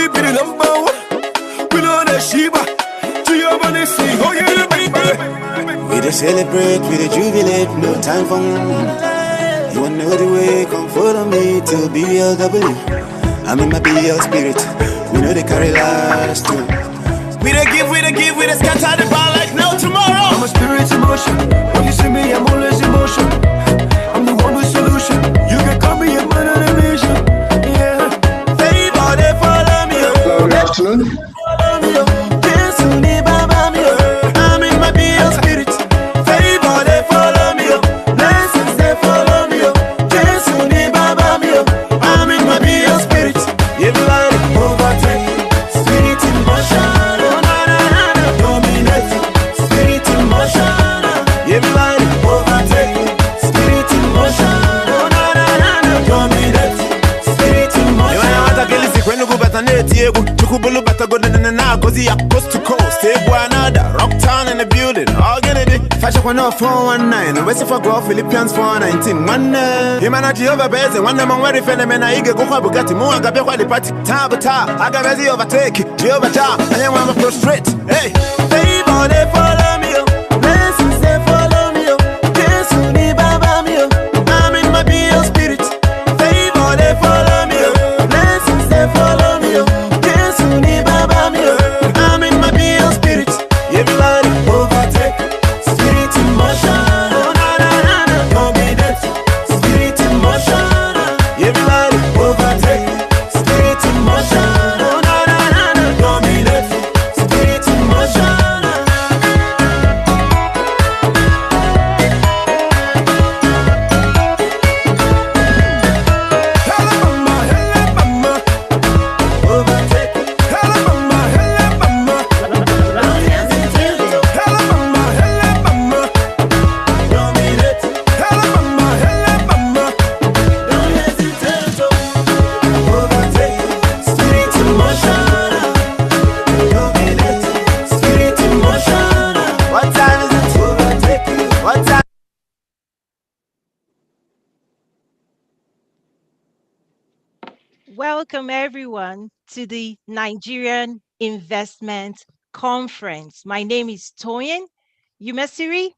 we be the number one. We know the Shiba. To your money, sing, oh yeah, baby. We dey celebrate, we dey jubilate, no time for You wanna know the way, come follow me to BLW. I'm in my BL spirit, we know they carry last too. We dey give, we dey scatter the bar like no tomorrow. I'm a spirit in motion. When you see me, I'm always in motion. I'm the one with solution. You can call me a man on a mission. Yeah. Favor, they follow me. Hello, good afternoon. Follow me. Dance to me, baba me. I'm in my BL spirit. Favor, they follow me. Blessings, they follow me. Dance to me, baba me. I'm in my BL spirit. Yeah, blood overtake. Spirit in motion. Everybody overtake, spirit in motion. Oh na na na na, dominate, spirit in motion. You want to kill this? When you go back on it, you go bulu better go than na go see coast to coast. Stay another rock town in the building. All get it. Fashion 419, West for go Philippians 419. One him and Jehovah Bez, one man where if any man I go for Bugatti, more agabe kwa the party. Tabata, I got busy overtake, Jehovah Jah, and then want to prostrate. Hey, favor they follow me. Blessings they follow me, dance to me, baba me, I'm in my BL spirit. Favor they follow me, blessings they follow me, dance to me, baba me, I'm in my BL spirit. Everybody overtake, spirit in motion. Oh na na na na, dominate, spirit in motion. Everybody overtake, spirit in motion. Oh na na na na, dominate, spirit in motion. Welcome everyone to the Nigerian Investment Conference. My name is Toyin Umesiri.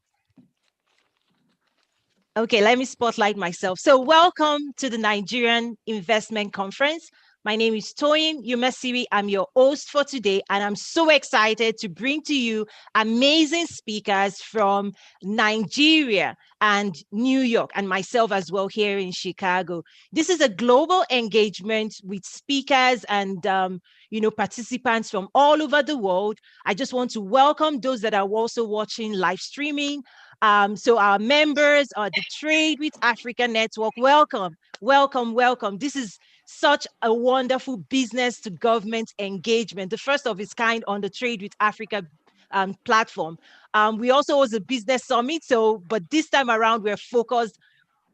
Okay, let me spotlight myself. So welcome to the Nigerian Investment Conference. My name is Toyin Umesiri. I'm your host for today, and I'm so excited to bring to you amazing speakers from Nigeria and New York, and myself as well here in Chicago. This is a global engagement with speakers and participants from all over the world. I just want to welcome those that are also watching live streaming. So our members are the Trade with Africa Network. Welcome, welcome, welcome. This is such a wonderful business to government engagement, the first of its kind on the Trade with Africa platform. We also host a business summit, but this time around we're focused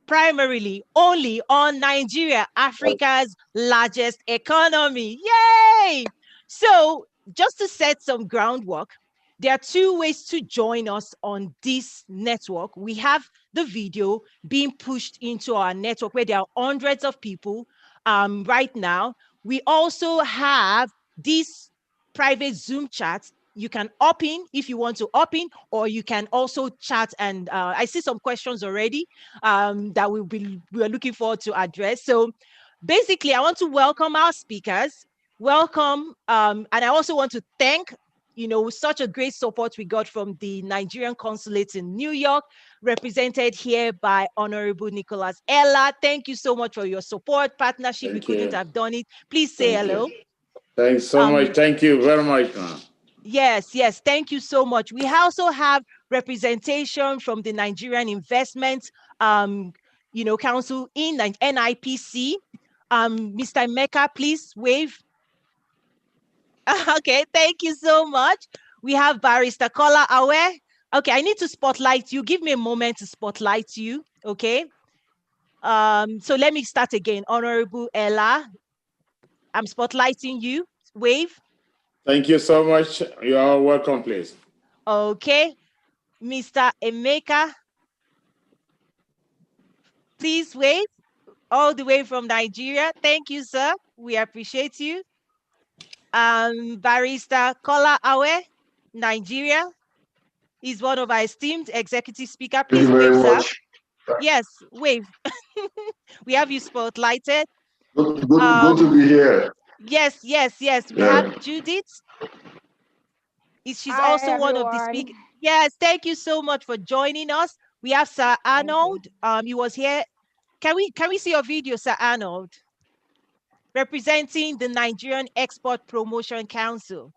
primarily only on Nigeria, Africa's largest economy. Yay! So just to set some groundwork, there are two ways to join us on this network. We have the video being pushed into our network where there are hundreds of people right now. We also have this private Zoom chat. You can opt in if you want to opt in, or you can also chat. And I see some questions already that we are looking forward to address. So basically, I want to welcome our speakers. Welcome. And I also want to thank such a great support we got from the Nigerian consulate in New York, represented here by Honorable Nicholas Ella. Thank you so much for your support, partnership. We couldn't have done it. Please say hello. Thanks so much. Thank you very much. Yes, thank you so much. We also have representation from the Nigerian Investment Council in NIPC. Mr. Emeka, please wave. Okay, thank you so much. We have Barrister Kola Awe. Okay, I need to spotlight you. Give me a moment to spotlight you, okay? So let me start again. Honorable Ella, I'm spotlighting you. Wave. Thank you so much. You are welcome, please. Okay. Mr. Emeka, please wave. All the way from Nigeria. Thank you, sir. We appreciate you. Barrister Kola Awe, Nigeria, is one of our esteemed executive speaker. Please wave, sir. Yes, wave. We have you spotlighted. Good to be here. Yes. We have Judith. She's also one of the speakers. Yes, thank you so much for joining us. We have Sir Arnold. He was here. Can we see your video, Sir Arnold? Representing the Nigerian Export Promotion Council.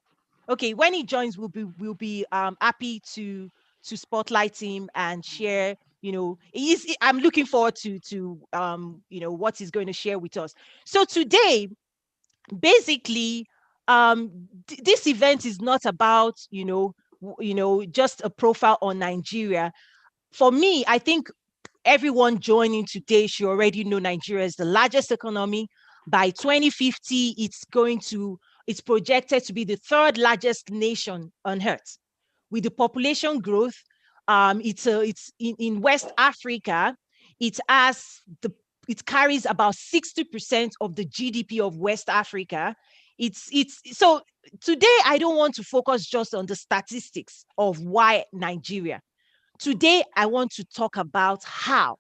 Okay, when he joins, we'll be happy to spotlight him and share. I'm looking forward to what he's going to share with us. So today, basically, this event is not about just a profile on Nigeria. For me, I think everyone joining today should already know Nigeria is the largest economy. By 2050, it's projected to be the third largest nation on earth. With the population growth, it's in West Africa. It carries about 60% of the GDP of West Africa. So today I don't want to focus just on the statistics of why Nigeria. Today I want to talk about how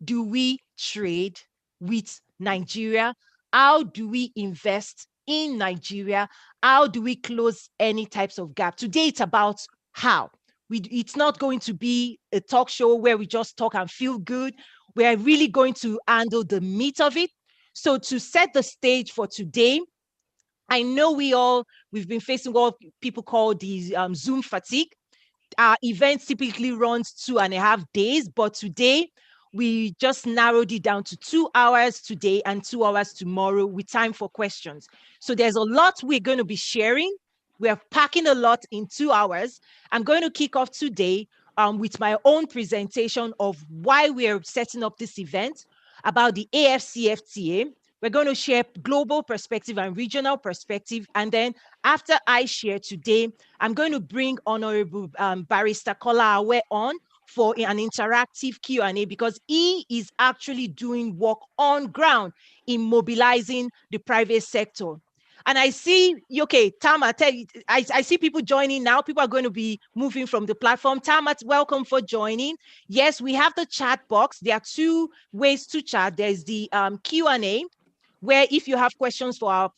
do we trade with Nigeria? How do we invest in Nigeria? How do we close any types of gap? Today it's about how. It's not going to be a talk show where we just talk and feel good. We're really going to handle the meat of it. So to set the stage for today, I know we've been facing what people call the Zoom fatigue. Our event typically runs 2.5 days, but today we just narrowed it down to 2 hours today and 2 hours tomorrow with time for questions. So there's a lot we're going to be sharing. We're packing a lot in 2 hours. I'm going to kick off today with my own presentation of why we're setting up this event, about the AfCFTA. We're going to share global perspective and regional perspective. And then after I share today, I'm going to bring Honorable Barrister Kola Awe on for an interactive Q&A, because he is actually doing work on ground in mobilizing the private sector. And I see, okay, Tama, I see people joining now. People are going to be moving from the platform. Tama, welcome for joining. Yes, we have the chat box. There are 2 ways to chat. There's the Q&A, where if you have questions for our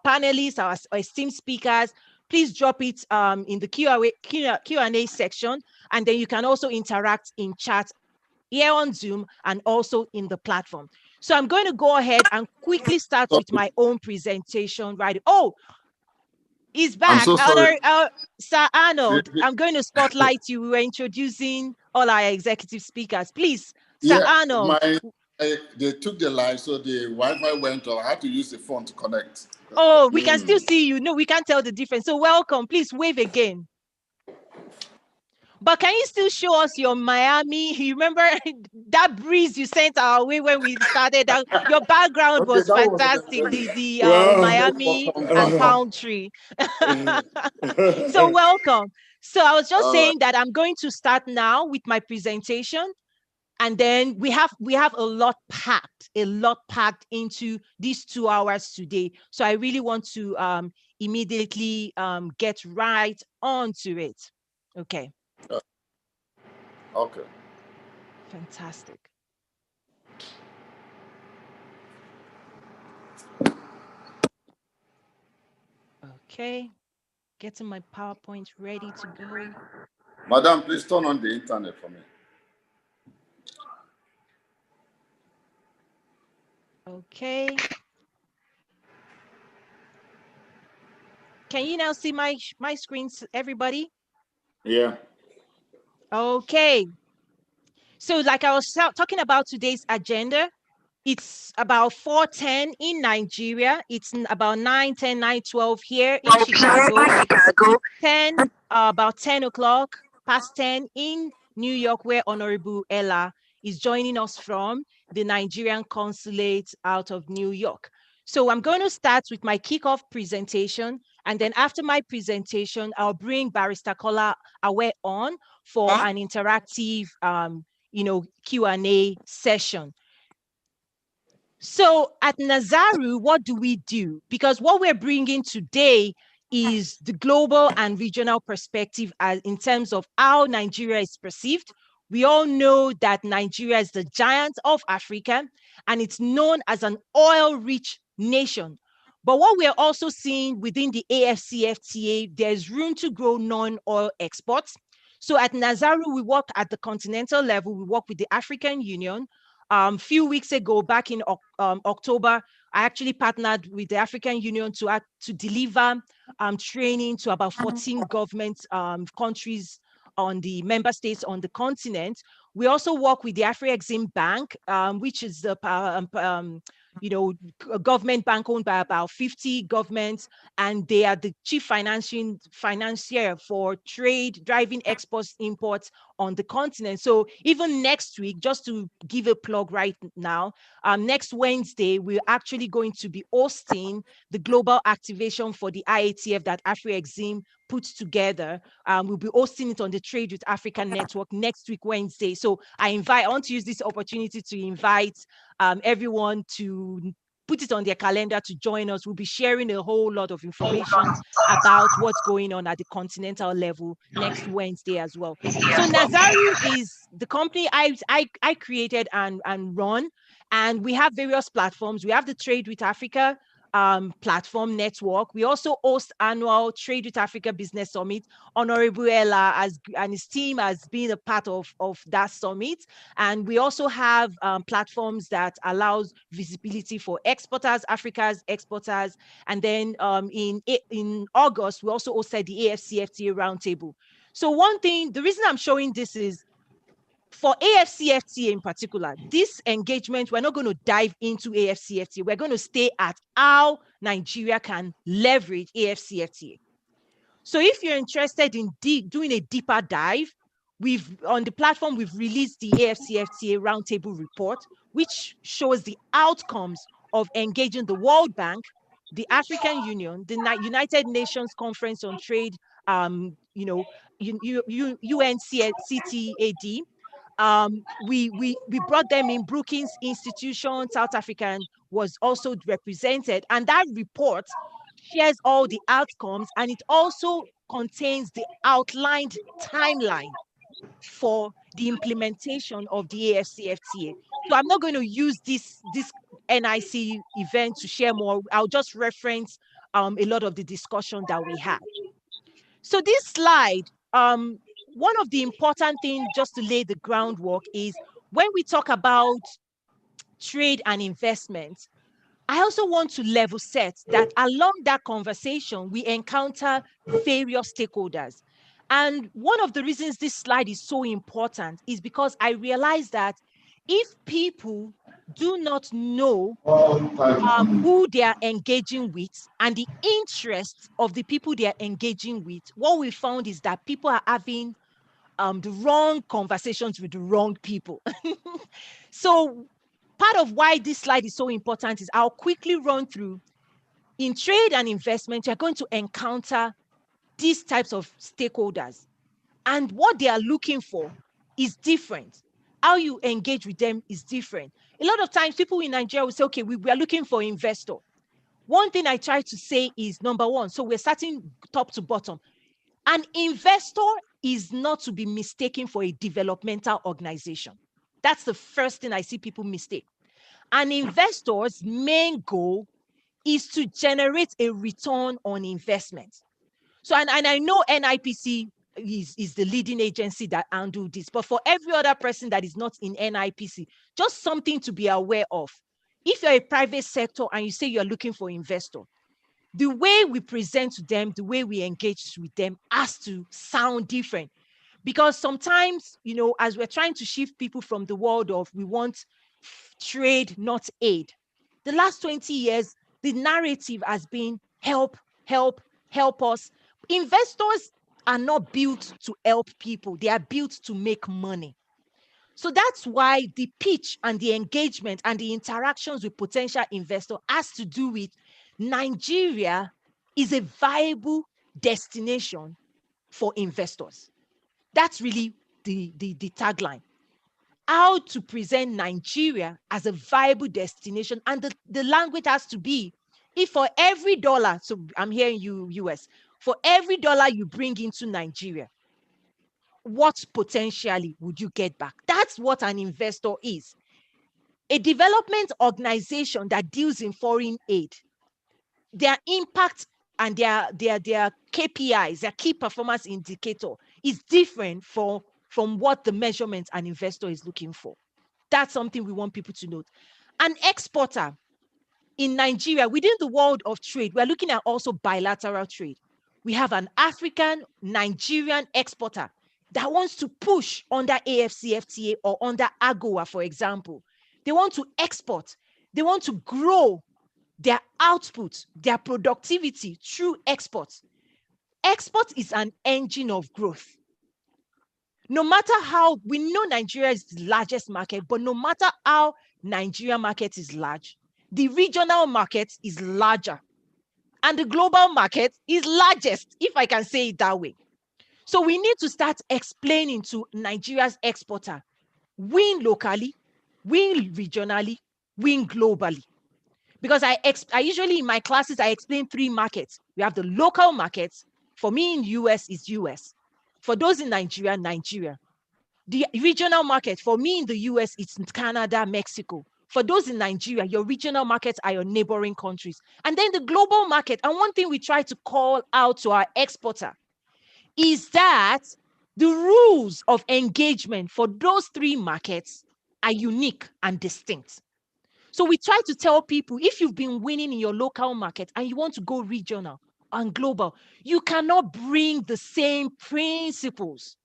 panelists, our esteemed speakers, please drop it in the Q&A section. And then you can also interact in chat here on Zoom and also in the platform. So I'm going to go ahead and quickly start with my own presentation. Right? Oh, he's back. I'm so sorry. Sir Arnold, I'm going to spotlight you. We were introducing all our executive speakers. Please, Sir Arnold. They took the line, so the Wi-Fi went off. I had to use the phone to connect. Oh, we can still see you. No, we can't tell the difference. So welcome. Please wave again. But can you still show us your Miami? You remember that breeze you sent our way when we started? Your background was fantastic. The Miami and palm tree. So welcome. So I was just saying that I'm going to start now with my presentation. And then we have a lot packed into these 2 hours today. So I really want to immediately get right onto it. Okay. Okay. Fantastic. Okay. Getting my PowerPoint ready to go. Madam, please turn on the internet for me. Okay. Can you now see my screens, everybody? Yeah. Okay. So like I was talking about today's agenda, it's about 4:10 in Nigeria. It's about 9:10, 9:12 here in Chicago. About 10 o'clock, past 10 in New York, where Honorable Ella is joining us from the Nigerian consulate out of New York. So I'm going to start with my kickoff presentation. And then after my presentation, I'll bring Barrister Kola Awe on for an interactive Q&A session. So at Nazaru, what do we do? Because what we're bringing today is the global and regional perspective in terms of how Nigeria is perceived. We all know that Nigeria is the giant of Africa, and it's known as an oil-rich nation. But what we're also seeing within the AfCFTA, there's room to grow non-oil exports. So at Nazaru, we work at the continental level. We work with the African Union. Few weeks ago, back in October, I actually partnered with the African Union to deliver training to about 14 government countries on the member states on the continent. We also work with the Afri-Exim Bank, which is the a government bank owned by about 50 governments, and they are the chief financier for trade, driving exports, imports on the continent. So even next week, just to give a plug right now, next Wednesday, we're actually going to be hosting the global activation for the IATF that Afri-Exim put together. We'll be hosting it on the Trade with Africa Network next week, Wednesday. So I want to use this opportunity to invite everyone to put it on their calendar to join us. We'll be sharing a whole lot of information about what's going on at the continental level next Wednesday as well. So Nazaru is the company I created and run, and we have various platforms. We have the Trade with Africa platform network. We also host annual Trade with Africa Business Summit. Honorable Ella and his team has been a part of that summit. And we also have platforms that allows visibility for exporters, Africa's exporters. And then in August, we also hosted the AfCFTA roundtable. So one thing, the reason I'm showing this is for AfCFTA in particular, this engagement, we're not going to dive into AfCFTA. We're going to stay at how Nigeria can leverage AfCFTA. So if you're interested in doing a deeper dive, on the platform, we've released the AfCFTA roundtable report, which shows the outcomes of engaging the World Bank, the African Union, the United Nations Conference on Trade, UNCTAD. We brought them in. Brookings Institution, South African, was also represented. And that report shares all the outcomes, and it also contains the outlined timeline for the implementation of the AfCFTA. So I'm not going to use this NIC event to share more. I'll just reference a lot of the discussion that we had. So this slide, one of the important things just to lay the groundwork is when we talk about trade and investment, I also want to level set that along that conversation, we encounter various stakeholders. And one of the reasons this slide is so important is because I realize that if people do not know who they are engaging with and the interests of the people they are engaging with, what we found is that people are having the wrong conversations with the wrong people. So part of why this slide is so important is I'll quickly run through. In trade and investment, you're going to encounter these types of stakeholders, and what they are looking for is different. How you engage with them is different. A lot of times people in Nigeria will say, okay, we are looking for investor. One thing I try to say is, number one, so we're starting top to bottom. An investor is not to be mistaken for a developmental organization. That's the first thing I see people mistake. An investor's main goal is to generate a return on investment. So, and I know NIPC is the leading agency that handle this, but for every other person that is not in NIPC, just something to be aware of. If you're a private sector and you say you're looking for investor, the way we present to them, the way we engage with them has to sound different. Because sometimes, as we're trying to shift people from the world of we want trade, not aid, the last 20 years, the narrative has been help us. Investors are not built to help people. They are built to make money. So that's why the pitch and the engagement and the interactions with potential investor has to do with Nigeria is a viable destination for investors. That's really the tagline. how to present Nigeria as a viable destination. And the language has to be, if for every dollar, so I'm hearing you, US, for every dollar you bring into Nigeria, what potentially would you get back? That's what an investor is. A development organization that deals in foreign aid, their impact and their KPIs, their key performance indicator, is different from what the measurement an investor is looking for. That's something we want people to note. An exporter in Nigeria, within the world of trade, we're looking at also bilateral trade. We have an African Nigerian exporter that wants to push under AfCFTA or under AGOA, for example. They want to export. They want to grow their output, their productivity through exports. Export is an engine of growth. No matter how, we know Nigeria is the largest market, but no matter how Nigeria market is large, the regional market is larger. And the global market is largest, if I can say it that way. So we need to start explaining to Nigeria's exporter, win locally, win regionally, win globally. Because I usually in my classes, I explain three markets. We have the local markets. For me in US is US. For those in Nigeria, Nigeria. The regional market, for me in the US, it's Canada, Mexico. For those in Nigeria, your regional markets are your neighboring countries. And then the global market, and one thing we try to call out to our exporter is that the rules of engagement for those three markets are unique and distinct. So we try to tell people, if you've been winning in your local market and you want to go regional and global, you cannot bring the same principles.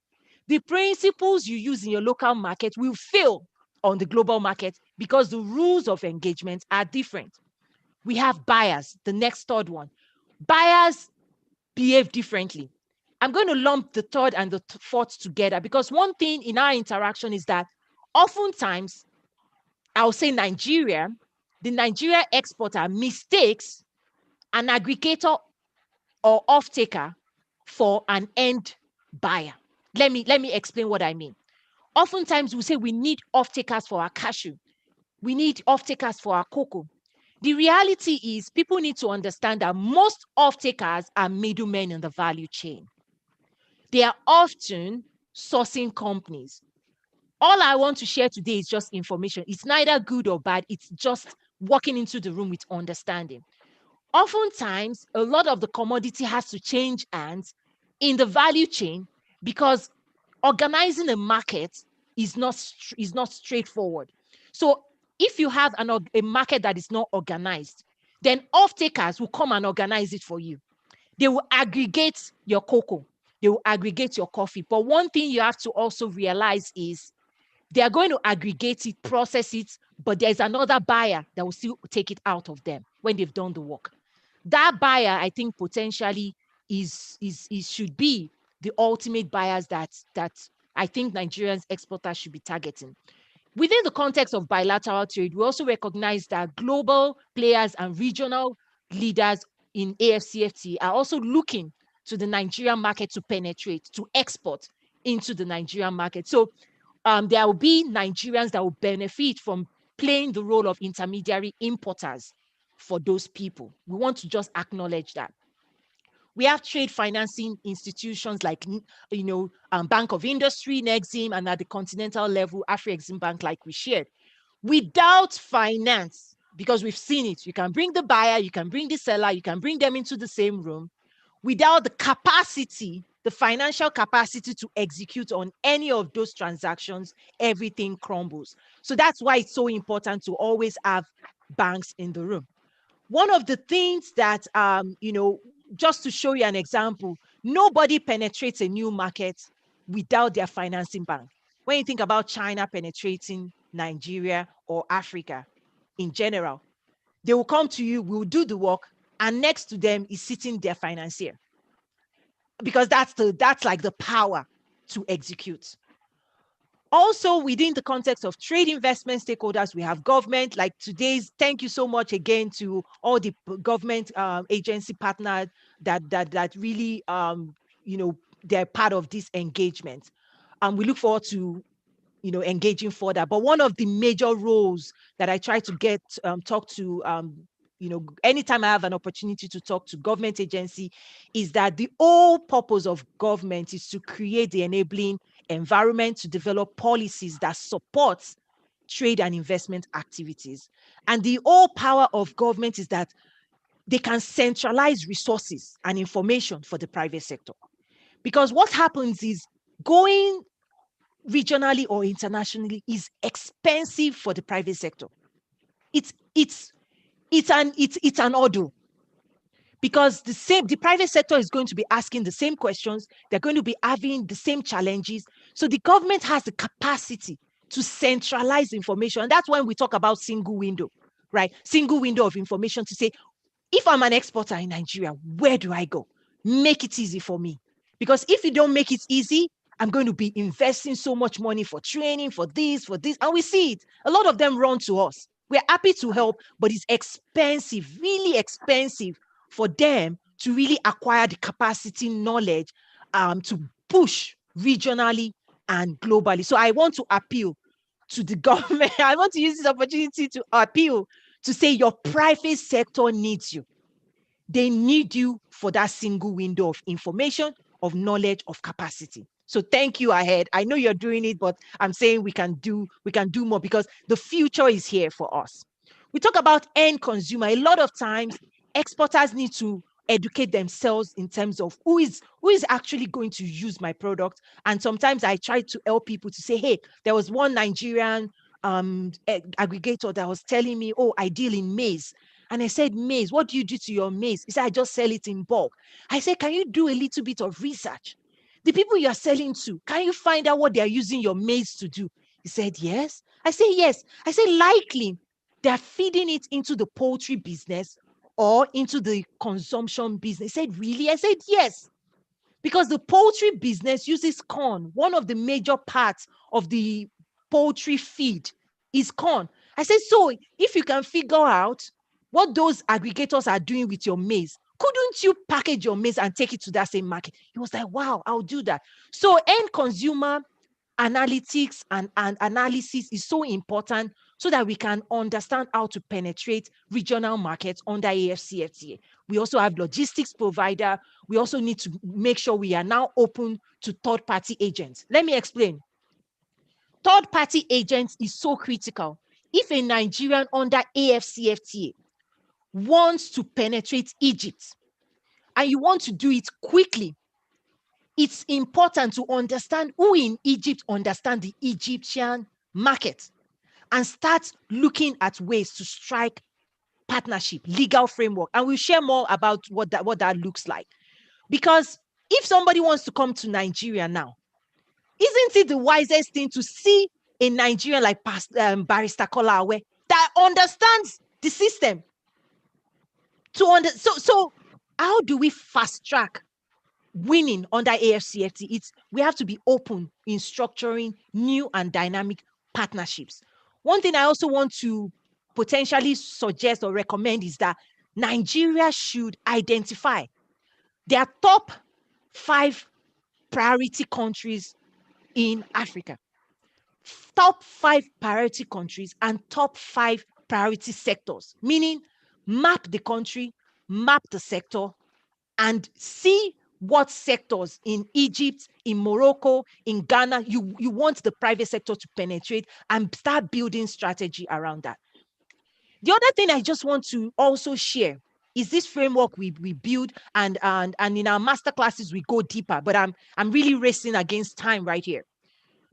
The principles you use in your local market will fail on the global market because the rules of engagement are different. We have buyers, the next third one. Buyers behave differently. I'm going to lump the third and the fourth together because one thing in our interaction is that oftentimes, I'll say Nigeria, the Nigeria exporter mistakes an aggregator or off-taker for an end buyer. Let me explain what I mean. Oftentimes we say we need off-takers for our cashew. We need off-takers for our cocoa. The reality is people need to understand that most off-takers are middlemen in the value chain. They are often sourcing companies. All I want to share today is just information. It's neither good or bad. It's just walking into the room with understanding. Oftentimes, a lot of the commodity has to change hands in the value chain because organizing a market is not straightforward. So if you have a market that is not organized, then off-takers will come and organize it for you. They will aggregate your cocoa. They will aggregate your coffee. But one thing you have to also realize is they are going to aggregate it, process it, but there's another buyer that will still take it out of them when they've done the work. That buyer, I think, potentially should be the ultimate buyers that I think Nigerians exporters should be targeting. Within the context of bilateral trade, we also recognize that global players and regional leaders in AfCFTA are also looking to the Nigerian market to penetrate, to export into the Nigerian market. So there will be Nigerians that will benefit from playing the role of intermediary importers for those people. We want to just acknowledge that. We have trade financing institutions like, Bank of Industry, NEXIM, and at the continental level, AfriExim Bank, like we shared. Without finance, because we've seen it, you can bring the buyer, you can bring the seller, you can bring them into the same room. Without the capacity, the financial capacity to execute on any of those transactions, everything crumbles. So that's why it's so important to always have banks in the room. One of the things that, just to show you an example, nobody penetrates a new market without their financing bank. When you think about China penetrating Nigeria or Africa in general, they will come to you, we'll do the work, and next to them is sitting their financier. Because that's like the power to execute. Also, within the context of trade investment stakeholders, we have government, like today's, thank you so much again to all the government agency partners that really, they're part of this engagement. We look forward to engaging further. But one of the major roles that I try to talk to, anytime I have an opportunity to talk to government agency, is that the whole purpose of government is to create the enabling environment to develop policies that support trade and investment activities. And the whole power of government is that they can centralize resources and information for the private sector. Because what happens is going regionally or internationally is expensive for the private sector. It's an order, because the private sector is going to be asking the same questions. They're going to be having the same challenges. So the government has the capacity to centralize information. And that's when we talk about single window, right? Single window of information to say, if I'm an exporter in Nigeria, where do I go? Make it easy for me. Because if you don't make it easy, I'm going to be investing so much money for training, for this. And we see it. A lot of them run to us. We're happy to help, but it's expensive, really expensive for them to really acquire the capacity, knowledge to push regionally and globally. So I want to appeal to the government. I want to use this opportunity to appeal to say your private sector needs you. They need you for that single window of information, of knowledge, of capacity. So thank you ahead. I know you're doing it, but I'm saying we can do more, because the future is here for us. We talk about end consumer. A lot of times, exporters need to educate themselves in terms of who is actually going to use my product. And sometimes I try to help people to say, hey, there was one Nigerian aggregator that was telling me, oh, I deal in maize. And I said, maize, what do you do to your maize? He said, I just sell it in bulk. I said, can you do a little bit of research? The people you are selling to, can you find out what they are using your maize to do? He said, yes. I said, yes. I said, likely they're feeding it into the poultry business or into the consumption business. He said, really? I said, yes. Because the poultry business uses corn. One of the major parts of the poultry feed is corn. I said, so if you can figure out what those aggregators are doing with your maize, couldn't you package your maize and take it to that same market? He was like, wow, I'll do that. So end consumer analytics and analysis is so important so that we can understand how to penetrate regional markets under AfCFTA. We also have logistics provider. We also need to make sure we are now open to third-party agents. Let me explain. Third-party agents is so critical. If a Nigerian under AfCFTA wants to penetrate Egypt and you want to do it quickly, it's important to understand who in Egypt understand the Egyptian market and start looking at ways to strike partnership, legal framework. And we'll share more about what that looks like. Because if somebody wants to come to Nigeria now, isn't it the wisest thing to see a Nigerian like Barrister Kolawe that understands the system? So how do we fast track winning under AfCFTA? We have to be open in structuring new and dynamic partnerships. One thing I also want to potentially suggest or recommend is that Nigeria should identify their top 5 priority countries in Africa. Top 5 priority countries and top 5 priority sectors, meaning map the country, map the sector, and see what sectors in Egypt, in Morocco, in Ghana, you want the private sector to penetrate, and start building strategy around that. The other thing I just want to also share is this framework we build, and in our master classes we go deeper, but I'm really racing against time right here.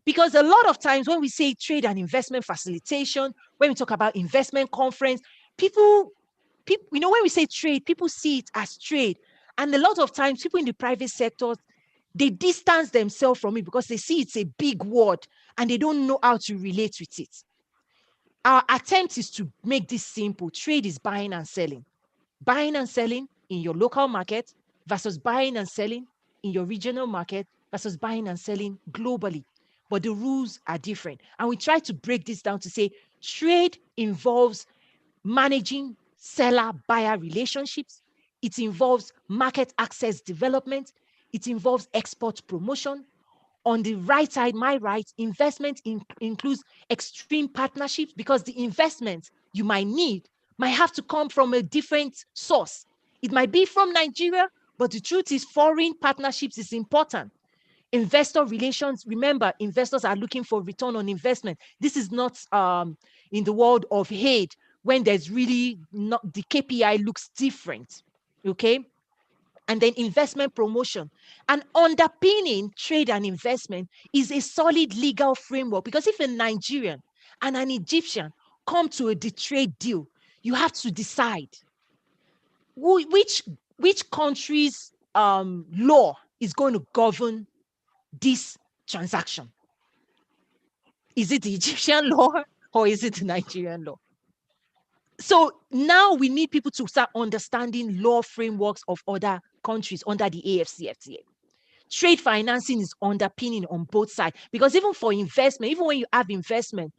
Because a lot of times when we say trade and investment facilitation, when we talk about investment conference, people, when we say trade, people see it as trade. And a lot of times people in the private sectors, they distance themselves from it because they see it's a big word and they don't know how to relate with it. Our attempt is to make this simple. Trade is buying and selling. Buying and selling in your local market versus buying and selling in your regional market versus buying and selling globally. But the rules are different. And we try to break this down to say trade involves managing seller-buyer relationships. It involves market access development. It involves export promotion. on the right side, my right, investment includes extreme partnerships, because the investment you might need might have to come from a different source. It might be from Nigeria, but the truth is foreign partnerships is important. Investor relations, remember, investors are looking for return on investment. This is not in the world of aid, when there's really not, the KPI looks different, okay? And then investment promotion. And underpinning trade and investment is a solid legal framework, because if a Nigerian and an Egyptian come to the trade deal, you have to decide which country's law is going to govern this transaction. Is it the Egyptian law or is it the Nigerian law? So now we need people to start understanding law frameworks of other countries under the AfCFTA. Trade financing is underpinning on both sides, because even for investment, even when you have investment,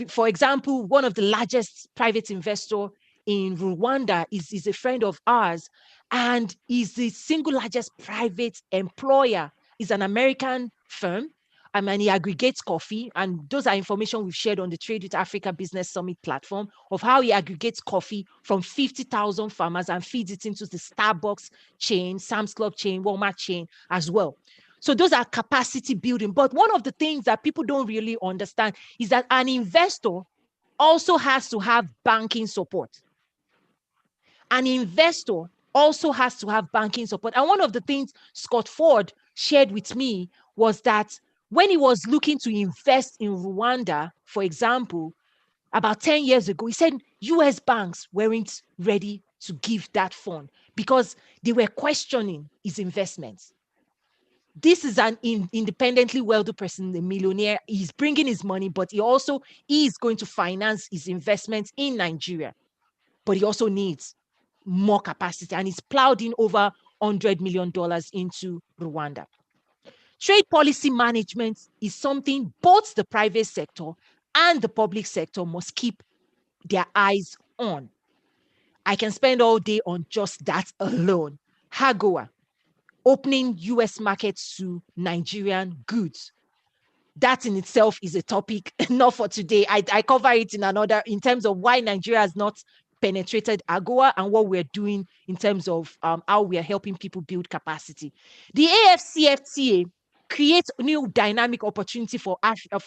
for example, one of the largest private investor in Rwanda is a friend of ours, and is the single largest private employer. Is an American firm. And he aggregates coffee, and those are information we've shared on the Trade with Africa Business Summit platform, of how he aggregates coffee from 50,000 farmers and feeds it into the Starbucks chain, Sam's Club chain, Walmart chain as well. So those are capacity building. But one of the things that people don't really understand is that an investor also has to have banking support. An investor also has to have banking support. And one of the things Scott Ford shared with me was that when he was looking to invest in Rwanda, for example, about 10 years ago, he said US banks weren't ready to give that fund because they were questioning his investments. This is an independently wealthy person, a millionaire. He's bringing his money, but he is going to finance his investments in Nigeria. But he also needs more capacity, and he's plowed in over $100 million into Rwanda. Trade policy management is something both the private sector and the public sector must keep their eyes on. I can spend all day on just that alone. AGOA, opening US markets to Nigerian goods. That in itself is a topic, not for today. I cover it in terms of why Nigeria has not penetrated AGOA and what we're doing in terms of how we are helping people build capacity. The AfCFTA creates new dynamic opportunity for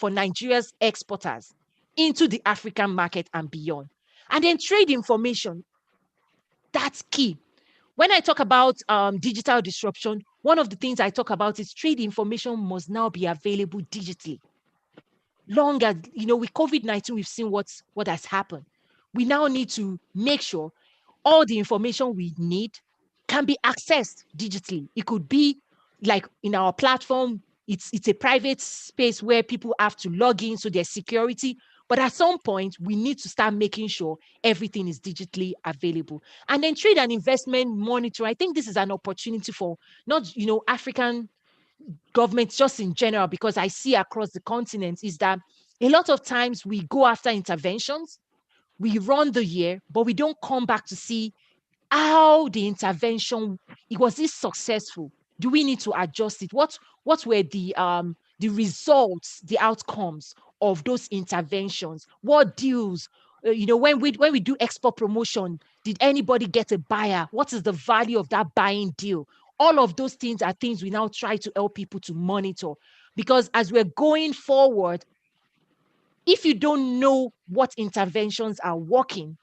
Nigeria's exporters into the African market and beyond. And then trade information, that's key. When I talk about digital disruption, one of the things I talk about is trade information must now be available digitally. Longer, with COVID-19, we've seen what has happened. We now need to make sure all the information we need can be accessed digitally. It could be like in our platform, it's a private space where people have to log in, so there's security. But at some point, we need to start making sure everything is digitally available. And then trade and investment monitor. I think this is an opportunity for not, African governments just in general, because I see across the continent is that a lot of times we go after interventions, we run the year, but we don't come back to see how the intervention, was this successful? Do we need to adjust it? What were the results, the outcomes of those interventions? What deals, when we do export promotion, did anybody get a buyer? What is the value of that buying deal? All of those things are things we now try to help people to monitor, because as we're going forward, if you don't know what interventions are working,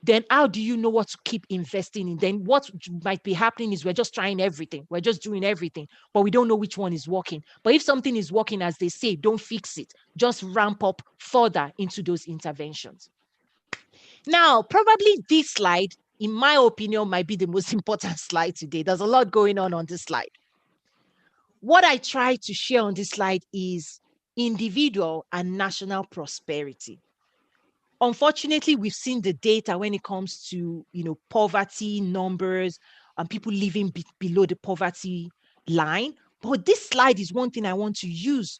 then how do you know what to keep investing in? Then what might be happening is we're just trying everything. We're just doing everything, but we don't know which one is working. But if something is working, as they say, don't fix it. Just ramp up further into those interventions. Now, probably this slide, in my opinion, might be the most important slide today. There's a lot going on this slide. What I try to share on this slide is individual and national prosperity. Unfortunately, we've seen the data when it comes to, poverty numbers and people living below the poverty line. But this slide is one thing I want to use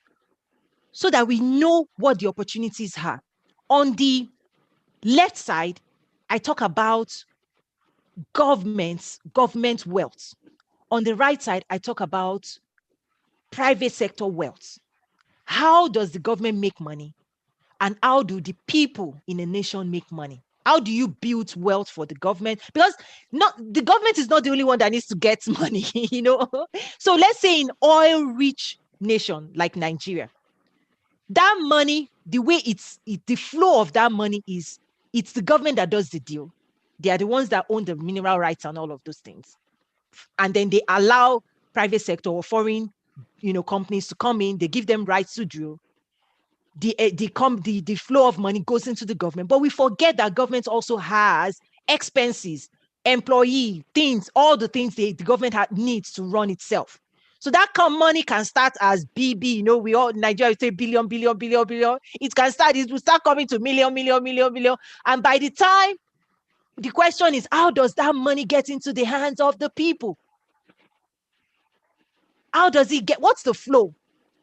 so that we know what the opportunities are. On the left side, I talk about government wealth. On the right side, I talk about private sector wealth. How does the government make money? And how do the people in a nation make money? How do you build wealth for the government? Because the government is not the only one that needs to get money, you know. So let's say in oil-rich nation like Nigeria, that money, the way the flow of that money is, it's the government that does the deal. They are the ones that own the mineral rights and all of those things. And then they allow private sector or foreign, companies to come in. They give them rights to drill. The flow of money goes into the government, but we forget that government also has expenses, employee things, all the things the government needs to run itself. So that money can start as BB, we all Nigeria say billion. It will start coming to million. And by the time, the question is, how does that money get into the hands of the people? How does it get? What's the flow?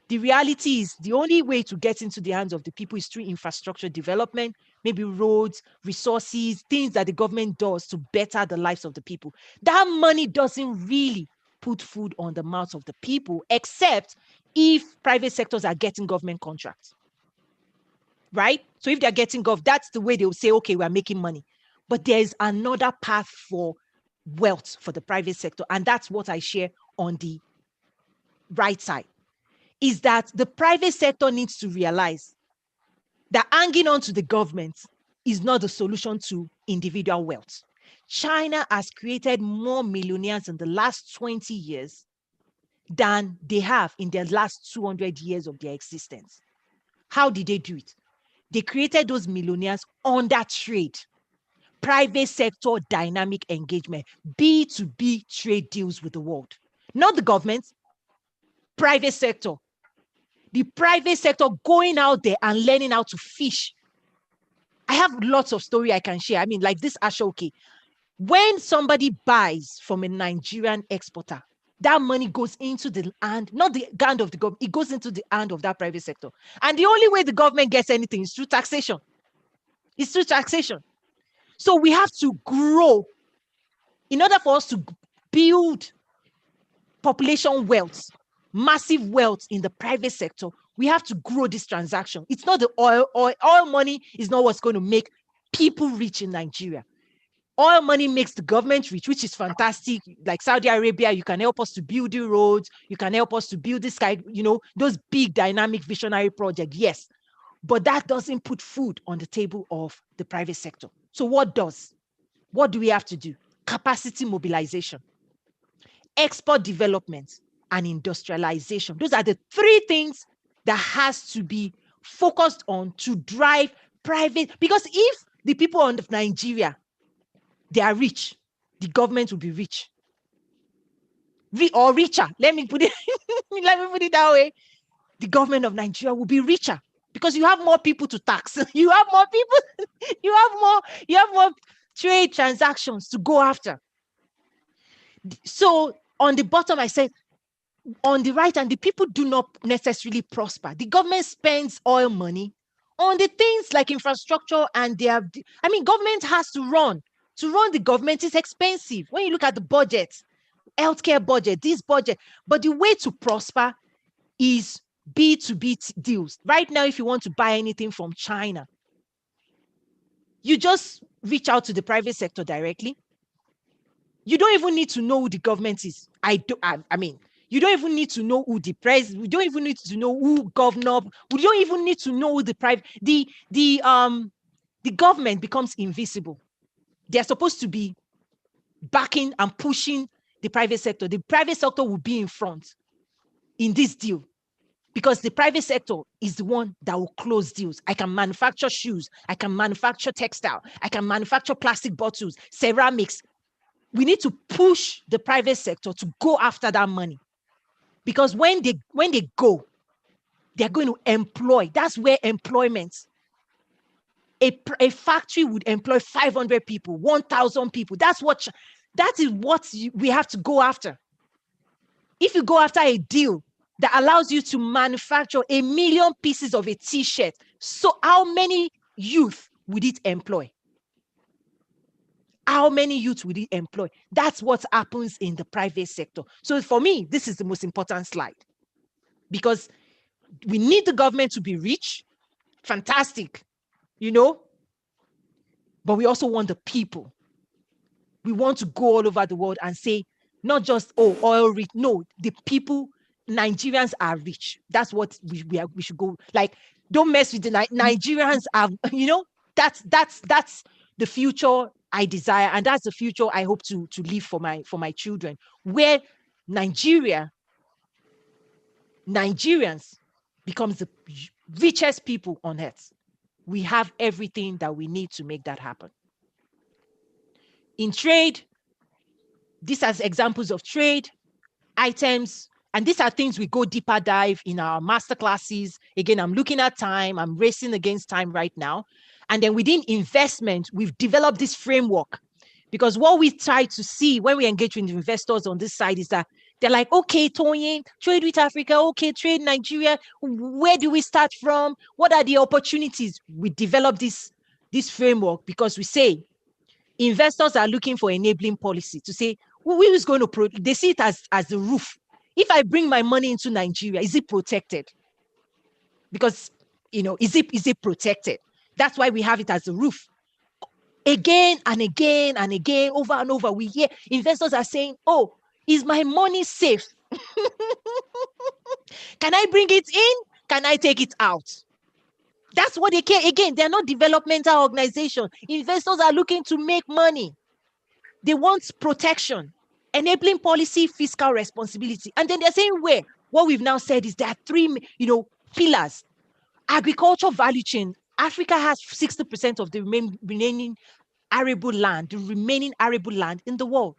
The reality is the only way to get into the hands of the people is through infrastructure development, maybe roads, resources, things that the government does to better the lives of the people. That money doesn't really put food on the mouths of the people, except if private sectors are getting government contracts, right? So if they're getting that's the way they'll say, okay, we're making money. But there is another path for wealth for the private sector, and that's what I share on the right side. Is that the private sector needs to realize that hanging on to the government is not the solution to individual wealth. China has created more millionaires in the last 20 years than they have in their last 200 years of their existence. How did they do it? They created those millionaires under trade, private sector dynamic engagement, B2B trade deals with the world. Not the government, private sector. The private sector going out there and learning how to fish. I have lots of story I can share. I mean, like this Ashoke. When somebody buys from a Nigerian exporter, that money goes into the hand, not the hand of the government, it goes into the hand of that private sector. And the only way the government gets anything is through taxation. It's through taxation. So we have to grow in order for us to build population wealth, massive wealth in the private sector. We have to grow this transaction. It's not the oil. Oil money is not what's going to make people rich in Nigeria. Oil money makes the government rich, which is fantastic. Like Saudi Arabia, you can help us to build the roads. You can help us to build this those big dynamic visionary projects. Yes, but that doesn't put food on the table of the private sector. So what does? What do we have to do? Capacity mobilization, export development, and industrialization. Those are the three things that has to be focused on to drive private. Because if the people of Nigeria, they are rich, the government will be rich. Or richer. Let me put it that way. The government of Nigeria will be richer because you have more people to tax. You have more people, you have more trade transactions to go after. So on the bottom, I said, on the right hand, the people do not necessarily prosper. The government spends oil money on the things like infrastructure, and government has to run. To run the government is expensive. When you look at the budget, healthcare budget, this budget, but the way to prosper is B2B deals. Right now, if you want to buy anything from China, you just reach out to the private sector directly. You don't even need to know who the government is. You don't even need to know who the president. We don't even need to know who governor. We don't even need to know who the government becomes invisible. They're supposed to be backing and pushing the private sector. The private sector will be in front in this deal because the private sector is the one that will close deals. I can manufacture shoes. I can manufacture textile. I can manufacture plastic bottles, ceramics. We need to push the private sector to go after that money. Because when they go, they're going to employ. That's where employment. A factory would employ 500 people, 1,000 people. That is what we have to go after. If you go after a deal that allows you to manufacture 1 million pieces of a T-shirt, so how many youth would it employ? How many youth would it employ? That's what happens in the private sector. So for me, this is the most important slide. because we need the government to be rich. Fantastic, you know, but we also want the people. We want to go all over the world and say, not just, oh, oil rich. No, the people, Nigerians are rich. That's what we should go. Like, don't mess with the Nigerians are, you know, that's the future I desire. And that's the future I hope to live for my children, where Nigerians becomes the richest people on earth. We have everything that we need to make that happen. In trade, these are examples of trade items, and these are things we go deeper dive in our master classes. Again, I'm looking at time, I'm racing against time right now. And then within investment, we've developed this framework, because what we try to see when we engage with investors on this side is that they're like, okay, Toyin, trade with Africa, okay, trade Nigeria, where do we start from? What are the opportunities? We develop this framework because we say investors are looking for enabling policy to say, who is going to they see it as the roof. If I bring my money into Nigeria, is it protected? Because, you know, is it protected? That's why we have it as a roof. Again and again and again, over and over, we hear investors are saying, oh, is my money safe? Can I bring it in? Can I take it out? That's what they care. Again, they're not developmental organizations. Investors are looking to make money. They want protection, enabling policy, fiscal responsibility. And then they're saying where? What we've now said is there are three, you know, pillars. Agriculture value chain. Africa has 60% of the remaining arable land, the remaining arable land in the world.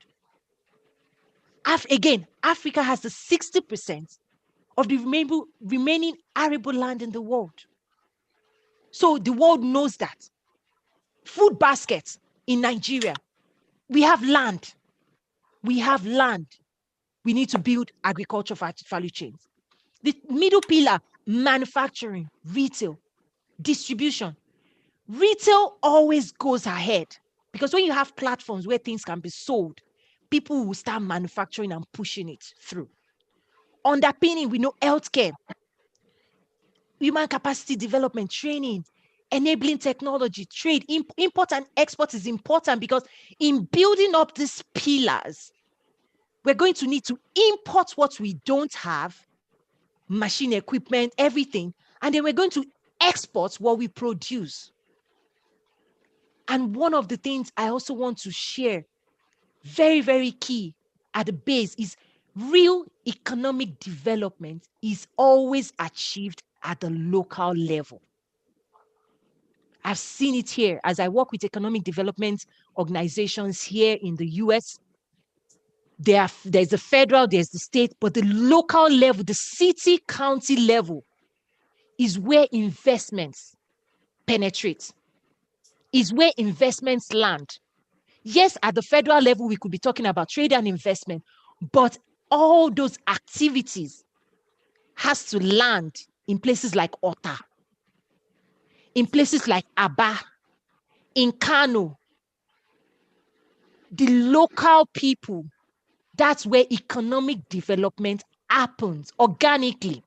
Again, Africa has the 60% of the remaining arable land in the world. So the world knows that. Food baskets in Nigeria. We have land. We have land. We need to build agriculture value chains. The middle pillar, manufacturing, retail, distribution. Retail always goes ahead, because when you have platforms where things can be sold, people will start manufacturing and pushing it through. Underpinning, we know healthcare, human capacity development, training, enabling technology, trade, import and export is important, because in building up these pillars, we're going to need to import what we don't have, machine equipment, everything, and then we're going to export what we produce. And one of the things I also want to share, very, very key at the base, is real economic development is always achieved at the local level. I've seen it here as I work with economic development organizations here in the US. There's the federal, there's the state, but the local level, the city, county level is where investments penetrate, is where investments land. Yes, at the federal level, we could be talking about trade and investment, but all those activities has to land in places like Ota, in places like Aba, in Kano. The local people, that's where economic development happens organically.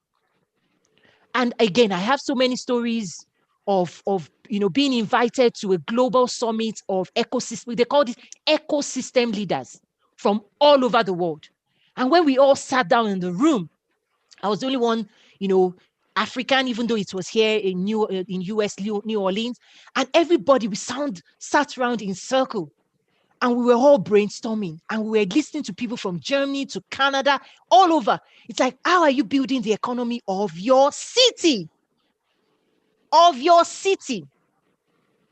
And again, I have so many stories of being invited to a global summit of ecosystem. They call this ecosystem leaders from all over the world. And when we all sat down in the room, I was the only one, African, even though it was here in US, New Orleans, and everybody, we sat around in circle, and we were all brainstorming, and we were listening to people from Germany to Canada, all over. It's like, how are you building the economy of your city? Of your city,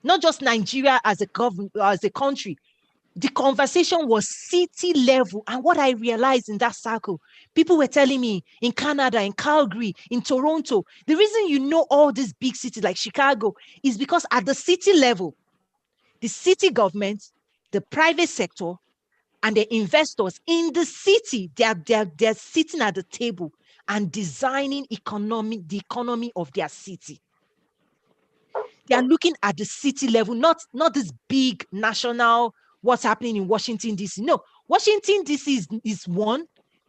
not just Nigeria as a country. The conversation was city level. And what I realized in that circle, people were telling me in Canada, in Calgary, in Toronto, the reason you know all these big cities like Chicago is because at the city level, the city government, the private sector, and the investors in the city, they're sitting at the table and designing the economy of their city. They are looking at the city level, not this big national, what's happening in Washington, D.C. No, Washington, D.C. is one.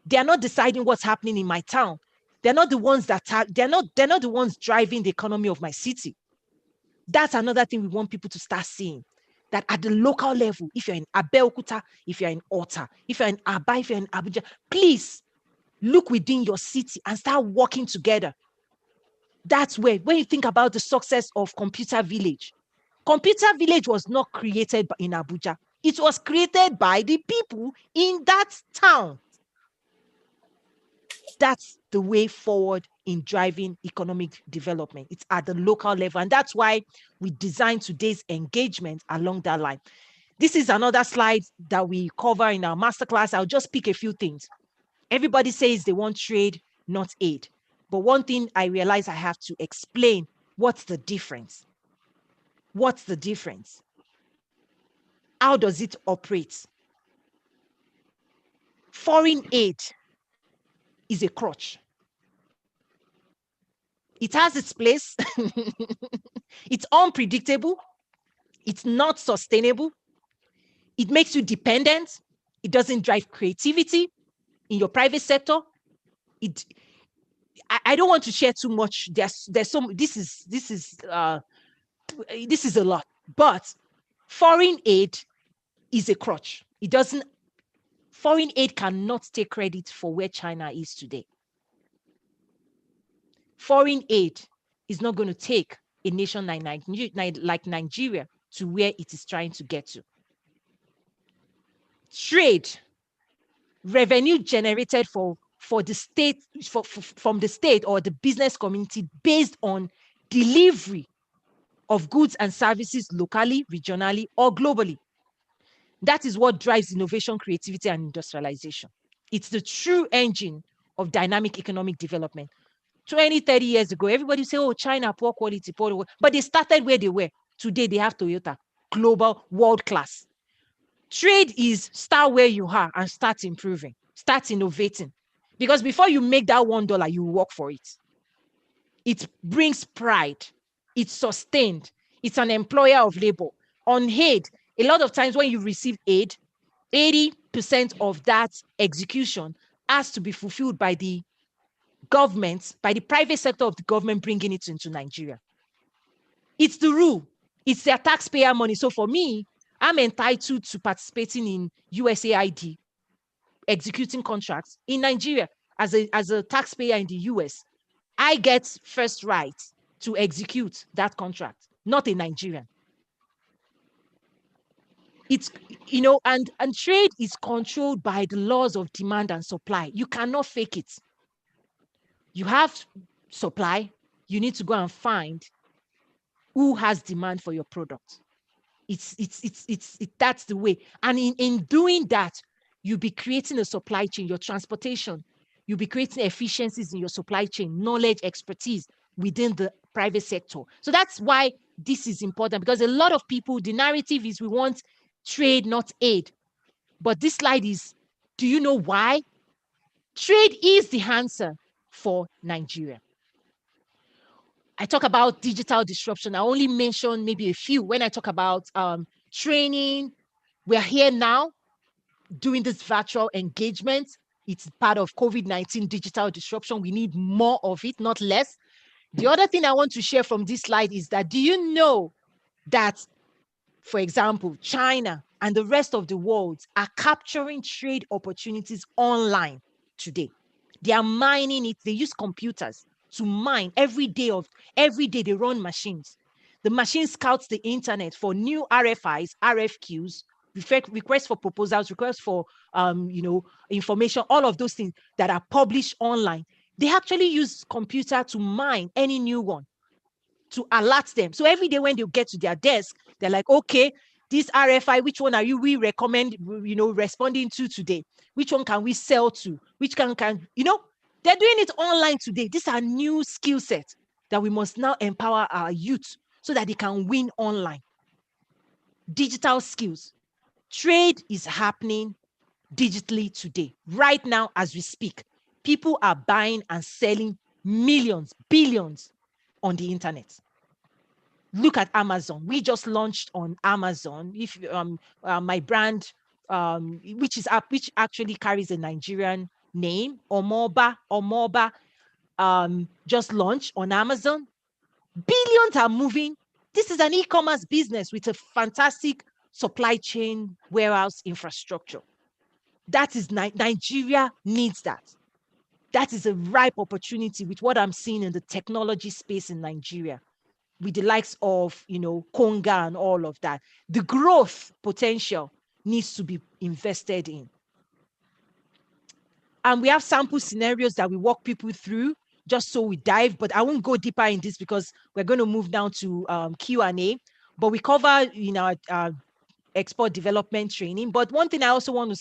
They are not deciding what's happening in my town. They're not the ones they're not the ones driving the economy of my city. That's another thing we want people to start seeing. That at the local level, if you're in Abeokuta, if you're in Ota, if you're in Aba, if you're in Abuja, please look within your city and start working together. That's where, when you think about the success of Computer Village was not created in Abuja. It was created by the people in that town. That's the way forward in driving economic development. It's at the local level. And that's why we designed today's engagement along that line. This is another slide that we cover in our masterclass. I'll just pick a few things. Everybody says they want trade, not aid. But one thing I realize I have to explain, what's the difference? What's the difference? How does it operate? Foreign aid is a crutch. It has its place. It's unpredictable. It's not sustainable. It makes you dependent. It doesn't drive creativity in your private sector. I don't want to share too much. There's some. This is a lot. But foreign aid is a crutch. It doesn't. Foreign aid cannot take credit for where China is today. Foreign aid is not going to take a nation like Nigeria to where it is trying to get to. Trade, revenue generated for the state, from the state or the business community based on delivery of goods and services locally, regionally, or globally. That is what drives innovation, creativity, and industrialization. It's the true engine of dynamic economic development. 20, 30 years ago, everybody say, oh, China, poor quality, but they started where they were. Today, they have Toyota, global, world class. Trade is start where you are and start improving, start innovating. Because before you make that $1, you work for it. It brings pride. It's sustained. It's an employer of labor. On aid, a lot of times when you receive aid, 80% of that execution has to be fulfilled by the government, by the private sector of the government bringing it into Nigeria. It's the rule. It's their taxpayer money. So for me, I'm entitled to participating in USAID, executing contracts in Nigeria as a taxpayer in the US. I get first right to execute that contract, not a Nigerian. It's, and trade is controlled by the laws of demand and supply. You cannot fake it. You have supply, you need to go and find who has demand for your product. That's the way. And in doing that, you'll be creating a supply chain, your transportation, you'll be creating efficiencies in your supply chain, knowledge, expertise within the private sector. So that's why this is important, because a lot of people, the narrative is we want trade, not aid. But this slide is, do you know why? Trade is the answer for Nigeria. I talk about digital disruption. I only mention maybe a few. When I talk about training, we're here now doing this virtual engagement. It's part of COVID-19 digital disruption. We need more of it, not less. The other thing I want to share from this slide is that, do you know that, for example, China and the rest of the world are capturing trade opportunities online today? They are mining it. They use computers to mine every day. They run machines. The machine scouts the internet for new RFIs, RFQs, requests for proposals, requests for information, all of those things that are published online. They actually use computer to mine any new one, to alert them. So every day when they get to their desk, they're like, okay, this RFI, which one are we recommend, responding to today? Which one can we sell to? Which can they're doing it online today. These are new skill sets that we must now empower our youth so that they can win online. Digital skills. Trade is happening digitally today. Right now, as we speak, people are buying and selling millions, billions on the internet. Look at Amazon. We just launched on Amazon. If my brand, which actually carries a Nigerian name, Omoba, just launched on Amazon. Billions are moving. This is an e-commerce business with a fantastic supply chain warehouse infrastructure. That is Nigeria needs that. That is a ripe opportunity with what I'm seeing in the technology space in Nigeria, with the likes of, Konga and all of that. The growth potential needs to be invested in. And we have sample scenarios that we walk people through just so we dive, but I won't go deeper in this because we're going to move down to Q&A, but we cover, export development training. But one thing I also want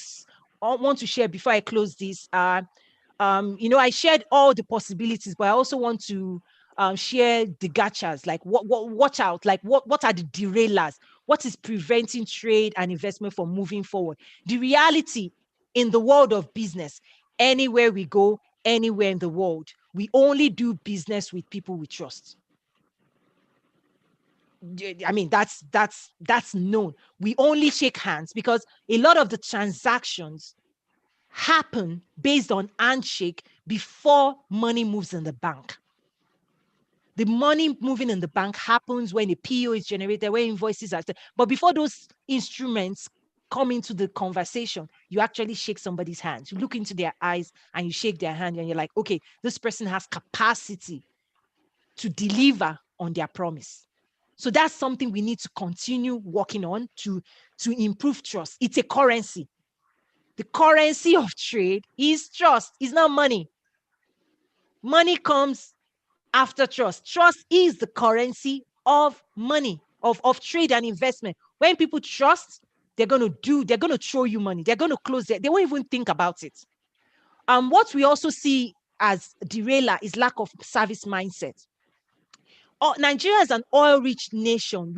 to share before I close this, I shared all the possibilities, but I also want to share the gotchas, like what watch out, like what are the derailers? What is preventing trade and investment from moving forward? The reality in the world of business, anywhere we go, anywhere in the world, we only do business with people we trust. I mean, that's known. We only shake hands because a lot of the transactions happen based on handshake before money moves in the bank. The money moving in the bank happens when a PO is generated, when invoices are, but before those instruments come into the conversation, you actually shake somebody's hand. You look into their eyes and you shake their hand and you're like, okay, this person has capacity to deliver on their promise. So that's something we need to continue working on to improve trust. It's a currency. The currency of trade is trust. It's not money. Money comes after trust. Trust is the currency of money, of trade and investment. When people trust, they're going to throw you money. They're going to close it. They won't even think about it. What we also see as derailer is lack of service mindset. Nigeria is an oil-rich nation.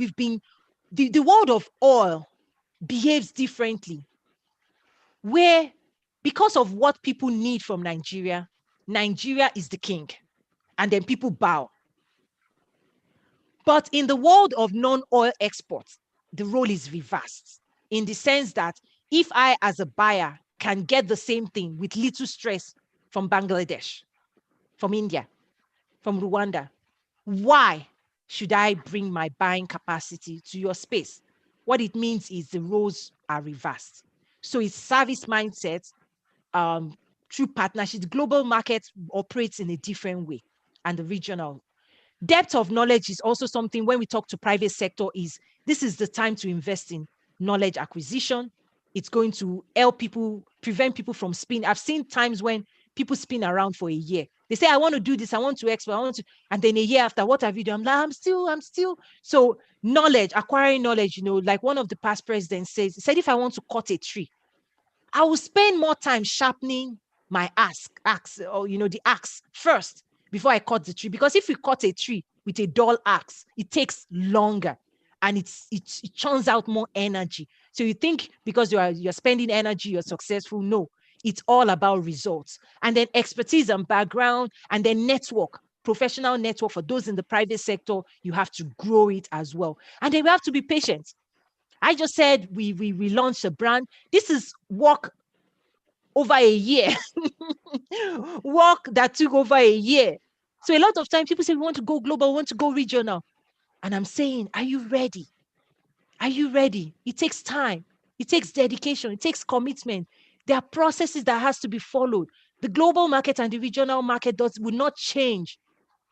The world of oil behaves differently, where because of what people need from Nigeria, Nigeria is the king, and then people bow. But in the world of non-oil exports, the role is reversed in the sense that if I, as a buyer, can get the same thing with little stress from Bangladesh, from India, from Rwanda, why should I bring my buying capacity to your space? What it means is the roles are reversed. So it's service mindset through partnership. The global market operates in a different way, and the regional. Depth of knowledge is also something when we talk to private sector this is the time to invest in knowledge acquisition. It's going to help people, prevent people from spin. I've seen times when people spin around for a year. They say, I want to do this, I want to export, and then a year after, what have you done? I'm like, I'm still. So knowledge, acquiring knowledge, like one of the past presidents said, if I want to cut a tree, I will spend more time sharpening my axe, or the axe first before I cut the tree. Because if we cut a tree with a dull axe, it takes longer and it churns out more energy. So you think because you're spending energy, you're successful. No, it's all about results. And then expertise and background, and then network, professional network for those in the private sector, you have to grow it as well. And then we have to be patient. I just said we launched a brand. This is work over a year. Work that took over a year. So a lot of times people say we want to go global, we want to go regional. And I'm saying, are you ready? Are you ready? It takes time. It takes dedication. It takes commitment. There are processes that has to be followed. The global market and the regional market will not change.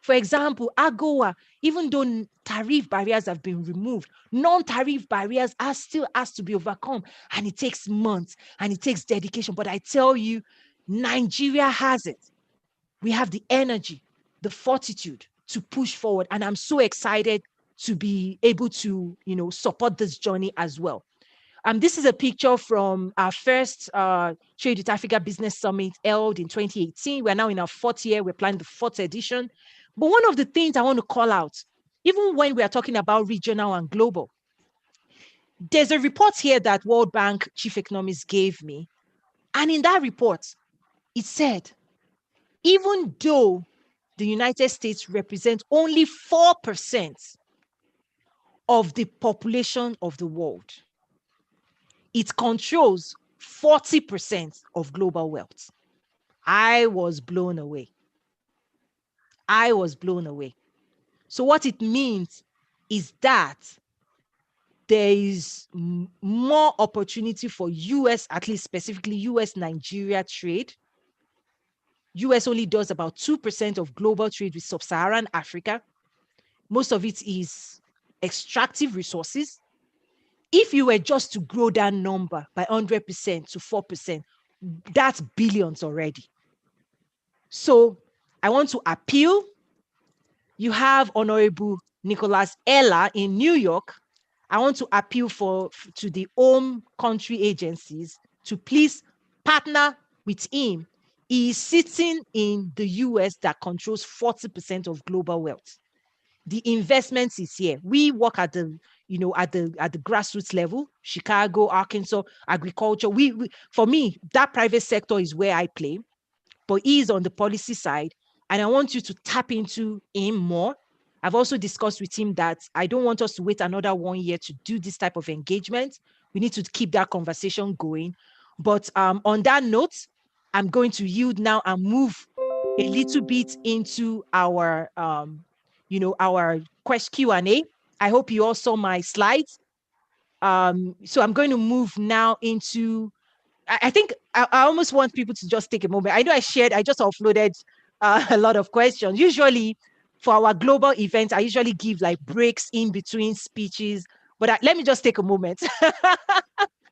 For example, AGOA, even though tariff barriers have been removed, non-tariff barriers still has to be overcome. And it takes months and it takes dedication. But I tell you, Nigeria has it. We have the energy, the fortitude to push forward. And I'm so excited to be able to, support this journey as well. This is a picture from our first Trade with Africa Business Summit held in 2018. We're now in our fourth year. We're planning the fourth edition. But one of the things I want to call out, even when we are talking about regional and global, there's a report here that World Bank chief economist gave me. And in that report, it said, even though the United States represents only 4% of the population of the world, it controls 40% of global wealth. I was blown away. I was blown away. So what it means is that there is more opportunity for US, at least specifically US-Nigeria trade. US only does about 2% of global trade with sub-Saharan Africa. Most of it is extractive resources. If you were just to grow that number by 100% to 4%, that's billions already. So I want to appeal. You have Honorable Nicholas Ella in New York. I want to appeal to the home country agencies to please partner with him. He is sitting in the US that controls 40% of global wealth. The investments is here. We work at the, at the grassroots level, Chicago, Arkansas, agriculture. For me, that private sector is where I play, but he is on the policy side. And I want you to tap into him more. I've also discussed with him that I don't want us to wait another 1 year to do this type of engagement. We need to keep that conversation going. But on that note, I'm going to yield now and move a little bit into our, our Q&A. I hope you all saw my slides. So I'm going to move now into, I think I almost want people to just take a moment. I know I just offloaded a lot of questions. Usually for our global events, I usually give like breaks in between speeches, but let me just take a moment.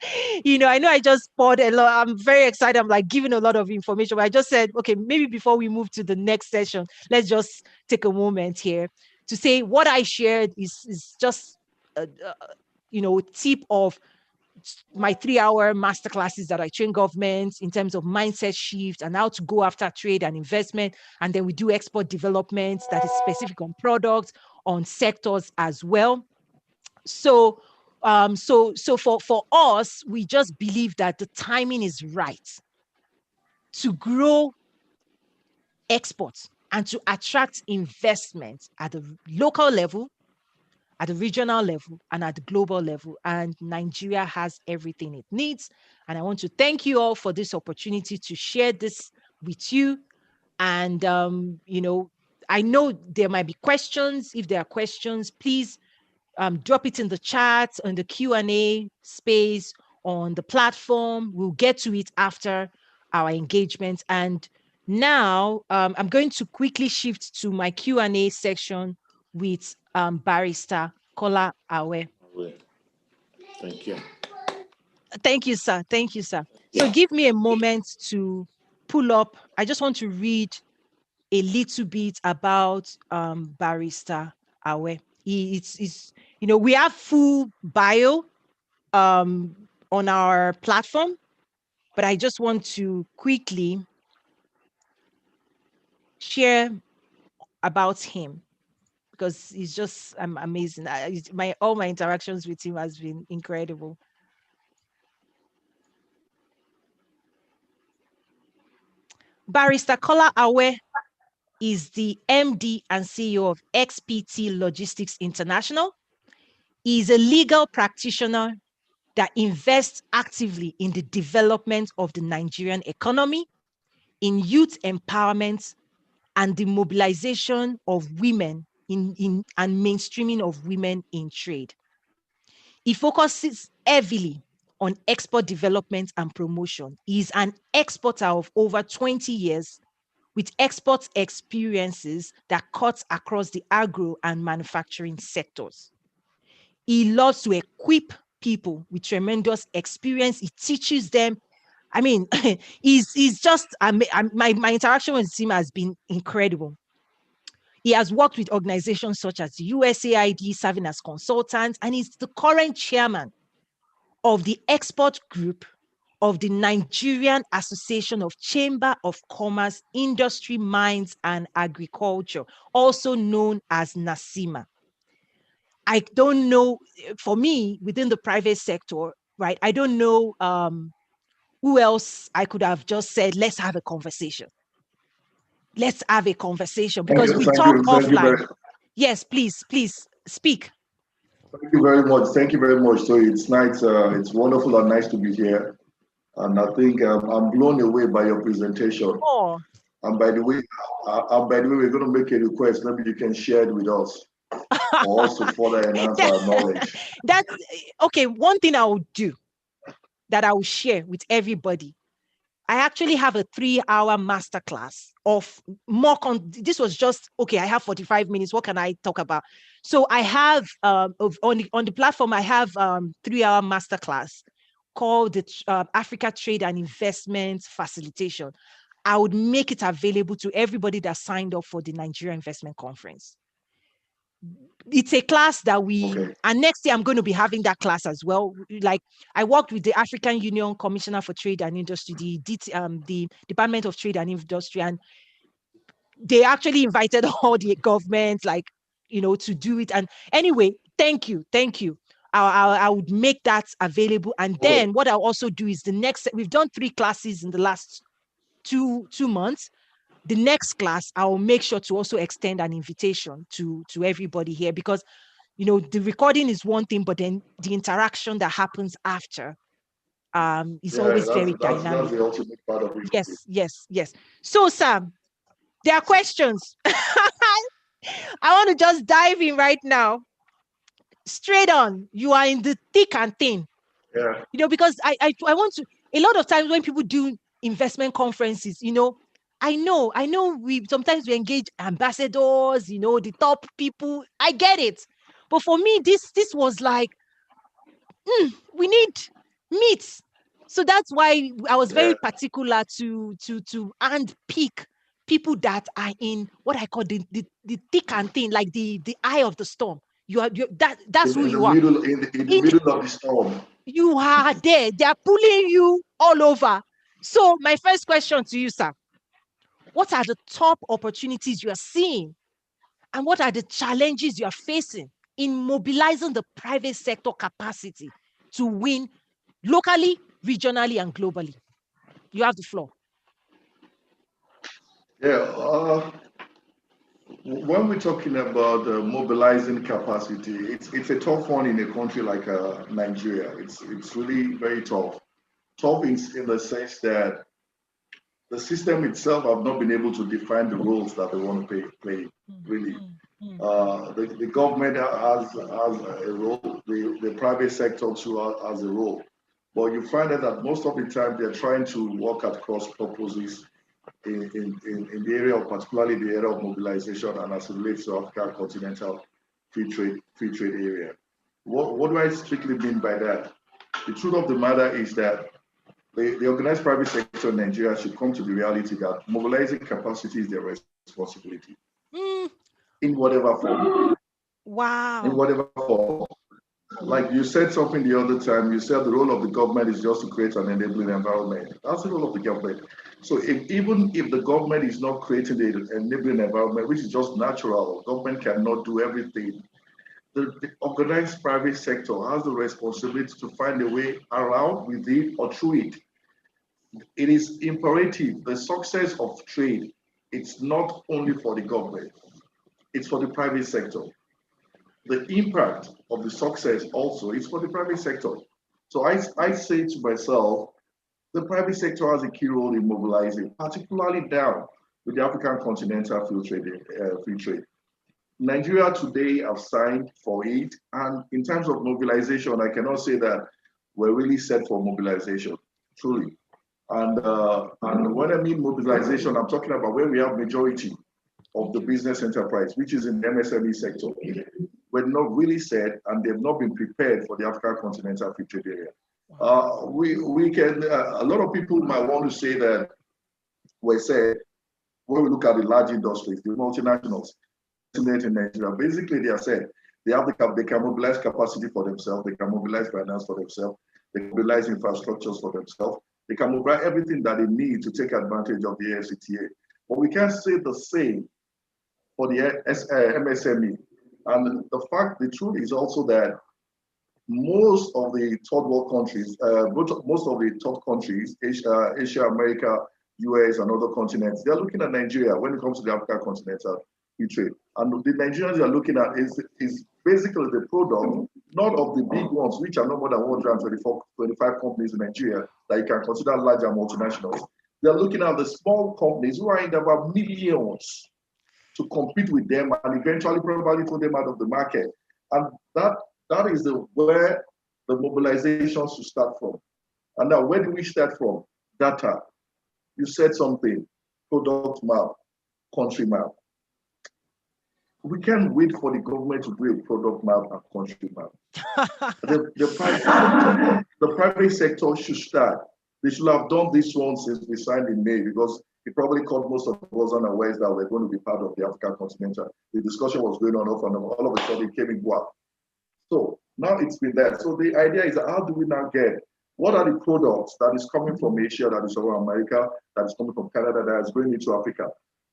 I know I just poured a lot. I'm very excited. I'm like giving a lot of information, but I just said, okay, maybe before we move to the next session, let's just take a moment here to say what I shared is just, tip of my 3-hour masterclasses that I train governments in terms of mindset shift and how to go after trade and investment. And then we do export development that is specific on products, on sectors as well. So for us, we just believe that the timing is right to grow exports and to attract investment at the local level, at the regional level, and at the global level. And Nigeria has everything it needs. And I want to thank you all for this opportunity to share this with you. And, I know there might be questions. If there are questions, please drop it in the chat, on the Q&A space, on the platform. We'll get to it after our engagement. And now I'm going to quickly shift to my Q&A section with Barrister Kola Awe. Thank you. Thank you, sir. Thank you, sir. So give me a moment to pull up. I just want to read a little bit about Barrister Awe. We have full bio on our platform, but I just want to quickly share about him because he's just amazing. All my interactions with him has been incredible. Barrister Kola Awe is the MD and CEO of XPT Logistics International. He is a legal practitioner that invests actively in the development of the Nigerian economy, in youth empowerment, and the mobilization of women and mainstreaming of women in trade. He focuses heavily on export development and promotion. He is an exporter of over 20 years with export experiences that cuts across the agro and manufacturing sectors. He loves to equip people with tremendous experience. He teaches them. I mean, he's just, my interaction with him has been incredible. He has worked with organizations such as the USAID, serving as consultant, and he's the current chairman of the export group of the Nigerian Association of Chamber of Commerce, Industry, Mines, and Agriculture, also known as NACIMA. I don't know, for me, within the private sector, right, I don't know who else I could have just said, let's have a conversation. Let's have a conversation because we talk offline. Yes, please speak. Thank you very much. Thank you very much. So it's nice. It's wonderful and nice to be here. And I think I'm blown away by your presentation. Oh, And by the way, we're going to make a request. Maybe you can share it with us for us to further enhance our knowledge. That's okay. One thing I will do that I will share with everybody. I actually have a 3-hour masterclass of more. This was just okay. I have 45 minutes. What can I talk about? So I have on the platform. I have 3-hour masterclass called the Africa Trade and Investment Facilitation. I would make it available to everybody that signed up for the Nigerian Investment Conference. It's a class that and next year I'm going to be having that class as well. Like I worked with the African Union Commissioner for Trade and Industry, the Department of Trade and Industry, and they actually invited all the governments, like, to do it. And anyway, thank you. I would make that available. And then what I'll also do is we've done 3 classes in the last two months. The next class, I will make sure to also extend an invitation to everybody here, because, the recording is one thing, but then the interaction that happens after is always very dynamic. That's the ultimate part of it. Yes. So, Sam, there are questions. I want to just dive in right now. Straight on. You are in the thick and thin. Yeah. Because I want to, a lot of times when people do investment conferences, I know we sometimes we engage ambassadors, the top people. I get it. But for me, this was like, we need meat. So that's why I was very particular to pick people that are in what I call the thick and thin, like the eye of the storm. That's who you are. In the middle of the storm. You are there. They are pulling you all over. So my first question to you, sir. What are the top opportunities you are seeing? And what are the challenges you are facing in mobilizing the private sector capacity to win locally, regionally, and globally? You have the floor. Yeah. When we're talking about mobilizing capacity, it's a tough one in a country like Nigeria. It's really very tough. Tough in the sense that the system itself have not been able to define the roles that they want to play really. The government has a role, the private sector too has a role. But you find that most of the time they're trying to work at cross purposes in the area of, particularly the area of mobilization and as it relates to Africa Continental free trade area. What do I strictly mean by that? The truth of the matter is that the organized private sector in Nigeria should come to the reality that mobilizing capacity is their responsibility. In whatever form. Wow. In whatever form. Like you said something the other time, you said the role of the government is just to create an enabling environment. That's the role of the government. So even if the government is not creating the enabling environment, which is just natural, government cannot do everything. The organized private sector has the responsibility to find a way around, with it, or through it. It is imperative. The success of trade, it's not only for the government, it's for the private sector. The impact of the success also is for the private sector. So I say to myself, the private sector has a key role in mobilizing, particularly down with the African Continental free trade. Nigeria today have signed for it, and in terms of mobilization, I cannot say that we're really set for mobilization, truly. And when I mean mobilization, I'm talking about where we have majority of the business enterprise, which is in the MSME sector. We're not really set, and they've not been prepared for the African Continental free trade area. We can, a lot of people might want to say that we said, when we look at the large industries, the multinationals, in Nigeria, basically they are said, they can mobilize capacity for themselves, they can mobilize finance for themselves, they can mobilize infrastructures for themselves, they can mobilize everything that they need to take advantage of the AfCFTA. But we can't say the same for the MSME. And the truth is also that most of the third world countries, most of the top countries, Asia, America, US, and other continents, they're looking at Nigeria when it comes to the African Continental free trade. And the Nigerians are looking at is basically the product, not of the big ones, which are no more than 125 companies in Nigeria that you can consider larger multinationals. They're looking at the small companies who are in about millions to compete with them and eventually probably put them out of the market. And that is where the mobilization should start from. And now, where do we start from? Data. You said something, product map, country map. We can't wait for the government to do a product map and country map. The private sector should start. They should have done this one since we signed in May, because it probably caught most of us unawares that we're going to be part of the African Continental. The discussion was going on off and all of a sudden it came in Guam. So now it's been there. So the idea is, how do we now get, what are the products that is coming from Asia, that is from America, that is coming from Canada, that is going into Africa?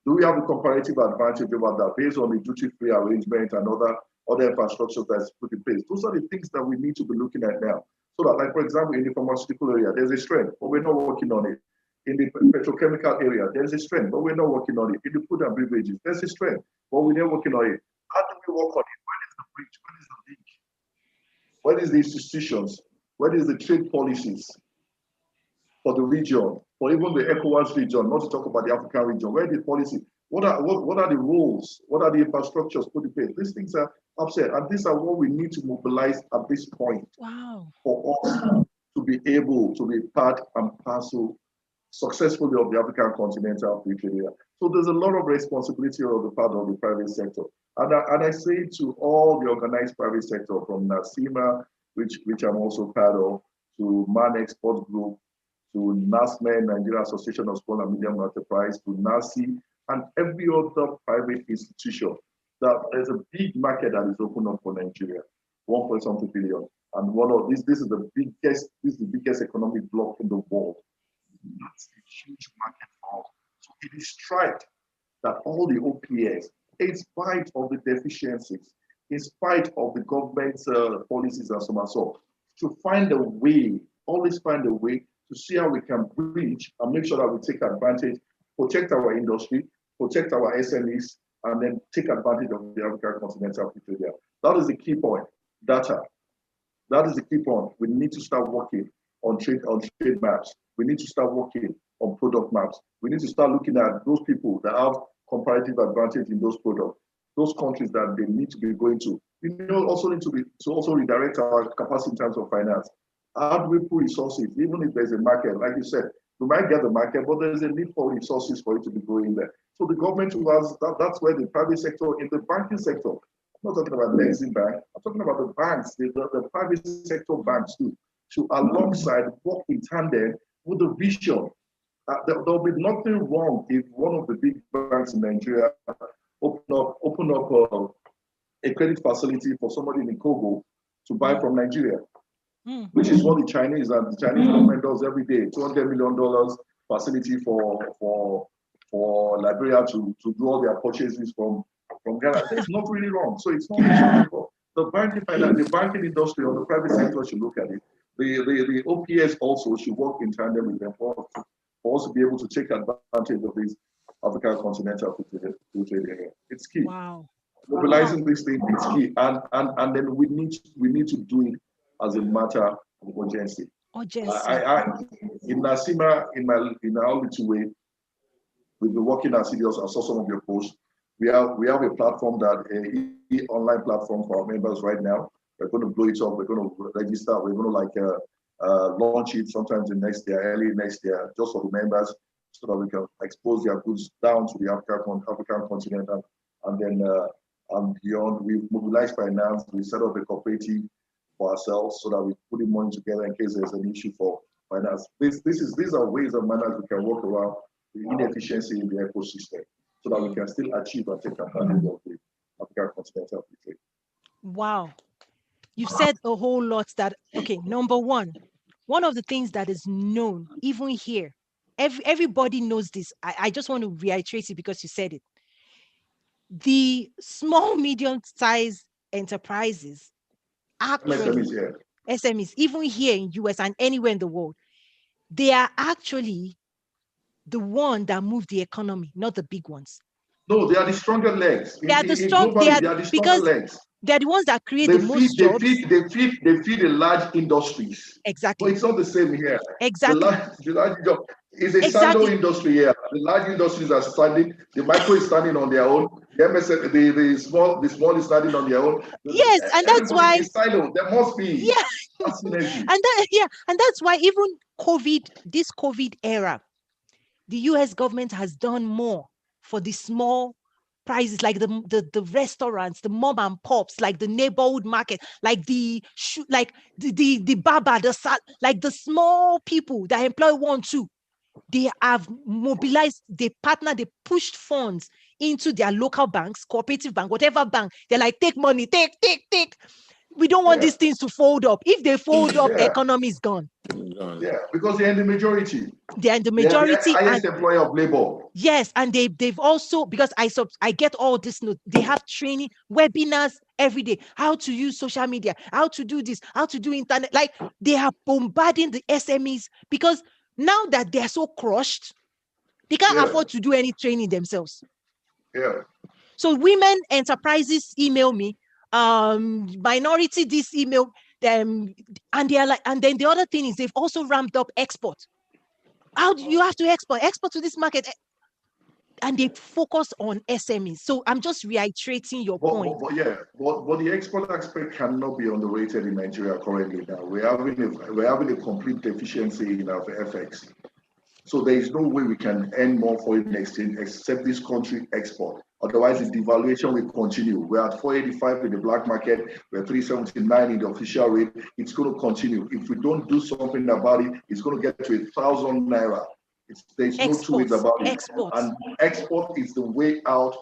Do we have a comparative advantage about that based on the duty-free arrangement and other infrastructures that's put in place? Those are the things that we need to be looking at now. So that, like, for example, in the pharmaceutical area, there's a strength, but we're not working on it. In the petrochemical area, there's a strength, but we're not working on it. In the food and beverages, there's a strength, but we're not working on it. How do we work on it? Where is the bridge? Where is the link? Where is the institutions? Where is the trade policies for the region, for even the ECOWAS region, not to talk about the African region? Where is the policy? What are the rules? What are the infrastructures put in place? These things are upset, and these are what we need to mobilize at this point. Wow. For us to be able to be part and parcel successfully of the African Continental Free Trade Area. So there's a lot of responsibility on the part of the private sector. And I say to all the organized private sector, from NACIMA, which I'm also part of, to MAN Export Group, to NASME, Nigerian Association of Small and Medium Enterprise, to NACI, and every other private institution, that there's a big market that is open up for Nigeria, 1.something billion. And one of this is the biggest economic bloc in the world. That's a huge market for us. So it is right that all the OPS, in spite of the deficiencies, in spite of the government's policies and so on and so on, to find a way, always find a way to see how we can bridge and make sure that we take advantage, protect our industry, protect our SMEs, and then take advantage of the African Continental Free Trade Area. That is the key point. Data. That is the key point. We need to start working on trade maps. We need to start working on product maps. We need to start looking at those people that have comparative advantage in those products, those countries that they need to be going to. We also need to also redirect our capacity in terms of finance. How do we put resources, even if there's a market, like you said, we might get the market, but there's a need for resources for it to be going there. So the government was, that's where the private sector, in the banking sector, I'm not talking about the Exim Bank, I'm talking about the banks, the private sector banks too, to alongside work in tandem with the vision. There'll be nothing wrong if one of the big banks in Nigeria open up a credit facility for somebody in Congo to buy from Nigeria, which is what the Chinese government does every day. $200 million facility for Liberia to do all their purchases from Ghana. It's not really wrong. So it's not really the banking industry or the private sector should look at it. The OPS also should work in tandem with them for us to be able to take advantage of this African Continental Free Trade Area. It's key. Wow. Mobilizing this thing is key, and then we need to do it as a matter of urgency. In NACIMA, in our little way, we've been working as serious. I saw some of your posts. We have a platform, online platform for our members right now. We're going to blow it up. We're going to register. We're going to launch it sometimes in next year, early next year, just for the members, so that we can expose their goods down to the African continent and then and beyond. We mobilize finance. We set up a cooperative for ourselves so that we put in money together in case there's an issue for finance. These are ways and manners we can work around the inefficiency in the ecosystem so that we can still achieve and take advantage of the African continental free trade. Wow. You've said a whole lot that, okay, number one of the things that is known, even here, everybody knows this. I just want to reiterate it because you said it. The small, medium-sized enterprises, actually, SMEs, even here in US and anywhere in the world, they are actually the one that move the economy, not the big ones. No, they are the stronger legs. They are the stronger legs. They're the ones that create the most jobs. They feed the large industries. Exactly. But it's not the same here. Exactly. The large job. It's a Exactly. silo industry here. The large industries are standing, the micro is standing on their own, the MSF, the small is standing on their own. Yes, and that's Everybody why, is silo. There must be yeah, that synergy. and that's why even this COVID era, the US government has done more for the small prices, like the restaurants, the mom and pops, like the neighborhood market, like the baba, like the small people that employ 1, 2. They have mobilized, they partner, they pushed funds into their local banks, cooperative bank, whatever bank. They're like, take money, take. We don't want these things to fold up. If they fold up, the economy is gone. Yeah, because they're in the majority. They're in the majority. They are the highest employer of labor. Yes, and they've also, because I get all this note, they have training webinars every day, how to use social media, how to do this, how to do internet. Like, they are bombarding the SMEs, because now that they're so crushed, they can't afford to do any training themselves. Yeah. So women enterprises email me, minority this email them, and they're like, and then the other thing is they've also ramped up export. How do you have to export to this market? And they focus on SMEs. So I'm just reiterating your point. But the export aspect cannot be underrated in Nigeria currently. Now we're having a complete deficiency in our FX. So there is no way we can earn more foreign exchange except this country export. Otherwise, the devaluation will continue. We're at 485 in the black market. We're 379 in the official rate. It's going to continue. If we don't do something about it, it's going to get to 1,000 naira. There's no two ways about it. And export is the way out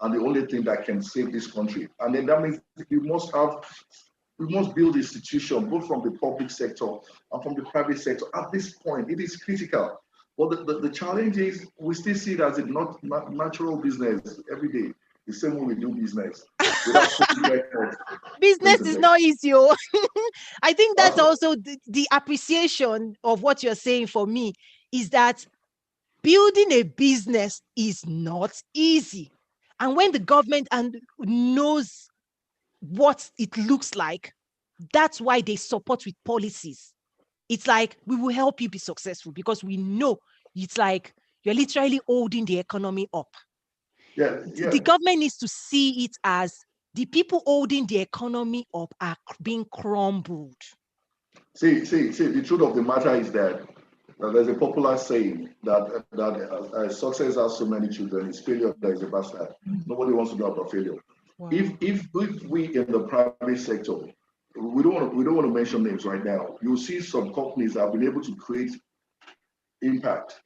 and the only thing that can save this country. And then that means we must build institutions, both from the public sector and from the private sector. At this point, it is critical. But the challenge is we still see it as a not natural business every day, the same way we do business. Business is not easy. I think that's also the appreciation of what you're saying for me, is that building a business is not easy. And when the government knows what it looks like, that's why they support with policies. It's like, we will help you be successful, because we know it's like you're literally holding the economy up. The government needs to see it as the people holding the economy up are being crumbled. See, the truth of the matter is that there's a popular saying that success has so many children, it's failure that is a bastard. Nobody wants to go out of failure. Wow. If we in the private sector, we don't want to mention names right now, you'll see some companies that have been able to create impact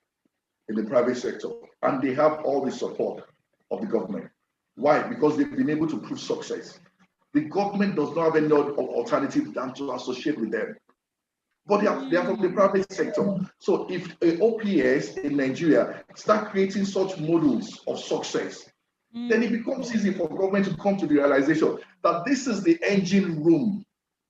in the private sector, and they have all the support of the government. Why? Because they've been able to prove success. The government does not have any alternative than to associate with them. But they are from the private sector. So if a OPS in Nigeria start creating such models of success, then it becomes easy for government to come to the realization that this is the engine room.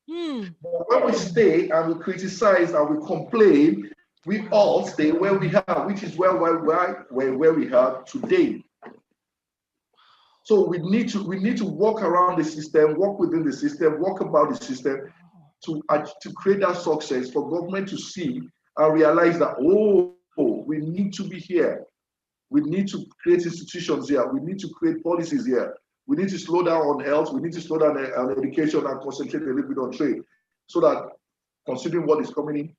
But when we stay and we criticize and we complain, we all stay where we are, which is where we are today. So we need to walk around the system, walk within the system, walk about the system to create that success for government to see and realize that, we need to be here. We need to create institutions here. We need to create policies here. We need to slow down on health. We need to slow down on education and concentrate a little bit on trade, so that considering what is coming in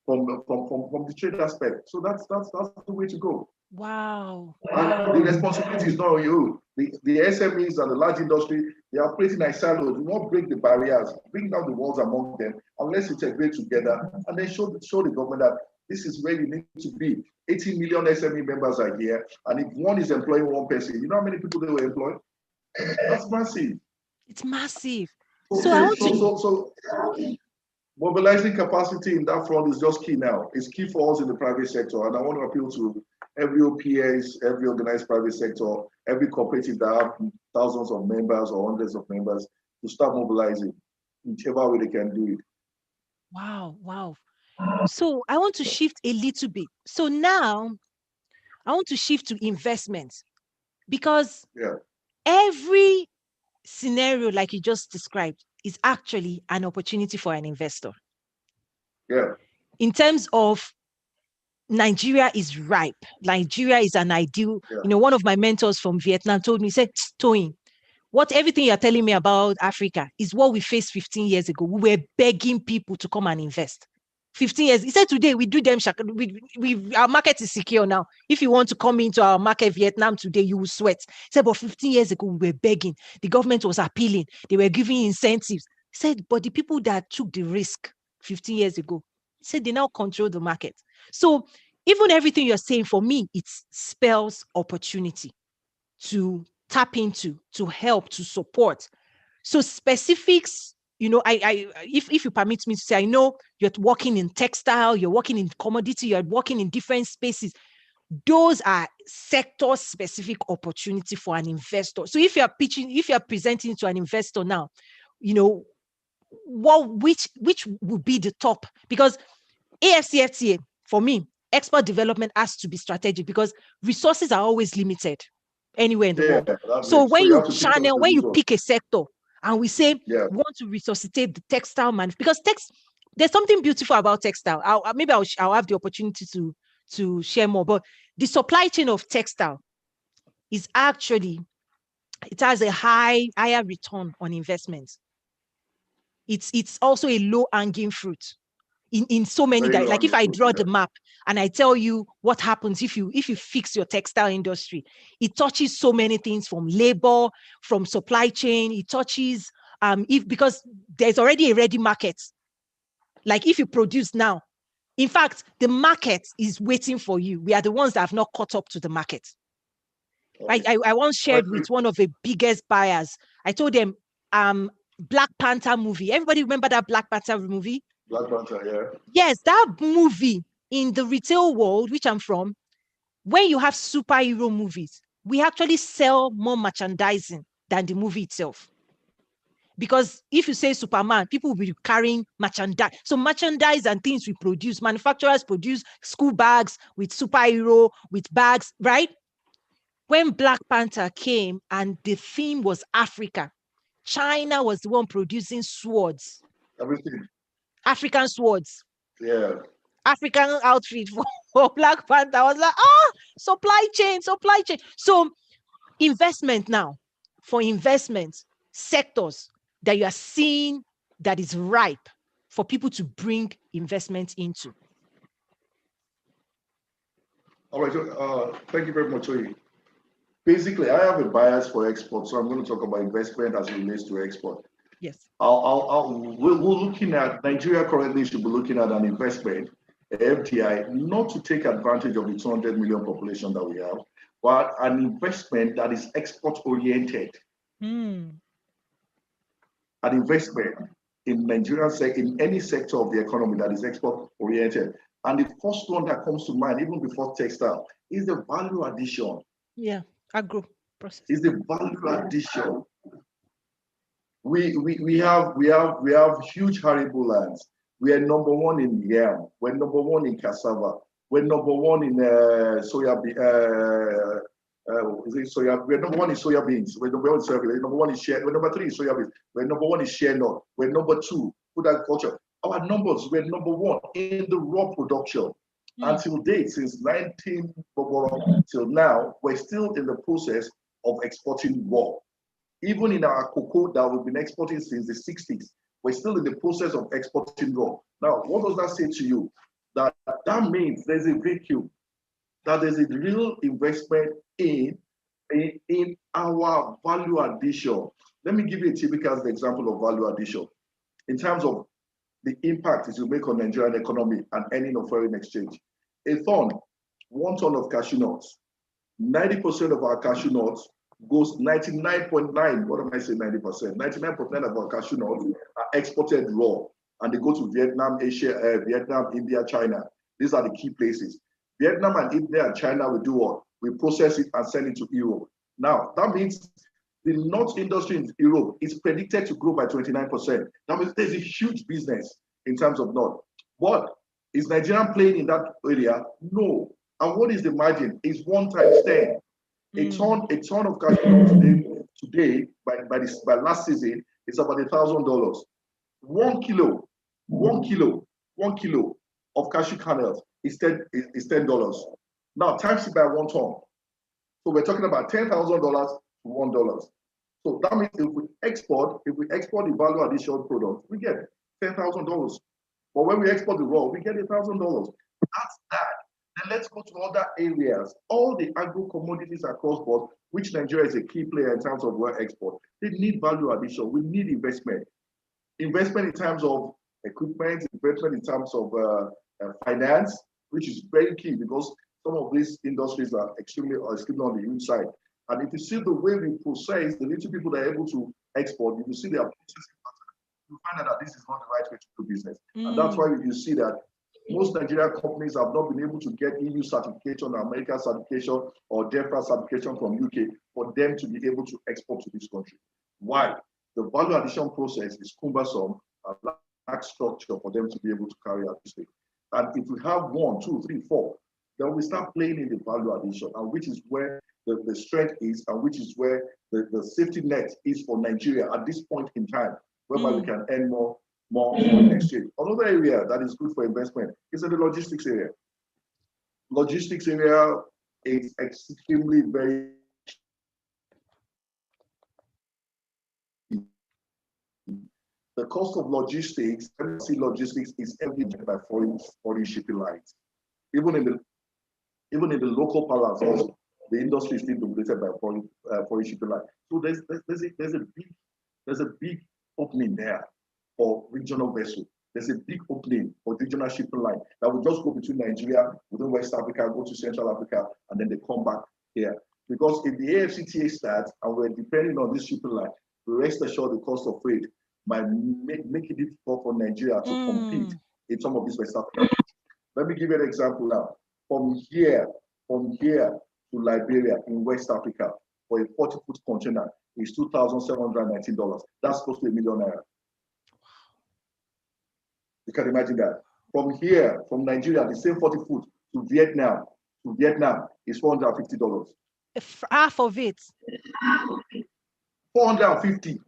from the trade aspect. So that's the way to go. Wow. And the responsibility is not on you. The SMEs and the large industry, they are operating like silos. Do not break the barriers, bring down the walls among them, and let's integrate together, and then show the government that this is where you need to be. 18 million SME members are here, and if one is employing one person, you know how many people they will employ? That's massive. It's massive. So mobilizing capacity in that front is just key now. It's key for us in the private sector, and I want to appeal to every OPS, every organized private sector, every cooperative that have thousands of members or hundreds of members to start mobilizing in whichever way they can do it. Wow. So I want to shift a little bit. So now I want to shift to investments, because every scenario like you just described is actually an opportunity for an investor. Yeah. In terms of Nigeria is ripe. Nigeria is an ideal. Yeah. One of my mentors from Vietnam told me, said, Toyin, everything you're telling me about Africa is what we faced 15 years ago. We were begging people to come and invest. 15 years. He said, today we do them. Our market is secure now. If you want to come into our market, Vietnam today, you will sweat. He said, but 15 years ago, we were begging. The government was appealing. They were giving incentives. He said, but the people that took the risk 15 years ago, he said, they now control the market. So even everything you're saying, for me, it spells opportunity to tap into, to help, to support. So specifics, if you permit me to say, I know you're working in textile, you're working in commodity, you're working in different spaces. Those are sector-specific opportunity for an investor. So if you're presenting to an investor now, which would be the top? Because AfCFTA, for me, export development has to be strategic because resources are always limited anywhere in the world. So when you pick a sector and we say we want to resuscitate the textile because there's something beautiful about textile. I'll have the opportunity to share more, but the supply chain of textile is actually, it has a higher return on investment. It's also a low hanging fruit in so many guys. Like if I draw the map and I tell you what happens if you fix your textile industry, it touches so many things, from labor, from supply chain. It touches because there's already a ready market. Like if you produce now, in fact, the market is waiting for you. We are the ones that have not caught up to the market. Okay. I once shared with one of the biggest buyers. I told them, Black Panther movie. Everybody remember that Black Panther movie? Black Panther, yeah. Yes, that movie in the retail world, which I'm from, when you have superhero movies, we actually sell more merchandising than the movie itself. Because if you say Superman, people will be carrying merchandise. So merchandise and things we produce, manufacturers produce school bags with superhero, with bags, right? When Black Panther came and the theme was Africa, China was the one producing swords. Everything. African swords. Yeah. African outfit for Black Panther. I was like, supply chain. So investment now, for investment sectors that you are seeing that is ripe for people to bring investment into. All right, so, thank you very much, Toyin. Basically, I have a bias for export, so I'm going to talk about investment as it relates to export. Yes. We're looking at, Nigeria currently should be looking at an investment, FDI, not to take advantage of the 200 million population that we have, but an investment that is export oriented. An investment in Nigeria, in any sector of the economy that is export oriented. And the first one that comes to mind, even before textile, is the value addition. Yeah, agro process. Is the value addition. We have huge arable lands. We are number one in yam. We're number one in cassava. We're number one in soya. We're number one in soya beans. We're number one in soya beans. We're number one in share. We're number three in soya beans. We're number one in share nut. We're number two food agriculture. Our numbers, we're number one in the raw production. Until date, since 19 till now, we're still in the process of exporting raw. Even in our cocoa that we've been exporting since the 60s, we're still in the process of exporting raw. Now, what does that say to you? That means there's a vacuum, that there's a real investment in our value addition. Let me give you a typical example of value addition in terms of the impact it will make on Nigerian economy and earning of foreign exchange. A ton, 1 ton of cashew nuts, 90% of our cashew nuts goes 99.9, what am I saying 90%? 99% of our cashew nuts are exported raw, and they go to Vietnam, Asia, Vietnam, India, China. These are the key places. Vietnam and India and China will do what? We process it and send it to Europe. Now, that means the nut industry in Europe is predicted to grow by 29%. That means there's a huge business in terms of nut. But is Nigerian playing in that area? No. And what is the margin? It's 1 times 10. A ton of cashew nuts today by last season, it's about $1,000. 1 kilo of cashew kernels is $10. Now times it by 1 ton. So we're talking about $10,000 to $1. So that means if we export the value addition product, we get $10,000. But when we export the raw, we get $1,000. That's that. Then let's go to other areas. All the agro commodities across board, which Nigeria is a key player in terms of raw export, they need value addition. We need investment. Investment in terms of equipment, investment in terms of finance, which is very key because some of these industries are extremely on the inside. And if you see the way we process, the little people that are able to export, if you see their processing pattern, you find out that this is not the right way to do business. And that's why you see that most Nigerian companies have not been able to get EU certification, American certification, or DEFRA certification from UK for them to be able to export to this country. Why? The value addition process is cumbersome and lacks structure for them to be able to carry out this thing. And if we have 1, 2, 3, 4, then we start playing in the value addition, and which is where the strength is, and which is where the safety net is for Nigeria at this point in time, whereby we can earn more foreign exchange. Another area that is good for investment is in the logistics area. Logistics area is extremely very the cost of logistics, logistics is everything by foreign shipping lines. Even in the local balance, also, the industry is still dominated by foreign shipping lines. So there's a big opening there for regional vessels. There's a big opening for regional shipping line that will just go between Nigeria, within West Africa, go to Central Africa, and then they come back here. Because if the AfCFTA starts and we're depending on this shipping line, rest assured the cost of freight might make it difficult for Nigeria to compete in some of these West Africa. Let me give you an example now. From here to Liberia in West Africa for a 40-foot container is $2,719. That's close to $1 million. You can imagine that. From here, from Nigeria, the same 40 foot to Vietnam is $450. Half of it. 450.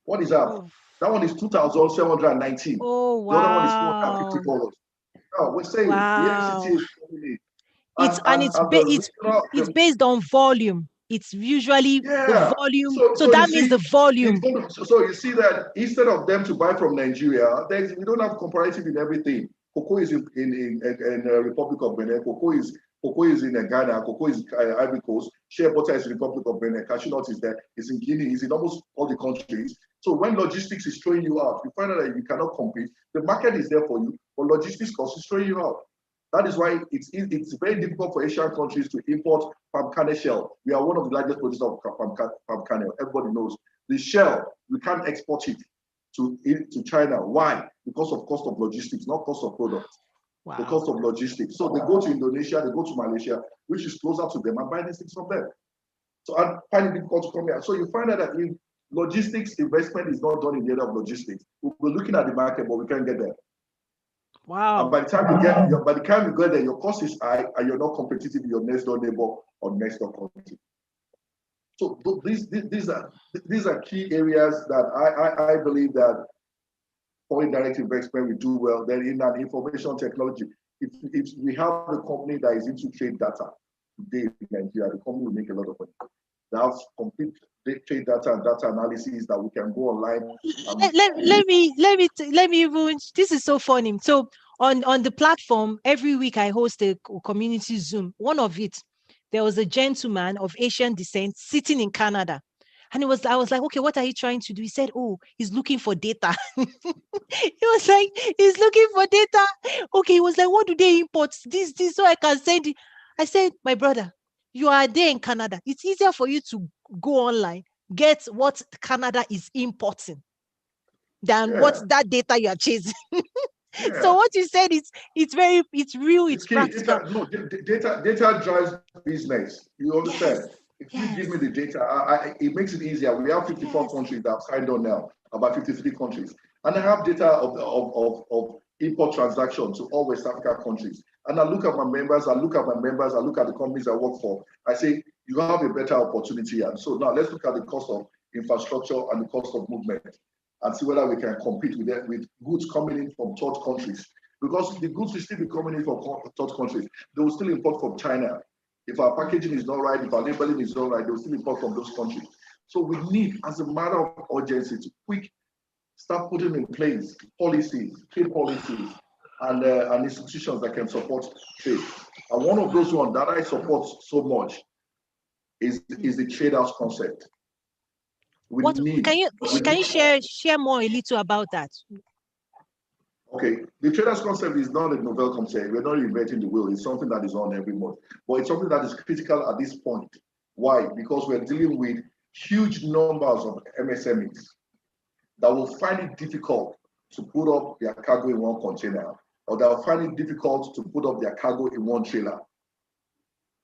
What is that? Oh. That one is $2,719. Oh, wow. The other one is $450. Now we're saying the AfCFTA is coming in. It's based on volume. It's usually the volume. So that means the volume. So you see that instead of them to buy from Nigeria, we don't have comparative in everything. Cocoa is in Republic of Benin. Cocoa is in Ghana. Cocoa is Ivory Coast. Shea butter is in Republic of Benin. Cashew nut is there. It's in Guinea. It's in almost all the countries. So when logistics is throwing you out, you find out that you cannot compete. The market is there for you, but logistics cost is throwing you out. That is why it's very difficult for Asian countries to import palm kernel shell. We are one of the largest producers of palm kernel. Everybody knows. The shell, we can't export it to China. Why? Because of cost of logistics, not cost of products. Wow. The cost of logistics. So they go to Indonesia, they go to Malaysia, which is closer to them, and buy these things from them. So I find it difficult to come here. So you find out that if logistics investment is not done in the area of logistics, we're looking at the market, but we can't get there. Wow. And by the time you get there, your cost is high and you're not competitive with your next door neighbor or next door country. So these are key areas that I believe that foreign direct investment will do well. Then in an information technology, if we have a company that is into trade data today in Nigeria, the company will make a lot of money. That's complete trade data and data analysis that we can go online. Let me even, this is so funny. So on the platform, every week I host a community Zoom. One of it, there was a gentleman of Asian descent sitting in Canada. And I was like, okay, what are you trying to do? He said, oh, he's looking for data. He was like, he's looking for data. Okay, he was like, what do they import? This, so I can send it. I said, my brother, you are there in Canada. It's easier for you to go online, get what Canada is importing than what that data you are chasing. So what you said is it's real, it's practical. Data drives business. You understand? Yes. If you give me the data, it makes it easier. We have 54 countries that have signed on now, about 53 countries. And I have data of import transactions to all West Africa countries. And I look at my members, I look at the companies I work for. I say, you have a better opportunity. And so now let's look at the cost of infrastructure and the cost of movement and see whether we can compete with goods coming in from third countries. because the goods will still be coming in from third countries. They will still import from China. If our packaging is not right, if our labeling is not right, they will still import from those countries. So we need, as a matter of urgency, to quick start putting in place policies, trade policies, and institutions that can support trade. And one of those ones that I support so much is the trade house concept. Can you share more a little about that? Okay, the trade house concept is not a novel concept. We're not reinventing the wheel. It's something that is on every month, but it's something that is critical at this point. Why? Because we're dealing with huge numbers of MSMEs that will find it difficult to put up their cargo in one container, or they'll find it difficult to put up their cargo in one trailer.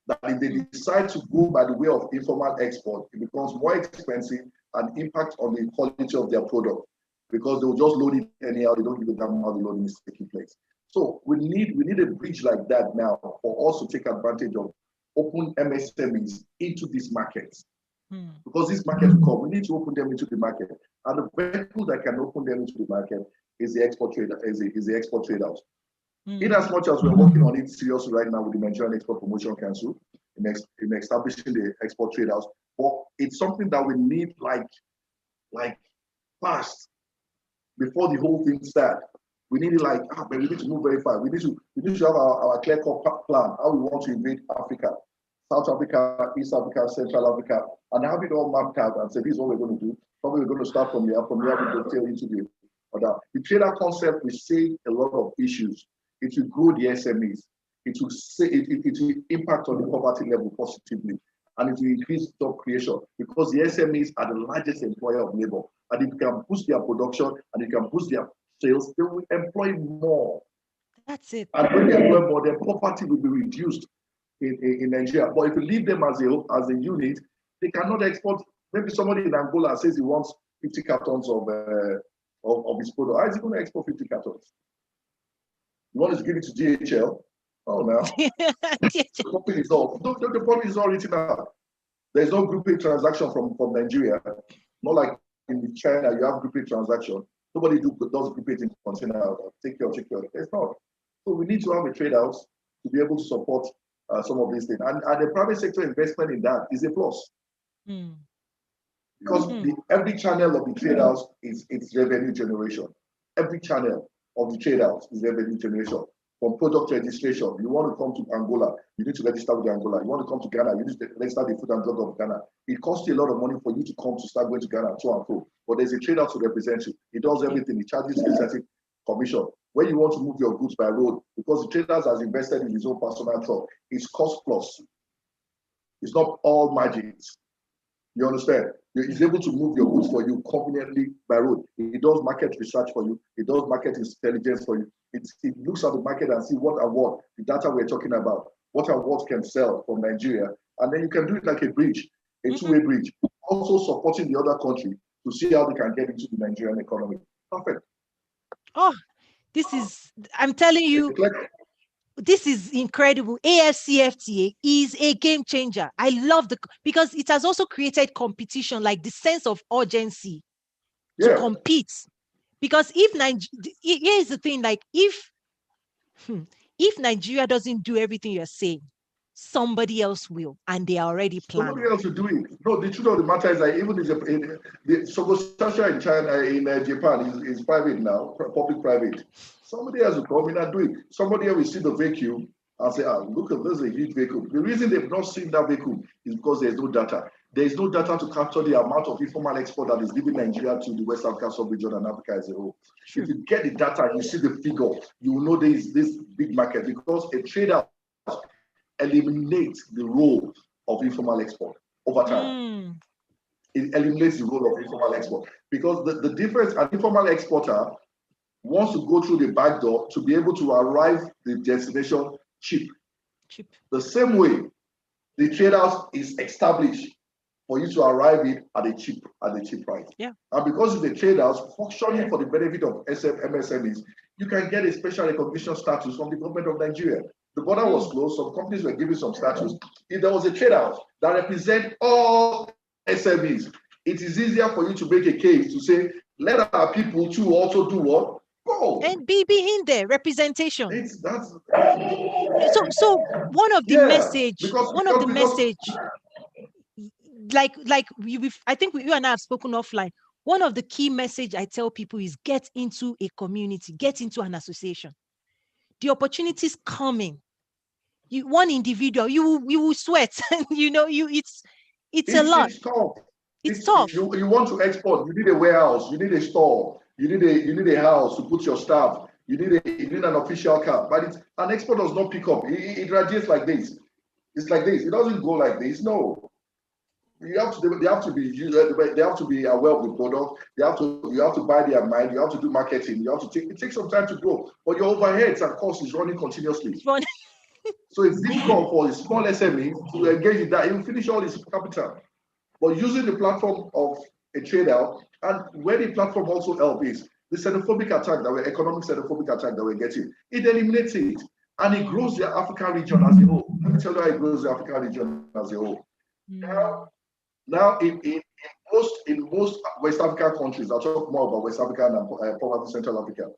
That if they decide to go by the way of informal export, it becomes more expensive and impact on the quality of their product, because they'll just load it anyhow. They don't give a damn how the loading is taking place. So we need a bridge like that now for us to take advantage of open MSMEs into these markets. Because these markets will come, we need to open them into the market. And the vehicle that can open them into the market is the export trade, is the export trade house. In as much as we're working on it seriously right now with the Nigerian Export Promotion Council in establishing the export trade house, but it's something that we need like fast before the whole thing starts. We need it but we need to move very fast. We need to have our clear-cut plan, how we want to invade Africa, South Africa, East Africa, Central Africa, and have it all mapped out and say, this is what we're going to do. Probably we're going to start from here we go tail into the other. The trader concept will save a lot of issues. It will grow the SMEs. It will impact on the poverty level positively, and it will increase job creation, because the SMEs are the largest employer of labor. And if you can boost their production and you can boost their sales, they will employ more. That's it. And when they employ more, their poverty will be reduced in Nigeria. But if you leave them as a unit, they cannot export. Maybe somebody in Angola says he wants 50 cartons of his product. How is he going to export 50 cartons? You want to give it to DHL? Oh, no. The company is all. The company is all written out. There's no group A transaction from Nigeria. Not like in China, you have group A transaction. Nobody does group A in container. Take care. It's not. So we need to have a trade house to be able to support some of these things. And the private sector investment in that is a plus. Because every channel of the trade house is revenue generation. Every channel of the trade house is revenue generation. From product registration, you want to come to Angola, you need to register with Angola. You want to come to Ghana, you need to register the Food and Drug of Ghana. It costs you a lot of money for you to come to start going to Ghana, so and so. But there's a trade house to represent you. It does everything. It charges a certain commission. When you want to move your goods by road, because the trader has invested in his own personal truck, it's cost plus. It's not all margins. You understand? He's able to move your goods for you conveniently by road. It does market research for you. It does market intelligence for you. It looks at the market and see what and what, the data we're talking about, what and what can sell from Nigeria. And then you can do it like a bridge, a two-way bridge. Also supporting the other country to see how they can get into the Nigerian economy. Perfect. Oh, I'm telling you, this is incredible. AfCFTA is a game changer. I love because it has also created competition, like the sense of urgency to compete. Because here's the thing, like if Nigeria doesn't do everything you're saying, somebody else will, and they are already planning. Somebody else will do it. No, the truth of the matter is that even the Sogosasha in China, in Japan is private now, public-private. Somebody else will come in and do it. Somebody else will see the vacuum and say, look at this is a huge vacuum. The reason they've not seen that vacuum is because there's no data. There is no data to capture the amount of informal export that is leaving Nigeria to the West Africa sub-region and Africa as a whole. Sure. If you get the data and you see the figure, you will know there is this big market, because a trader eliminates the role of informal export over time. It eliminates the role of informal export, because the difference, an informal exporter wants to go through the back door to be able to arrive the destination cheap. The same way the trade house is established for you to arrive it at a cheap price. Yeah. And because it's a trade house functioning for the benefit of MSMEs, you can get a special recognition status from the government of Nigeria. The border was closed, some companies were giving some status. If there was a trade house that represents all SMEs, it is easier for you to make a case to say, let our people too also do what? Go. And be in there, representation. That's so one of the message, I think you and I have spoken offline. One of the key message I tell people is get into a community, get into an association. The opportunities coming. You one individual, you will sweat. It's a lot. It's tough. It's tough. You want to export, you need a warehouse, you need a store, you need a house to put your staff, you need an official car. But an export does not pick up. It radiates like this. It's like this. It doesn't go like this. No. They have to be aware of the product. You have to buy their mind. You have to do marketing. It takes some time to grow. But your overheads and costs is running continuously. So it's difficult for a small SME to engage in that. He will finish all his capital. But using the platform of a trader, and where the platform also helps is the economic xenophobic attack that we're getting. It eliminates it, and it grows the African region as a whole. Let me tell you how it grows the African region as a whole. Now in most West African countries, I'll talk more about West Africa and probably Central Africa.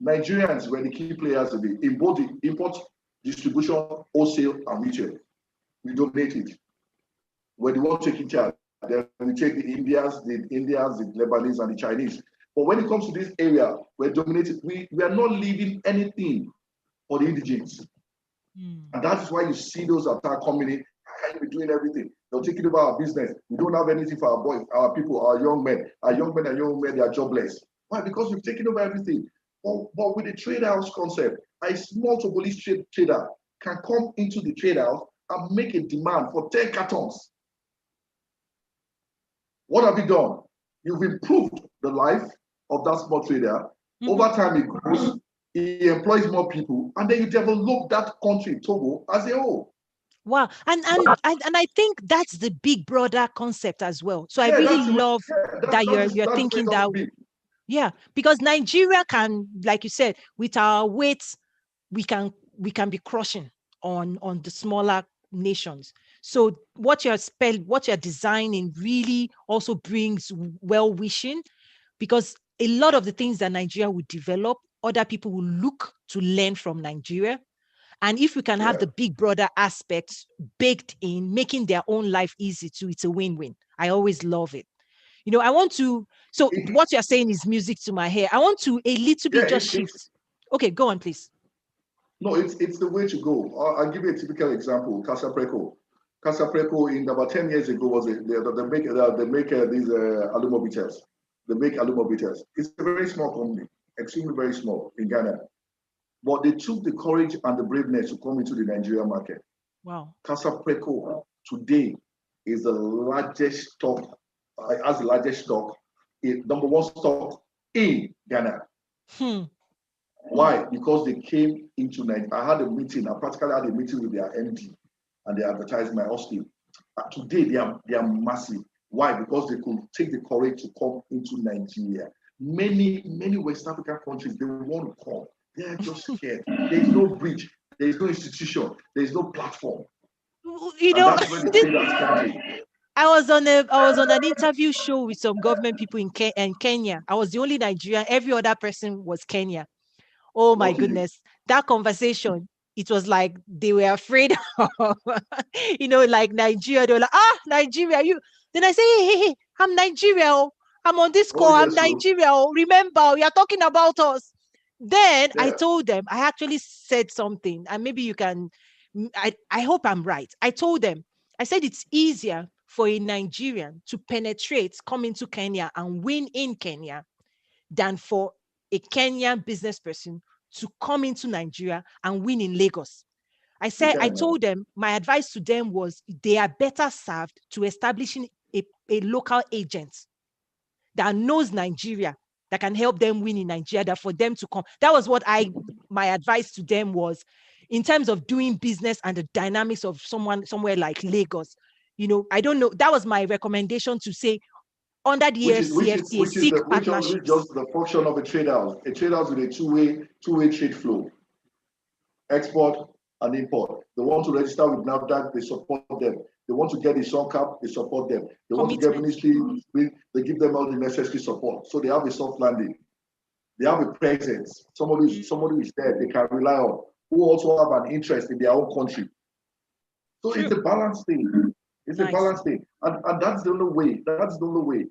Nigerians were the key players in both the import, distribution, wholesale, and retail. We dominate it. We're the ones taking charge. Then we take the Indians, the Lebanese, and the Chinese. But when it comes to this area, we're dominated. We are not leaving anything for the indigenes. And that is why you see those attacks coming in. How can we be doing everything? They're taking over our business. We don't have anything for our boys, our people, our young men. Our young men and young women, they are jobless. Why? Because we've taken over everything. But with the trade house concept, a small Togolese trader can come into the trade house and make a demand for 10 cartons. What have you done? You've improved the life of that small trader. Over time, it grows. He employs more people, and then you develop that country, Togo, as a whole. Wow, and I think that's the big brother concept as well. So I really love that you're thinking that way. Yeah, because Nigeria can, like you said, with our weights, we can be crushing on the smaller nations. So what you're designing really also brings well-wishing, because a lot of the things that Nigeria would develop, other people will look to learn from Nigeria. And if we can have the big brother aspects baked in, making their own life easy too, it's a win-win. I always love it. So what you're saying is music to my hair. I want to a little bit just shift. Okay, go on, please. No, it's the way to go. I'll give you a typical example. Casapreco in about 10 years ago they make these alumobitters. They make alumobitters. It's a very small company, extremely very small in Ghana. But they took the courage and the braveness to come into the Nigerian market. Wow. Casapreco today is the largest stock, has the largest stock, number one stock in Ghana. Why? Because they came into Nigeria. I practically had a meeting with their MD, and they advertised my hostel. Today they are massive. Why? Because they could take the courage to come into Nigeria. Many West African countries, they want to come. They are just scared. There is no bridge. There is no institution. There is no platform. That's where the traders come in. I was on an interview show with some government people in Kenya. I was the only Nigerian. Every other person was Kenya. Oh my goodness. That conversation, it was like they were afraid of, like Nigeria. They were like, Nigeria, you. Then I say, hey, I'm Nigeria. I'm on this call. I'm Nigeria. Remember, you are talking about us. Then I told them, I actually said something, and maybe you can, I hope I'm right. I told them, I said it's easier for a Nigerian to penetrate, come into Kenya and win in Kenya than for a Kenyan business person to come into Nigeria and win in Lagos. I told them, my advice to them was they are better served to establishing a local agent that knows Nigeria, that can help them win in Nigeria, that for them to come. That was what my advice to them was, in terms of doing business and the dynamics of somewhere like Lagos. I don't know. That was my recommendation to say, under the AfCFTA, seek partnerships. Which is just the function of a trade house. A trade house with a two-way trade flow. Export and import. They want to register with NAFDAC, they support them. They want to get a soft cap, they support them. They want to get ministry, they give them all the necessary support. So they have a soft landing. They have a presence. Somebody who is there they can rely on, who also have an interest in their own country. So True. it's a balanced thing. It's Nice. a balanced thing. And that's the only way. That's the only way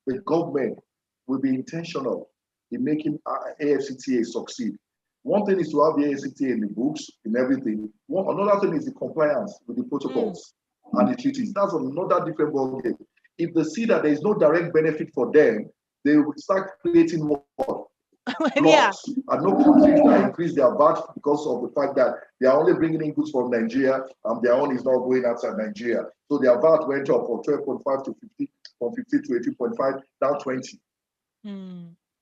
the government will be intentional in making AfCFTA succeed. One thing is to have the AfCFTA in the books, in everything. Another thing is the compliance with the protocols and the treaties. That's another different ballgame. If they see that there is no direct benefit for them, they will start creating more blocks. And no countries that increase their VAT because of the fact that they are only bringing in goods from Nigeria and their own is not going outside Nigeria. So their VAT went up from 12.5 to 50, from 50 to 18.5, down 20.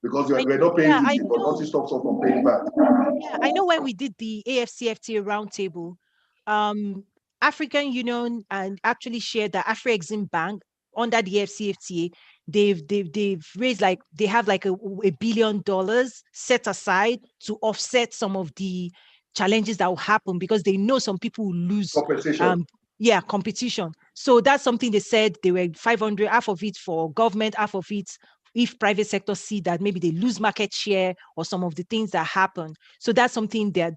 Because we're not paying duty, but nothing stops us from paying VAT. Yeah, I know when we did the AfCFTA roundtable, African Union and actually shared that Afrexim Bank under the AfCFTA, they've raised they have like $1 billion set aside to offset some of the challenges that will happen because they know some people will lose competition. Competition. So that's something they said they were 500, half of it for government, half of it if private sector see that maybe they lose market share or some of the things that happen. So that's something they're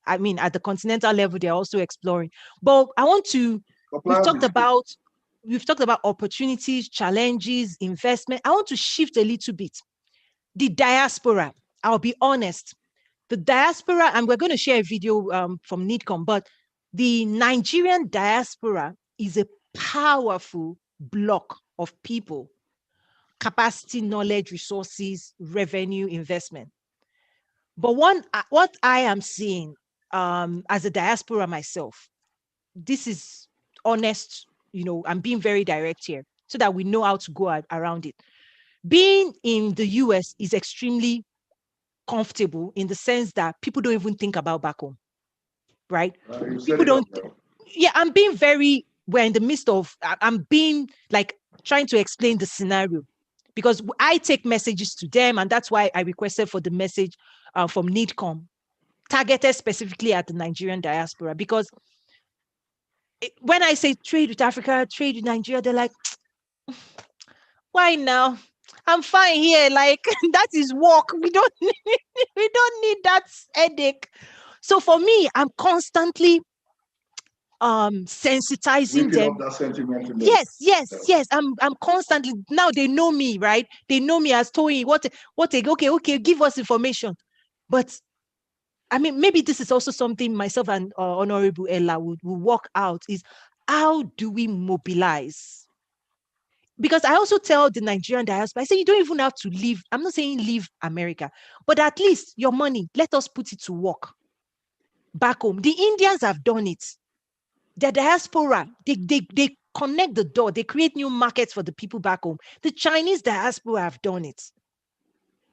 I mean, at the continental level, they're also exploring. But I want to, we've talked about opportunities, challenges, investment. I want to shift a little bit. The diaspora, I'll be honest, the diaspora, and we're going to share a video from NICOM, but the Nigerian diaspora is a powerful block of people, capacity, knowledge, resources, revenue, investment. But what I am seeing as a diaspora myself, this is honest, I'm being very direct here so that we know how to go around it. Being in the US is extremely comfortable in the sense that people don't even think about back home, right? People don't. Yeah, we're in the midst of, I'm being like trying to explain the scenario because I take messages to them, and that's why I requested for the message from NICOM, targeted specifically at the Nigerian diaspora, because when I say trade with Africa, trade with Nigeria, they're like, why now? I'm fine here. Like, that is work. We don't need that headache. So for me, I'm constantly sensitizing them. That sentiment yes. I'm constantly, now they know me, right? They know me as Toyin. Okay, give us information. But I mean, maybe this is also something myself and Honorable Ella would work out, is how do we mobilize? Because I also tell the Nigerian diaspora, I say, you don't even have to leave. I'm not saying leave America, but at least your money, let us put it to work back home. The Indians have done it. The diaspora, they connect the door. They create new markets for the people back home. The Chinese diaspora have done it.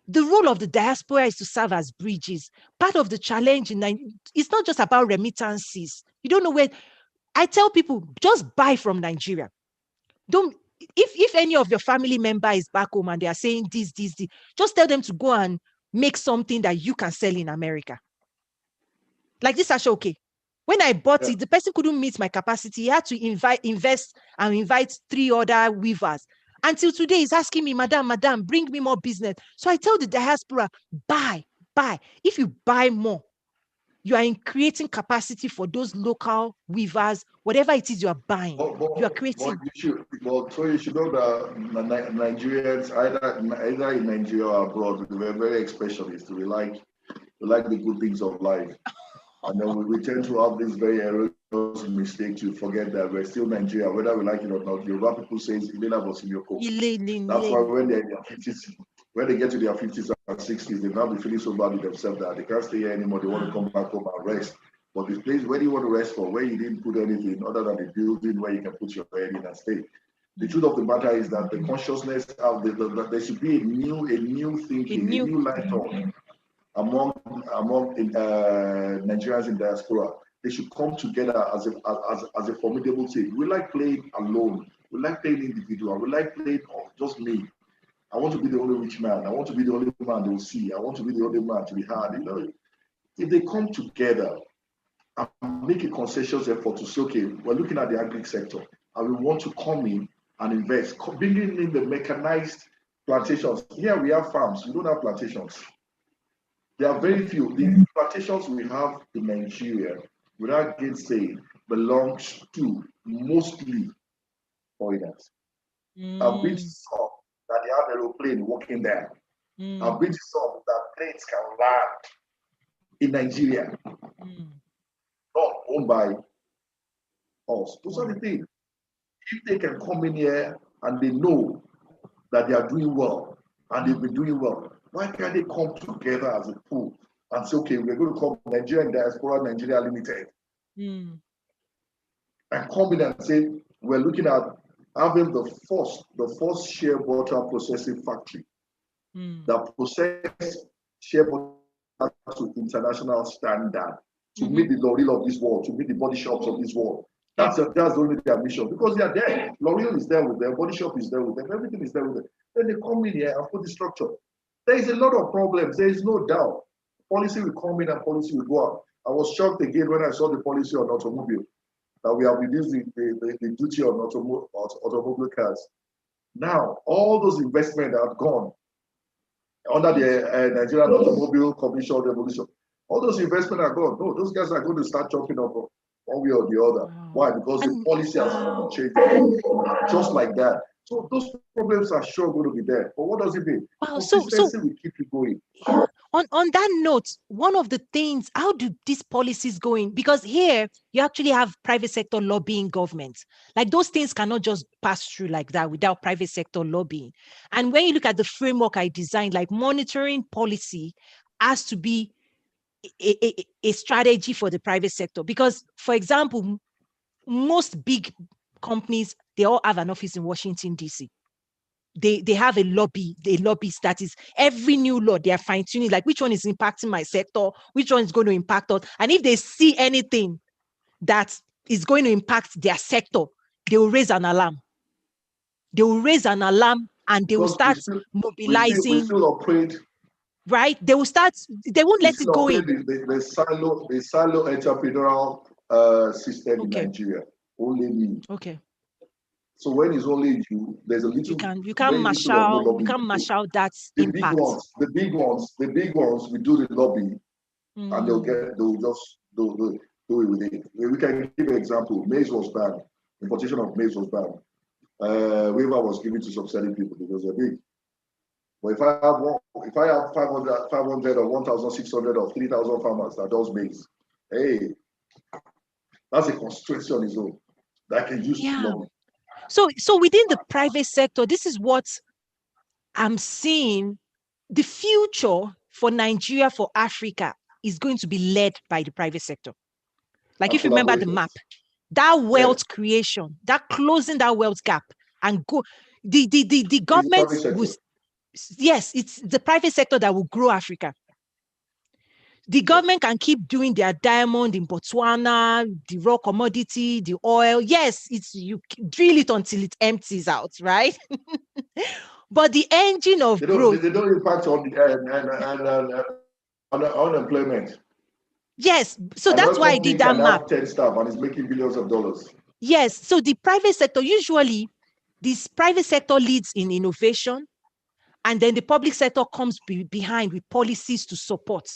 The role of the diaspora is to serve as bridges. Part of the challenge it's not just about remittances. You don't know where. I tell people, just buy from Nigeria. If any of your family member is back home and they are saying this, just tell them to go and make something that you can sell in America. Like this, Asha, okay. When I bought it, the person couldn't meet my capacity. He had to invest and invite 3 other weavers. Until today, he's asking me, Madam, bring me more business. So I tell the diaspora, buy. If you buy more, you are creating capacity for those local weavers, whatever it is you are buying. You are creating. So you should know that Nigerians, either in Nigeria or abroad, we're very specialists. We like the good things of life. And then we tend to have this very erroneous mistake to forget that we're still Nigeria, whether we like it or not. Yoruba people say, that's why when they're in their 50s, when they get to their 50s and 60s, they now be feeling so bad with themselves that they can't stay here anymore. They want to come back home and rest. But this place, where do you want to rest for? Where you didn't put anything other than the building where you can put your head in and stay. The truth of the matter is that the consciousness of there should be a new thinking, a new light on among Nigerians in diaspora. They should come together as a formidable team. We like playing alone. We like playing individual. We like playing just me. I want to be the only rich man. I want to be the only man they will see. I want to be the only man to be heard. If they come together and make a conscientious effort to say, okay, we're looking at the agri sector and we want to come in and invest, bringing in the mechanized plantations. Here we have farms. We don't have plantations. There are very few. The plantations we have in Nigeria, without gainsaying, belongs to mostly foreigners. I've been to some that they have aeroplane working there. I've been to some that planes can land in Nigeria, not owned by us. Those are the things. If they can come in here and they know that they are doing well and they've been doing well, why can't they come together as a pool and say, okay, we're going to come Nigerian Diaspora Nigeria Limited and come in and say, we're looking at having the first shea butter processing factory that process shea butter to international standard to meet the L'Oreal of this world, to meet the body shops of this world. That's only their mission, because they are there. L'Oreal is there with them, body shop is there with them, everything is there with them. Then they come in here and put the structure. There is a lot of problems, there is no doubt. Policy will come in and policy will go out. I was shocked again when I saw the policy on automobile, that we have reduced the duty on automobile cars. Now, all those investments have gone under the Nigerian Automobile Commission Revolution. All those investments are gone. No, those guys are going to start chopping up one way or the other. Why? Because the policy has changed just like that. So those problems are sure going to be there. But what does it mean? Consistency will keep you going. On that note, one of the things, how do these policies go in? Because here you actually have private sector lobbying government. Like those things cannot just pass through like that without private sector lobbying. And when you look at the framework I designed, like monitoring policy has to be a strategy for the private sector. Because, for example, most big companies, they all have an office in Washington, D.C. They have a lobbyist that is every new law, they are fine-tuning, like which one is impacting my sector, which one is going to impact us. And if they see anything that is going to impact their sector, they will raise an alarm. They will raise an alarm and they will start mobilizing. We still operate. Right? They will start, they won't let it go in. The silo entrepreneurial system in Nigeria. Only me. Okay. So when it's only you, there's a little. You can marshal that impact. The big ones, we do the lobby, and they'll just do it with it. We can give an example. Maize was banned. Importation of maize was banned. Waiver was given to some selling people because they're big. But if I have 500 or 1,600 or 3,000 farmers that does maize, hey, that's a constraint on its own that can use to lobby. So within the private sector, this is what I'm seeing. The future for Nigeria, for Africa, is going to be led by the private sector. Like if you remember the map, that wealth creation, that closing that wealth gap, and go the government was, yes, it's the private sector that will grow Africa. The government can keep doing their diamond in Botswana, the raw commodity, the oil. Yes, you drill it until it empties out, right? But the engine of growth. They don't impact on the unemployment. Yes, so that's why I did that map. 10 staff and it's making billions of dollars. Yes, so the private sector, usually this private sector leads in innovation, and then the public sector comes behind with policies to support.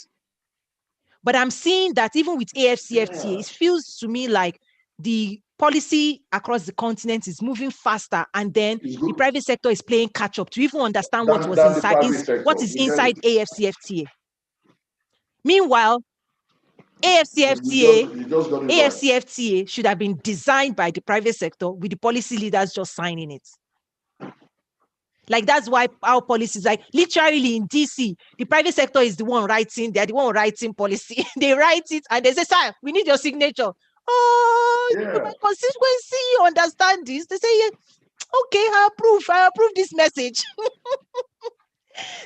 But I'm seeing that even with AfCFTA, it feels to me like the policy across the continent is moving faster, and then the private sector is playing catch up to even understand what is inside AfCFTA. Meanwhile, AfCFTA should have been designed by the private sector with the policy leaders just signing it. Like that's why our policy is like literally in DC, the private sector is the one writing, they're the one writing policy. They write it and they say, sir, we need your signature. Oh, my constituency, you understand this? They say, yeah, okay, I approve this message.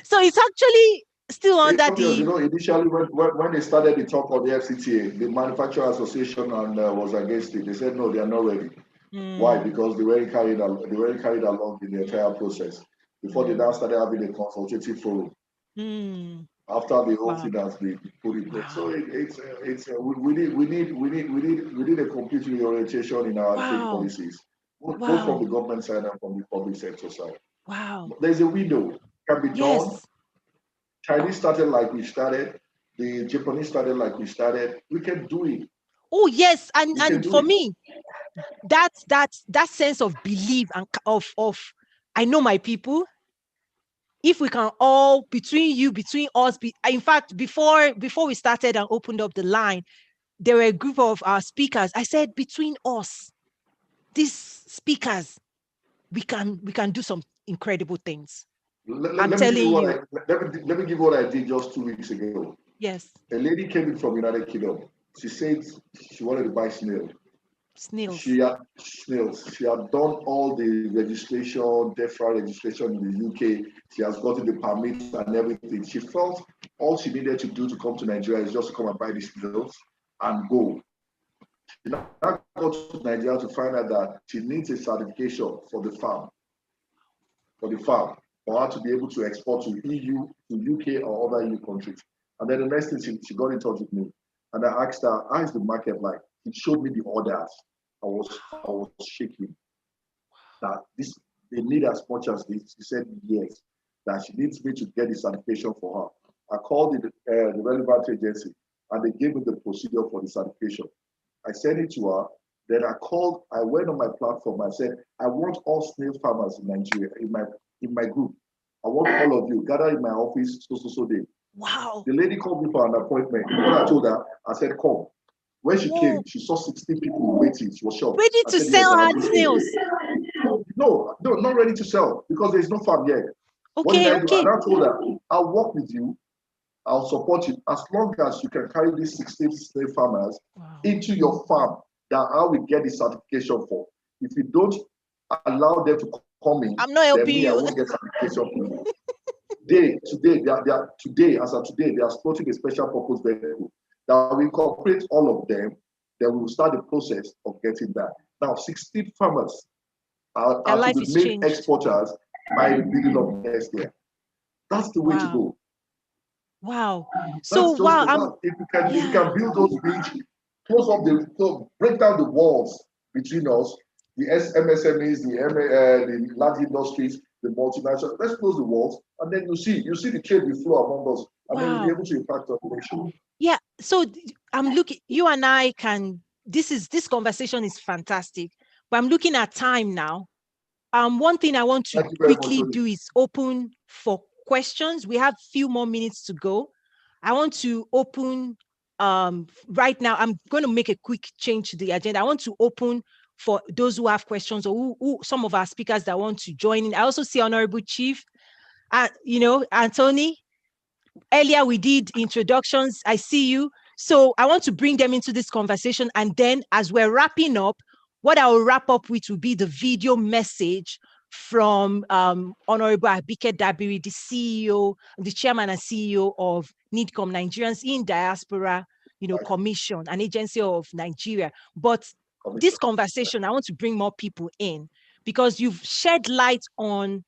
So it's actually still under initially when they started the talk of the FCTA, the Manufacturer Association was against it. They said, no, they are not ready. Why? Because they weren't carried along in the entire process. Before they now started having a consultative forum. After the whole thing has been put in place. So we need a complete reorientation in our trade policies, both from the government side and from the public sector side. Wow. There's a window, can be done. Yes. Chinese started like we started. The Japanese started like we started. We can do it. Oh yes, and We can do for it. me, that sense of belief and of I know my people. If we can all between us, in fact, before we started and opened up the line, there were a group of our speakers. I said, between us, these speakers, we can do some incredible things. I'm telling you. Let me give you what I did just 2 weeks ago. Yes. A lady came in from United Kingdom. She said she wanted to buy snails. She had done all the registration, DEFRA registration in the UK. She has gotten the permits and everything. She felt all she needed to do to come to Nigeria is just to come and buy the snails and go. She now got to Nigeria to find out that she needs a certification for the farm, for her to be able to export to EU, to UK or other EU countries. And then the next thing, she got in touch with me. And I asked her, how is the market like? She showed me the orders. I was shaking. That they need as much as this. She said yes, that she needs me to get the certification for her. I called the relevant agency and they gave me the procedure for the certification. I sent it to her. Then I went on my platform. I said, I want all snail farmers in Nigeria, in my group. I want all of you gather in my office so day. Wow. The lady called me for an appointment. When I told her, I said, come. When she came, she saw 16 people waiting. She was shocked. Ready to sell her snails? No, not ready to sell because there's no farm yet. What did I do? And I told her, I'll work with you. I'll support you as long as you can carry these 16 slave farmers into your farm that I will get the certification for. If you don't allow them to come in, I'm not helping you. I won't get certification for you. Today, as of today, they are starting a special purpose vehicle that will incorporate all of them. Then we will start the process of getting that. Now, 16 farmers are to be made exporters by the beginning of next year. That's the way to go. Wow. So if you can build those bridges, break down the walls between us, the MSMEs, the large industries, the multinational. Let's close the walls, and then you see the trade will flow among us, and then we'll be able to impact our nation. Yeah. So I'm looking. You and I can. This conversation is fantastic, but I'm looking at time now. One thing I want to quickly do is open for questions. We have a few more minutes to go. I want to open right now. I'm going to make a quick change to the agenda. I want to open for those who have questions or who some of our speakers that want to join in. I also see Honorable Chief, Anthony. Earlier we did introductions. I see you. So I want to bring them into this conversation. And then as we're wrapping up, what I will wrap up with will be the video message from Honorable Abike Dabiri, the CEO, the chairman and CEO of NIDCOM, Nigerians in Diaspora, Commission, an agency of Nigeria. But this conversation, I want to bring more people in because you've shed light on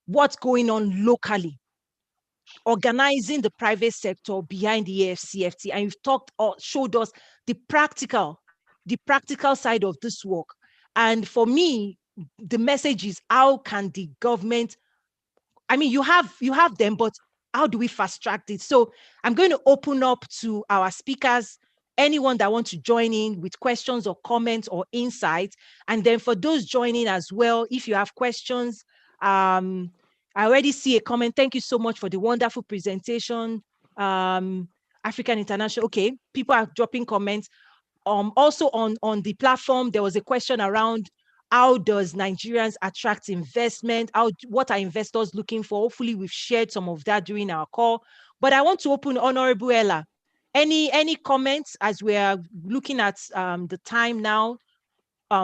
what's going on locally, organizing the private sector behind the AfCFTA, and you've talked or showed us the practical side of this work. And for me, the message is, how can the government, you have them, but how do we fast track it? So I'm going to open up to our speakers, anyone that wants to join in with questions or comments or insights. And then for those joining as well, if you have questions, I already see a comment. Thank you so much for the wonderful presentation. African International. Okay, people are dropping comments. Also on the platform, there was a question around how does Nigerians attract investment? What are investors looking for? Hopefully we've shared some of that during our call. But I want to open Honorable Ella. Any comments as we are looking at the time now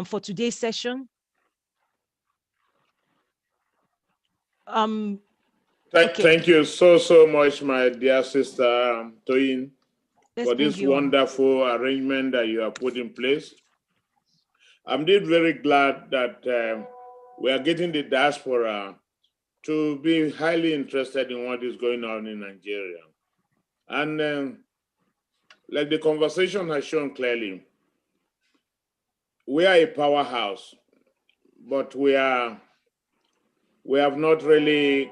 for today's session? Thank you so much, my dear sister Toyin, for this wonderful arrangement that you have put in place. I'm indeed very glad that we are getting the diaspora to be highly interested in what is going on in Nigeria. And like the conversation has shown clearly, we are a powerhouse, but we are we have not really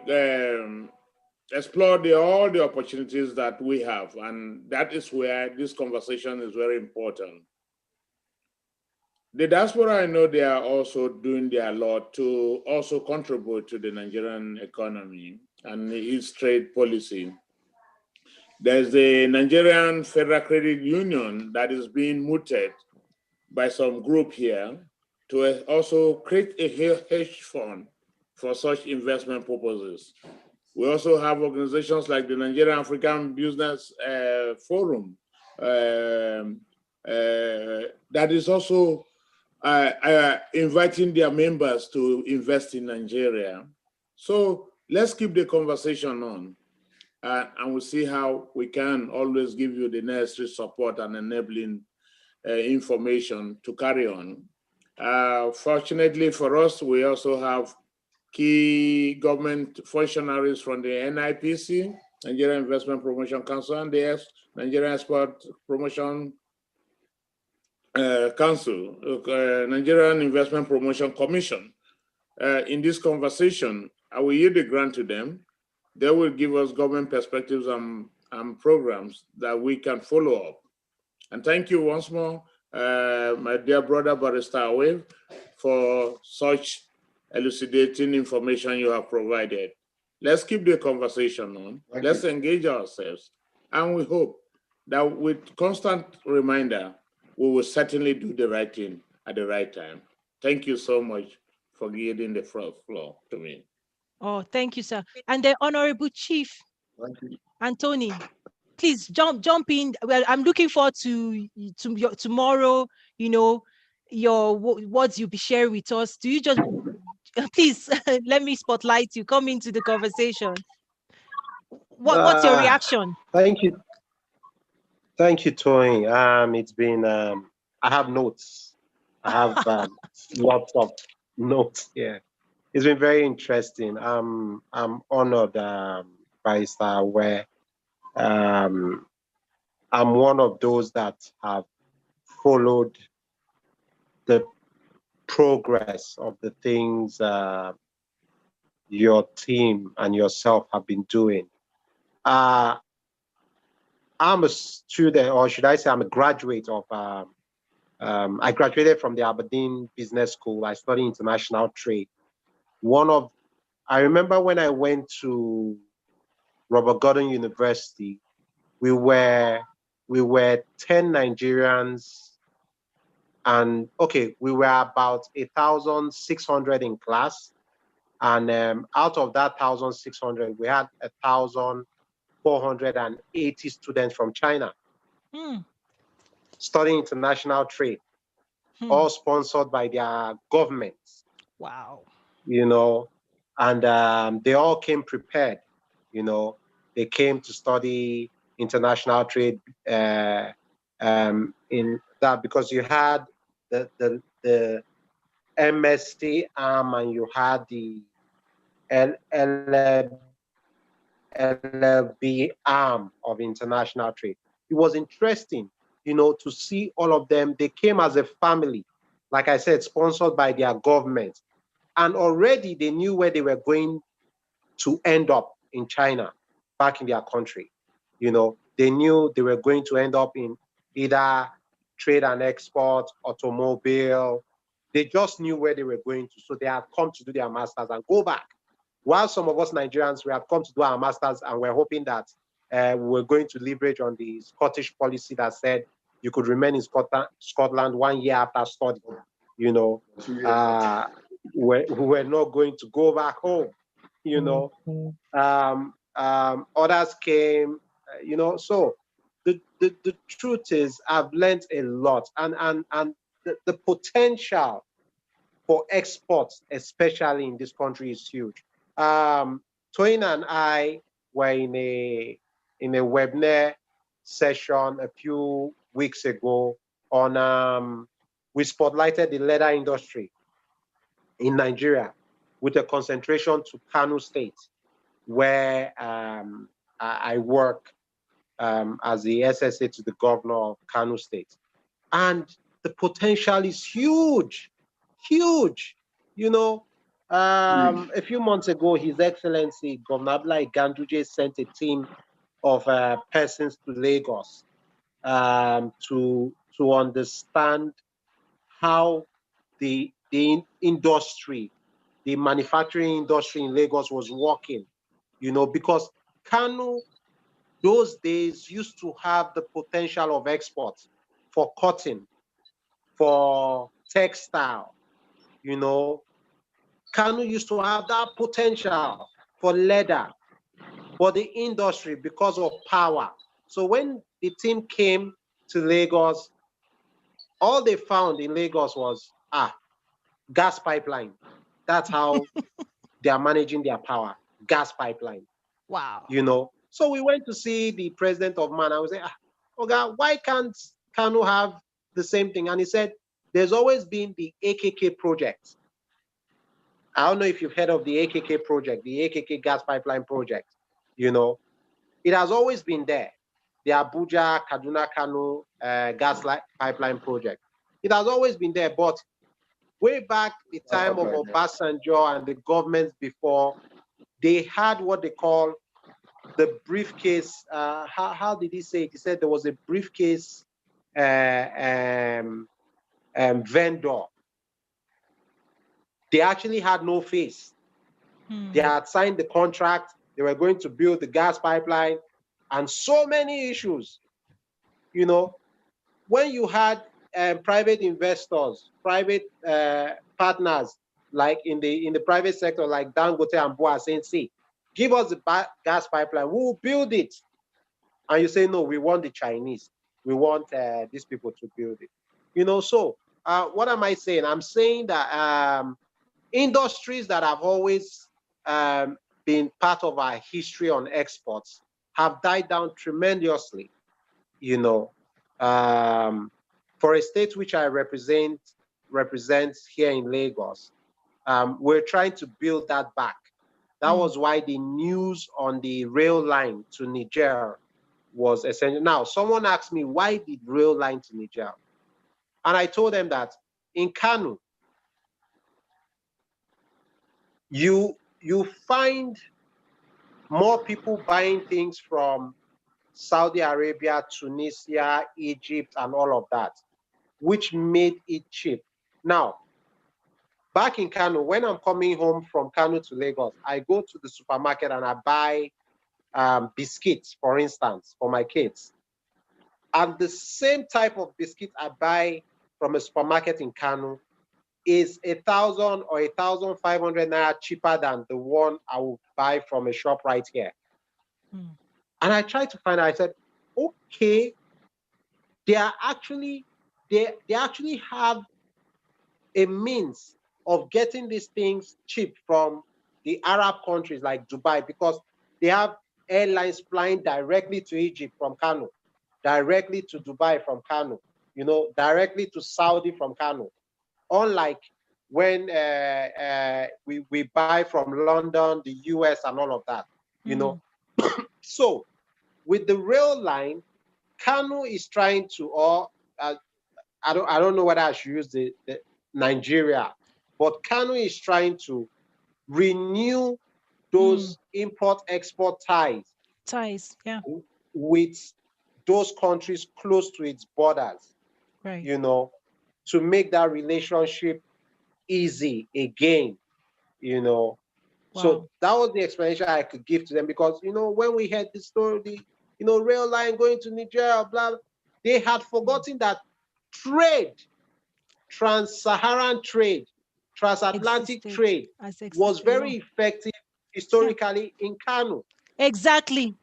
explored all the opportunities that we have, and that is where this conversation is very important. The diaspora, I know they are also doing their lot to also contribute to the Nigerian economy and its trade policy. There's the Nigerian Federal Credit Union that is being mooted by some group here to also create a hedge fund for such investment purposes. We also have organizations like the Nigerian African Business Forum that is also inviting their members to invest in Nigeria. So let's keep the conversation on, and we'll see how we can always give you the necessary support and enabling information to carry on. Fortunately for us, we also have key government functionaries from the NIPC, Nigerian Investment Promotion Council, and the Nigerian Export Promotion Council, Nigerian Investment Promotion Commission. In this conversation, I will yield the grant to them. They will give us government perspectives and programs that we can follow up. And thank you once more, my dear brother Barrister Awave, for such elucidating information you have provided. Let's keep the conversation on. Let's engage ourselves. And we hope that with constant reminder, we will certainly do the right thing at the right time. Thank you so much for giving the floor to me. Oh, thank you, sir. And the Honorable Chief, Anthony, please jump in. Well, I'm looking forward to your tomorrow, you know, your words you'll be sharing with us. Do you just, please, let me spotlight you, come into the conversation. What's your reaction? Thank you. Thank you, Toyin. It's been, I have notes. I have lots of notes here. It's been very interesting. I'm honored, Barrister, where I'm one of those that have followed the progress of the things your team and yourself have been doing. I'm a student, or should I say I'm a graduate of, I graduated from the Aberdeen Business School. I studied international trade. I remember when I went to Robert Gordon University, we were 10 Nigerians, and we were about 1,600 in class, and out of that 1,600, we had 1,480 students from China studying international trade, all sponsored by their governments. Wow. You know, and they all came prepared. You know, they came to study international trade in that, because you had the MSc arm and you had the LLB arm of international trade. It was interesting, you know, to see all of them. They came as a family, like I said, sponsored by their government. And already they knew where they were going to end up in China, back in their country. You know, they knew they were going to end up in either trade and export, automobile. They just knew where they were going to. So they had come to do their masters and go back. While some of us Nigerians, we have come to do our masters and we're hoping that we're going to leverage on the Scottish policy that said you could remain in Scotland 1 year after study. You know, we're not going to go back home, you know. Others came, you know. So the truth is, I've learned a lot, and the potential for exports, especially in this country, is huge. Toyin and I were in a webinar session a few weeks ago on we spotlighted the leather industry in Nigeria, with a concentration to Kano State, where I work as the SSA to the governor of Kano State. And the potential is huge, huge. You know, A few months ago, His Excellency Governor Abdullahi Ganduje sent a team of persons to Lagos to understand how the industry, the manufacturing industry in Lagos was working, you know, because Kano those days used to have the potential of export for cotton, for textile, you know. Kano used to have that potential for leather, for the industry because of power. So when the team came to Lagos, all they found in Lagos was gas pipeline. That's how they are managing their power, gas pipeline. Wow. You know, so we went to see the president of MAN. I was like, Oga, why can't Kano have the same thing? And he said, there's always been the AKK project. I don't know if you've heard of the AKK project, the AKK gas pipeline project. You know, it has always been there. The Abuja, Kaduna, Kano gas pipeline project. It has always been there, but way back the time of Obasanjo and the governments before, they had what they call the briefcase. How did he say it? He said there was a briefcase vendor. They actually had no face. They had signed the contract. They were going to build the gas pipeline and so many issues. You know, when you had private investors, private partners, like in the private sector, like Dangote and Boa saying, see, give us the gas pipeline, we will build it. And you say, no, we want the Chinese. We want these people to build it. You know, so what am I saying? I'm saying that industries that have always been part of our history on exports have died down tremendously, you know. For a state which I represents here in Lagos, we're trying to build that back. That was why the news on the rail line to Niger was essential. Now, someone asked me, why did rail line to Niger? And I told them that in Kano, you find more people buying things from Saudi Arabia, Tunisia, Egypt, and all of that, which made it cheap. Now, back in Kano, when I'm coming home from Kano to Lagos, I go to the supermarket and I buy biscuits, for instance, for my kids. And the same type of biscuit I buy from a supermarket in Kano is 1,000 or 1,500 naira cheaper than the one I will buy from a shop right here. And I tried to find out, I said, okay, they actually have a means of getting these things cheap from the Arab countries like Dubai, because they have airlines flying directly to Egypt from Kano, directly to Dubai from Kano, you know, directly to Saudi from Kano. Unlike when we buy from London, the US, and all of that, you know. So with the rail line, Kano is trying to, or I don't know whether I should use the Nigeria, but Kano is trying to renew those import-export ties. Yeah. With those countries close to its borders, right? You know, to make that relationship easy again, you know. Wow. So that was the explanation I could give to them, because, you know, when we had the story, you know, rail line going to Nigeria, blah, they had forgotten that trade, trans-Saharan trade, transatlantic trade was very effective historically in Kano. Exactly.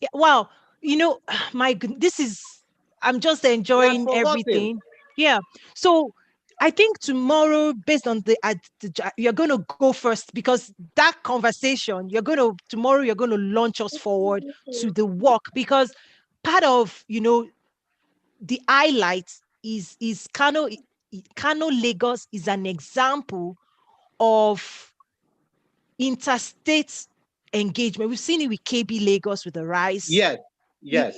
Yeah, wow. You know, I'm just enjoying everything. Yeah. So I think tomorrow, based on you're going to go first, because that conversation, tomorrow you're going to launch us forward to the work, because part of, you know, the highlight is Kano Lagos is an example of interstate engagement. We've seen it with KB Lagos with the rice. Yes.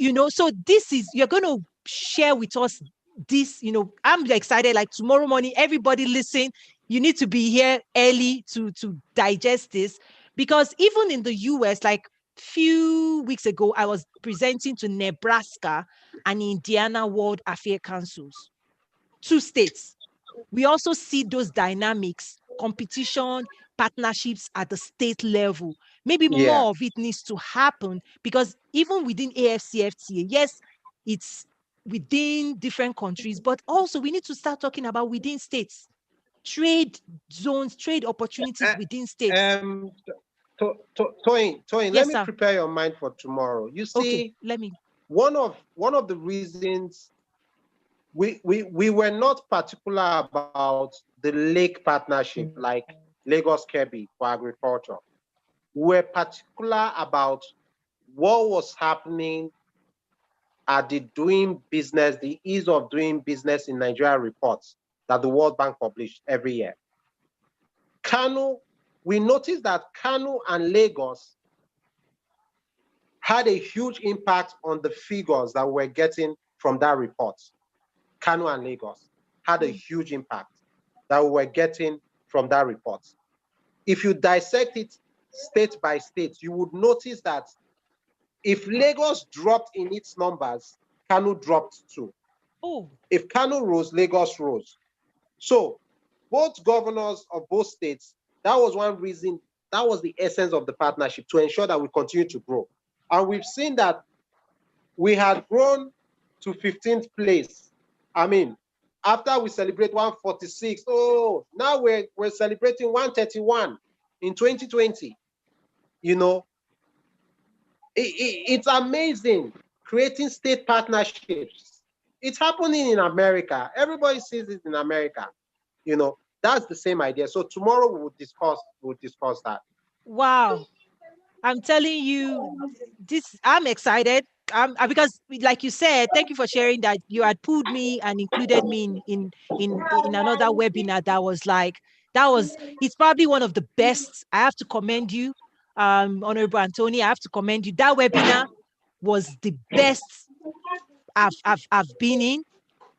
You know, so you're going to share with us this, you know, I'm excited, like tomorrow morning, everybody listen, you need to be here early to digest this, because even in the US, like few weeks ago, I was presenting to Nebraska and Indiana World Affairs Councils, 2 states. We also see those dynamics, competition, partnerships at the state level. Maybe more of it needs to happen, because even within AfCFTA, yes, it's within different countries, but also we need to start talking about within states, trade zones, trade opportunities within states. Toyin, Yes, let me sir. prepare your mind for tomorrow. You see, Okay, let me. One of the reasons we were not particular about the lake partnership, like Lagos Kebbi for agriculture. We were particular about what was happening at the doing business, the ease of doing business in Nigeria reports that the World Bank published every year. Kano, we noticed that Kano and Lagos had a huge impact on the figures that we're getting from that report. Kano and Lagos had a huge impact that we were getting from that report. If you dissect it state by state, you would notice that if Lagos dropped in its numbers, Kano dropped too. Oh. If Kano rose, Lagos rose. So both governors of both states, that was one reason, that was the essence of the partnership, to ensure that we continue to grow. And we've seen that we had grown to 15th place. I mean, after we celebrate 146, now we're celebrating 131 in 2020. You know, it's amazing creating state partnerships. It's happening in America. Everybody sees it in America. You know, that's the same idea. So tomorrow we'll discuss that. Wow. I'm telling you, I'm excited. Because, like you said, thank you for sharing that you had pulled me and included me in another webinar it's probably one of the best. I have to commend you, Honorable Anthony. I have to commend you. That webinar was the best I've been in.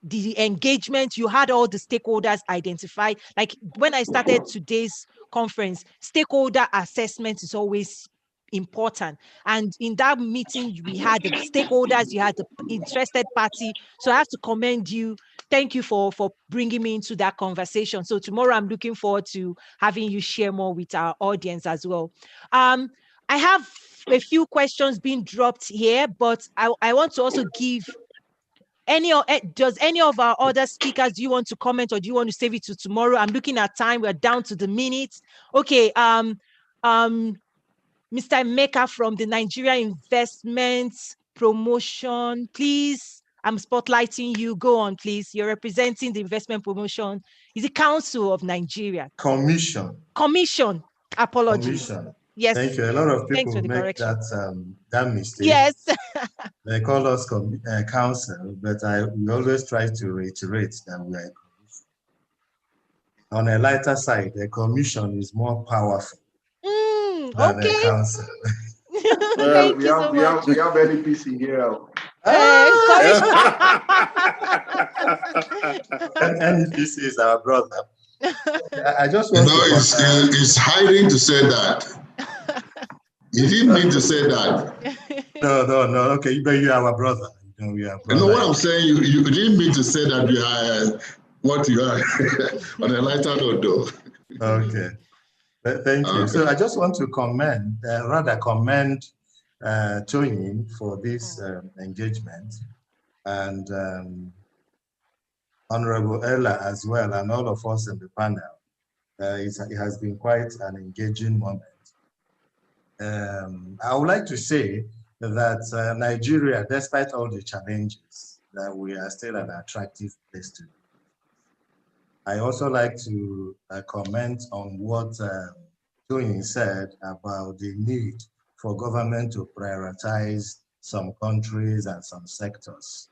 The engagement, you had all the stakeholders identified. Like when I started today's conference, stakeholder assessment is always important. And in that meeting, we had the stakeholders, you had the interested party. So I have to commend you. Thank you for bringing me into that conversation. So tomorrow I'm looking forward to having you share more with our audience as well. I have a few questions being dropped here, but I want to also give does any of our other speakers, do you want to comment or do you want to save it to tomorrow? I'm looking at time. We're down to the minutes. Okay. Mr. Emeka from the Nigerian Investment Promotion, please. I'm spotlighting you. Go on, please. You're representing the Investment Promotion. Is it Council of Nigeria? Commission. Apologies. Commission. Yes. Thank you. A lot of people make that mistake. Yes. They call us council, but we always try to reiterate that we are a commission. On a lighter side, a commission is more powerful than a council. Well, we have NPC here. NPC is our brother. I just want to. It's hiding to say that. You didn't mean to say that. No. Okay, but you are our brother. We are brother. You know what I'm saying? You didn't mean to say that we are what you are on a lighter note, though. Okay. Thank you. Okay. So I just want to commend Toyin for this engagement, and Honorable Ella as well, and all of us in the panel. It has been quite an engaging moment. I would like to say that Nigeria, despite all the challenges, that we are still an attractive place to be. I also like to comment on what Toyin said about the need for government to prioritize some countries and some sectors.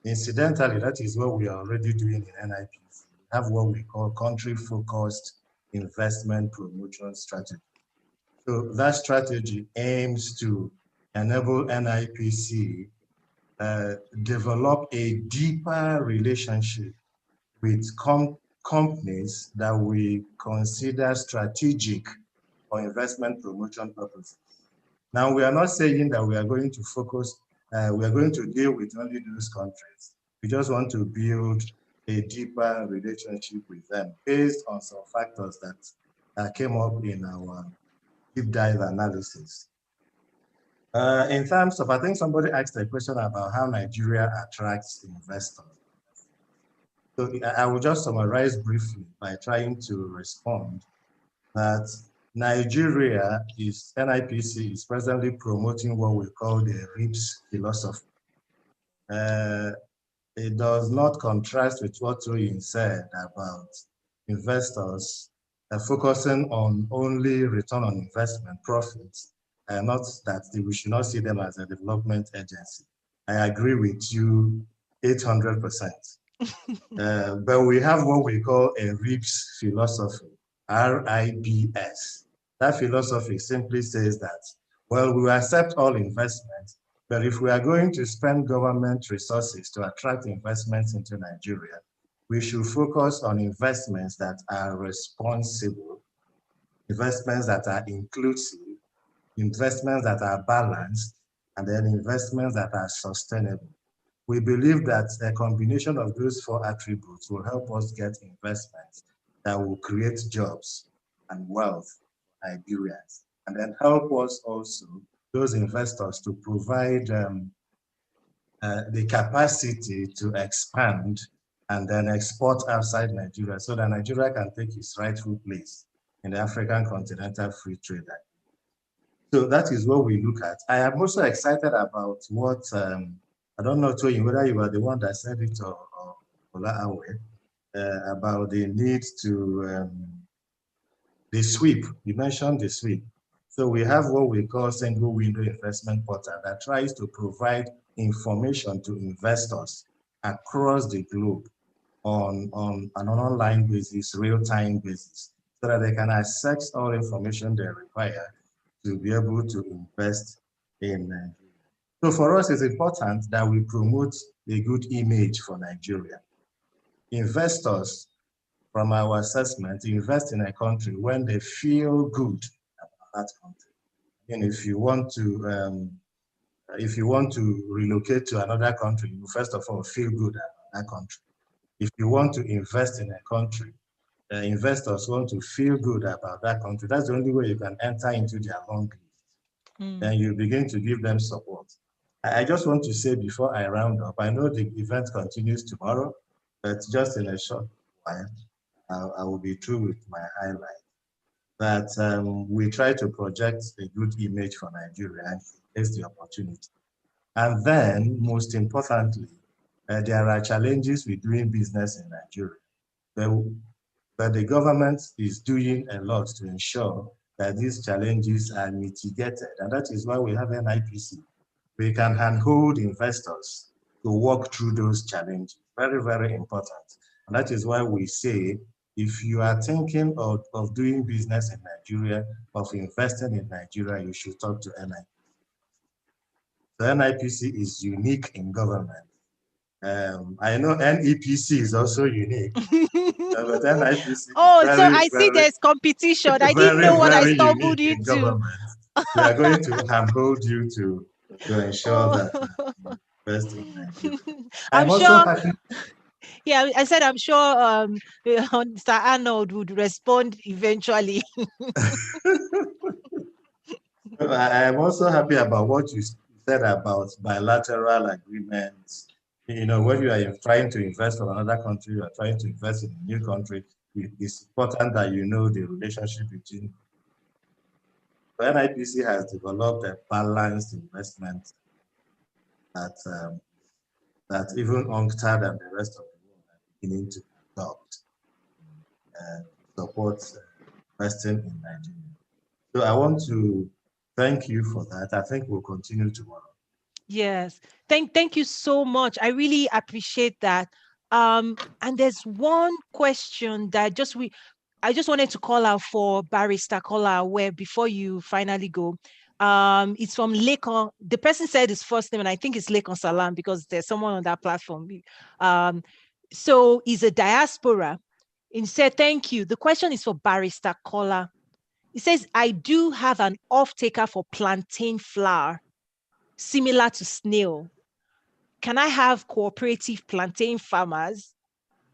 Incidentally, that is what we are already doing in NIC. We have what we call country-focused investment promotion strategy. So that strategy aims to enable NIPC develop a deeper relationship with companies that we consider strategic for investment promotion purposes. Now, we are not saying that we are going to focus, we are going to deal with only those countries. We just want to build a deeper relationship with them based on some factors that came up in our deep dive analysis. In terms of, I think somebody asked a question about how Nigeria attracts investors. So I will just summarize briefly by trying to respond that Nigeria NIPC is presently promoting what we call the RIPS philosophy. It does not contrast with what Toyin said about investors focusing on only return on investment profits, and not that we should not see them as a development agency. I agree with you 800%. But we have what we call a RIPS philosophy, RIPS. That philosophy simply says that, well, we will accept all investments, but if we are going to spend government resources to attract investments into Nigeria, we should focus on investments that are responsible, investments that are inclusive, investments that are balanced, and then investments that are sustainable. We believe that a combination of those four attributes will help us get investments that will create jobs and wealth for Nigerians, and then help us also, those investors, to provide the capacity to expand and then export outside Nigeria so that Nigeria can take its rightful place in the African Continental Free Trade Agreement. So that is what we look at. I am also excited about what, I don't know, Toyin, whether you are the one that said it or Olaawe, about the need to, the sweep. You mentioned the sweep. So we have what we call single window investment portal that tries to provide information to investors across the globe on an online basis, real-time basis, so that they can access all information they require to be able to invest in Nigeria. So for us, it's important that we promote a good image for Nigeria. Investors, from our assessment, invest in a country when they feel good about that country. And if you want to relocate to another country, you first of all feel good about that country. If you want to invest in a country, investors want to feel good about that country. That's the only way you can enter into their long list. Then you begin to give them support. I just want to say before I round up, I know the event continues tomorrow, but just in a short while, I will be through with my highlight. That we try to project a good image for Nigeria and face the opportunity. And then, most importantly, there are challenges with doing business in Nigeria. But the government is doing a lot to ensure that these challenges are mitigated. And that is why we have NIPC. We can handhold investors to walk through those challenges. Very, very important. And that is why we say, if you are thinking of doing business in Nigeria, of investing in Nigeria, you should talk to NIPC. The NIPC is unique in government. I know NEPC is also unique. But NIPC see there's competition. I didn't know what I stumbled into. We are going to handhold you to ensure that invest in Nigeria. I'm sure. Happy. Yeah, I said I'm sure Mr. Arnold would respond eventually. I am also happy about what you said about bilateral agreements. You know, when you are trying to invest in another country, you are trying to invest in a new country, it's important that you know the relationship between. The NIPC has developed a balanced investment that even UNCTAD and the rest of the world are beginning to adopt and support investing in Nigeria. So I want to thank you for that. I think we'll continue tomorrow. Yes, thank you so much. I really appreciate that. And there's one question that I just wanted to call out for Barrister Kola before you finally go. It's from Lekon. The person said his first name, and I think it's Lekon Salam because there's someone on that platform. So he's a diaspora. He said, thank you. The question is for Barrister Kola. He says, I do have an off-taker for plantain flour, similar to snail. Can I have cooperative plantain farmers?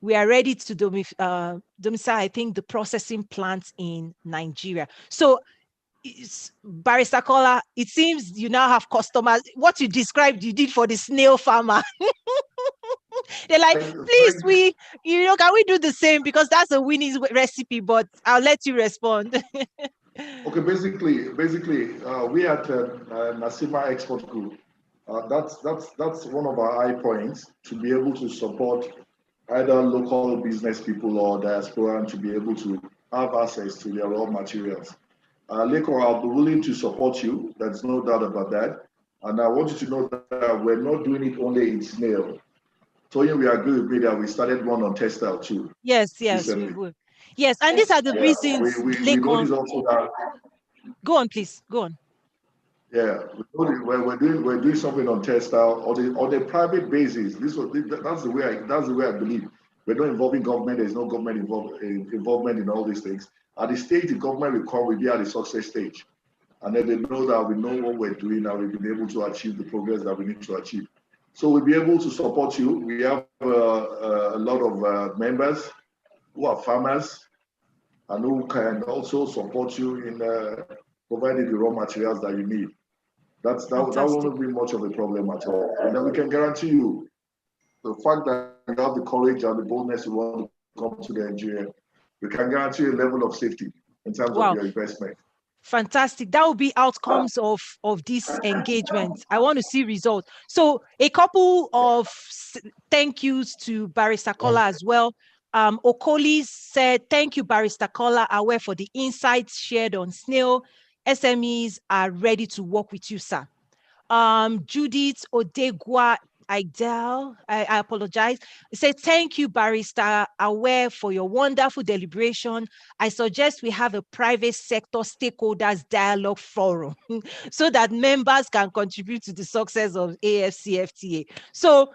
We are ready to domicile, I think, the processing plants in Nigeria. So, Barrister Kola, it seems you now have customers. What you described, you did for the snail farmer. They're like, please, can we do the same? Because that's a winning recipe, but I'll let you respond. Okay, basically, we at Nasima Export Group, that's one of our high points, to be able to support either local business people or diaspora, and to be able to have access to their raw materials. Leko, I'll be willing to support you. There's no doubt about that. And I want you to know that we're not doing it only in snail. Toyin, we agree with me that we started one on textile too. Yes, recently. We would. Yes, and these are the reasons. We notice also that. Go on, please. Go on. Yeah, we're doing something on textile on a private basis. That's the way I believe. We're not involving government. There's no government involvement in all these things. At the stage the government will come, we'll be at the success stage, and then they know that we know what we're doing, and we've been able to achieve the progress that we need to achieve. So we'll be able to support you. We have a lot of members who are farmers and who can also support you in providing the raw materials that you need. That won't be much of a problem at all. And then we can guarantee you the fact that you have the courage and the boldness to want to come to Nigeria, we can guarantee a level of safety in terms of your investment. Fantastic. That will be outcomes of this engagement. I want to see results. So a couple of thank yous to Barrister Kola as well. Okoli said, thank you, Barrister Kola, aware for the insights shared on snail. SMEs are ready to work with you, sir. Judith Odegwa Idel, I apologize. It said, thank you, Barrister Aware, for your wonderful deliberation. I suggest we have a private sector stakeholders dialogue forum so that members can contribute to the success of AfCFTA. So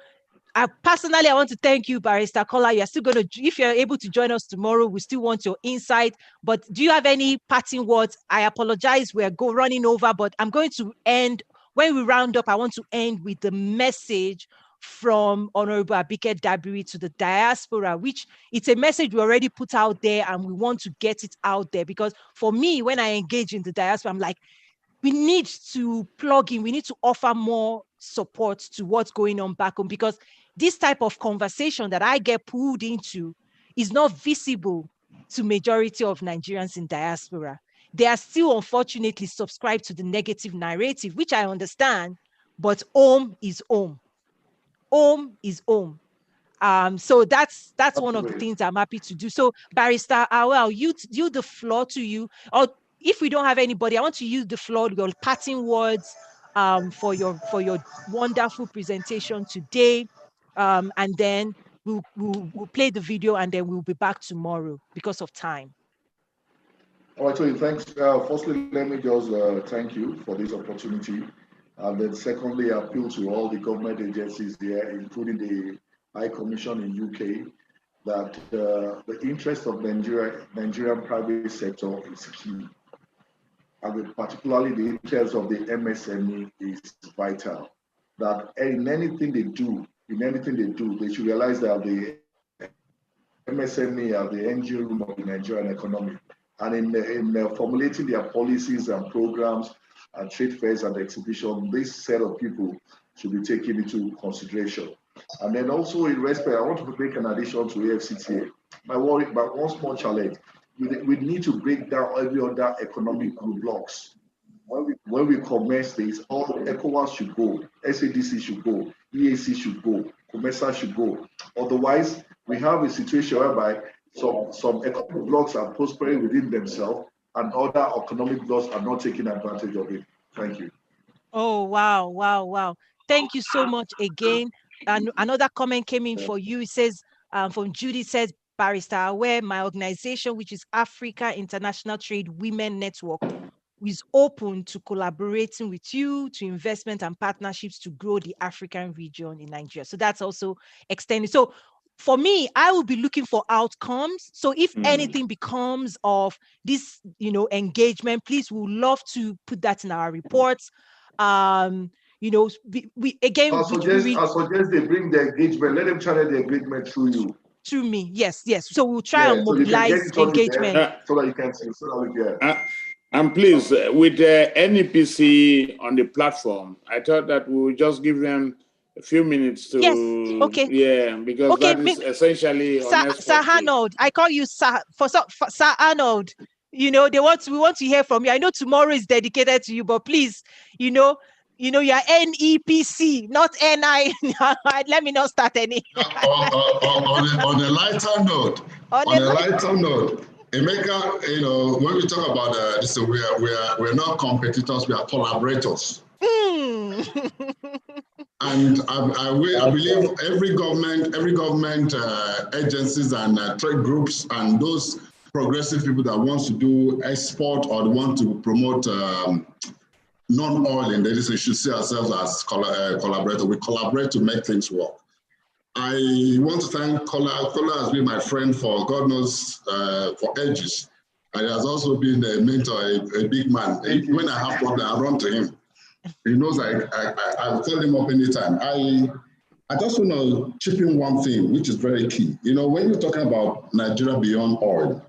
I want to thank you, Barrister Kola. You're still going to, if you're able to join us tomorrow, we still want your insight. But do you have any parting words? I apologize, we're running over, but I'm going to end. When we round up, I want to end with the message from Honorable Abike Dabiri to the diaspora, which it's a message we already put out there, and we want to get it out there. Because for me, when I engage in the diaspora, I'm like, we need to plug in, we need to offer more support to what's going on back home, because this type of conversation that I get pulled into is not visible to majority of Nigerians in diaspora. They are still unfortunately subscribed to the negative narrative, which I understand, but home is home. Home is home. So that's one of the things I'm happy to do. So Barrister I'll yield the floor to you. Or if we don't have anybody, I want to use the floor, your parting words for your wonderful presentation today. And then we'll play the video, and then we'll be back tomorrow because of time. All right, Toyin, thanks. Firstly, let me just thank you for this opportunity. And then secondly, I appeal to all the government agencies there, including the High Commission in UK, that the interest of Nigerian private sector is key. And particularly the interest of the MSME is vital. That in anything they do, they should realize that the MSME are the engine room of the Nigerian economy. And in formulating their policies and programs and trade fairs and exhibition, this set of people should be taken into consideration. And then also in respect, I want to make an addition to AfCFTA. My one small challenge, we need to break down every other economic group blocks. When we commence this, all ECOWAS should go, SADC should go, EAC should go, COMESA should go. Otherwise, we have a situation whereby some economic blocks are prospering within themselves, and other economic blocks are not taking advantage of it. Thank you. Oh, wow. Thank you so much again. And another comment came in for you. It says, from Judy, says, Barrister Aware, my organization, which is Africa International Trade Women Network, is open to collaborating with you to investment and partnerships to grow the African region in Nigeria. So that's also extended. So for me, I will be looking for outcomes. So if anything becomes of this, engagement, please, we would love to put that in our reports. We again. I suggest they bring the engagement. Let them channel the engagement through you. Through me, yes. So we'll try and mobilize engagement so that you can see. So that we get. And please, with the NEPC on the platform, I thought that we would just give them a few minutes to. Yes. Okay. Yeah, because that is essentially Sir Arnold. I call you Sir for Sir Arnold. We want to hear from you. I know tomorrow is dedicated to you, but please, you're NEPC, not NI. Let me not start any. On a lighter note. On a lighter note. Emeka, when we talk about this, we're not competitors, we are collaborators. And I believe every government agencies and trade groups and those progressive people that want to do export or want to promote non-oil in the industry should see ourselves as collaborators. We collaborate to make things work. I want to thank Kola. Kola has been my friend for God knows for ages. And he has also been a mentor, a big man. When I have problems, I run to him. He knows I'll call him up anytime. I just want to chip in one thing, which is very key. When you're talking about Nigeria beyond oil,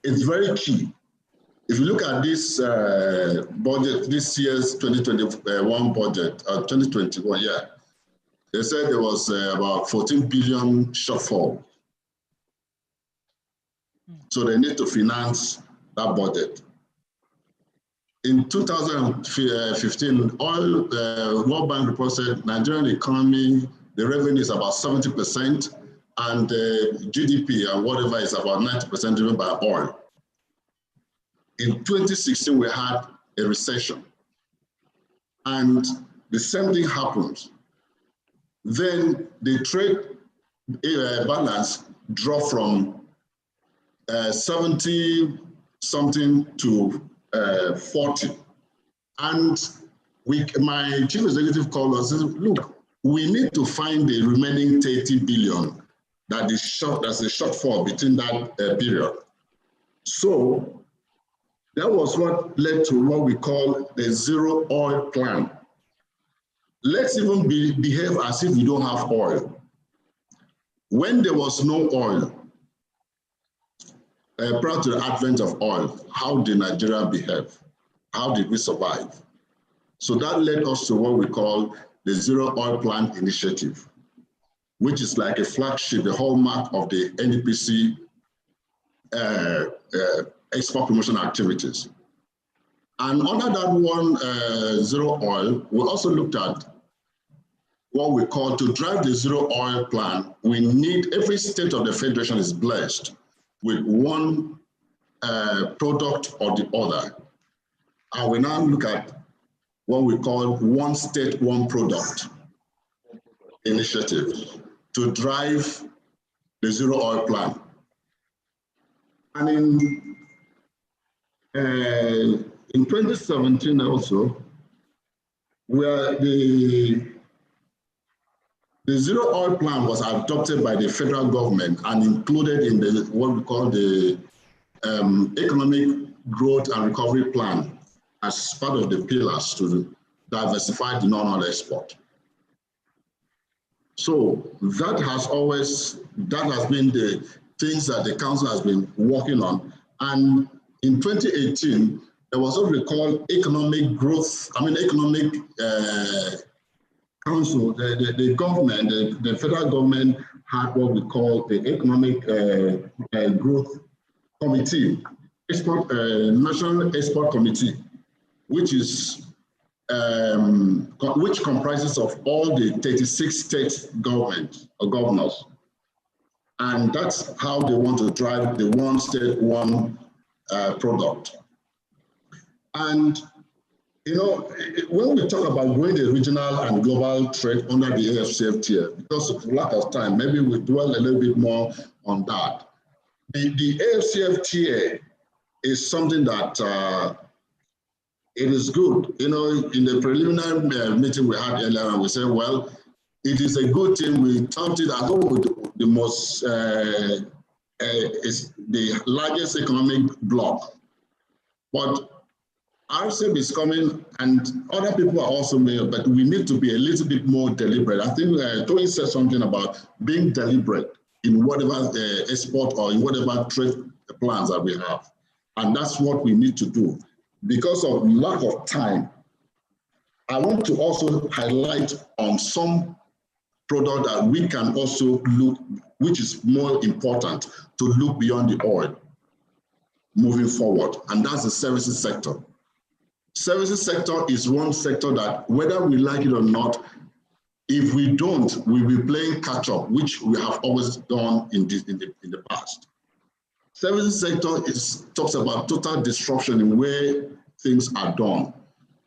it's very key. If you look at this budget, this year's 2021 budget, 2021, yeah, they said there was about 14 billion shortfall. So they need to finance that budget. In 2015, World Bank reported Nigerian economy, the revenue is about 70%, and the GDP and whatever is about 90% driven by oil. In 2016, we had a recession, and the same thing happened. Then the trade balance dropped from 70 something to 40. And my chief executive called us and said, look, we need to find the remaining 30 billion that's a shortfall between that period. So that was what led to what we call the zero oil plan. Let's even behave as if we don't have oil. When there was no oil, prior to the advent of oil, how did Nigeria behave? How did we survive? So that led us to what we call the Zero Oil Plan Initiative, which is like a flagship, the hallmark of the NEPC export promotion activities. And under that one zero oil, we also looked at what we call to drive the zero oil plan, we need every state of the federation is blessed with one product or the other. And we now look at what we call one state, one product initiative to drive the zero oil plan. And in 2017 also, where the zero oil plan was adopted by the federal government and included in the what we call the economic growth and recovery plan as part of the pillars to diversify the non-oil export. So that has been the things that the council has been working on. And in 2018, there was what we call economic growth, economic council, the government, the federal government had what we call the economic growth committee, national export committee, which is which comprises of all the 36 state governments or governors. And that's how they want to drive the one state, one product. And when we talk about growing the regional and global trade under the AfCFTA, because of lack of time, maybe we dwell a little bit more on that. The AfCFTA is something that it is good. In the preliminary meeting we had earlier, we said, well, it is a good thing. We thought it as though the most, is the largest economic bloc. But RCEP is coming, and other people are also there, but we need to be a little bit more deliberate. I think Toyin said something about being deliberate in whatever export or in whatever trade plans that we have. And that's what we need to do. Because of lack of time, I want to also highlight on some product that we can also look, which is more important, to look beyond the oil moving forward, and that's the services sector. Services sector is one sector that, whether we like it or not, if we don't, we'll be playing catch up, which we have always done in the past. Services sector talks about total disruption in where things are done.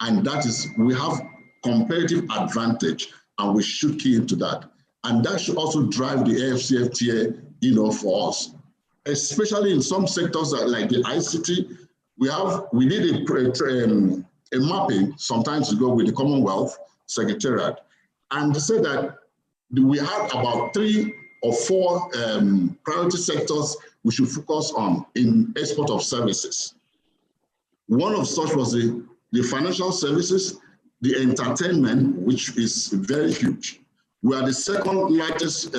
And that is, we have comparative advantage, and we should key into that. And that should also drive the AfCFTA, for us, especially in some sectors like the ICT. We did a mapping some time ago with the Commonwealth Secretariat, and they said that we have about 3 or 4 priority sectors we should focus on in export of services. One of such was the financial services, the entertainment, which is very huge. We are the second largest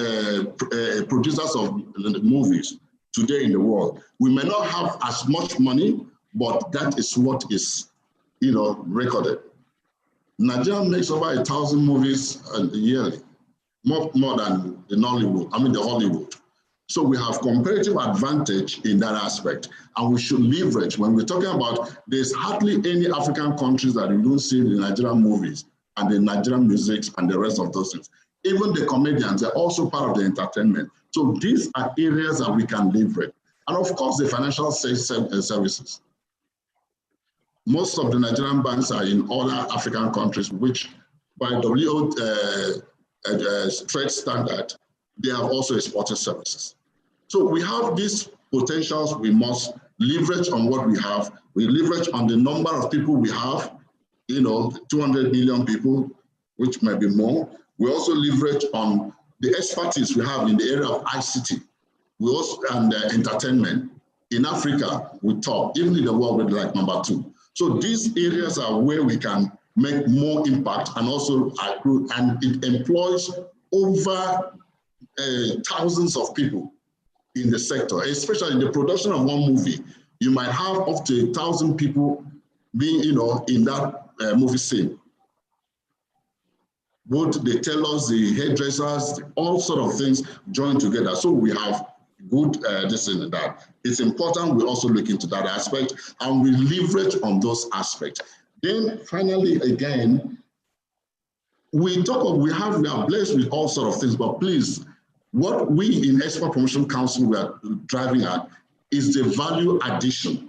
producers of movies today in the world. We may not have as much money, but that is what is, recorded. Nigeria makes over 1,000 movies yearly, more than the Hollywood. So we have comparative advantage in that aspect, and we should leverage. When we're talking about, there's hardly any African countries that you don't see the Nigerian movies and the Nigerian music and the rest of those things. Even the comedians are also part of the entertainment. So these are areas that we can leverage. And of course, the financial services. Most of the Nigerian banks are in other African countries, which by WTO trade standard, they have also exported services. So we have these potentials. We must leverage on what we have. We leverage on the number of people we have, 200 million people, which might be more. We also leverage on the expertise we have in the area of ICT. We also, and entertainment. In Africa, we top, even in the world, we're like number 2. So these areas are where we can make more impact and also accrue, and it employs over thousands of people in the sector, especially in the production of one movie. You might have up to 1,000 people being, in that movie scene. Both the tailors, the hairdressers, all sort of things join together. So we have good this and that. It's important we also look into that aspect, and we leverage on those aspects. Then finally, again, we are blessed with all sort of things, but please, what we in Export Promotion Council we are driving at is the value addition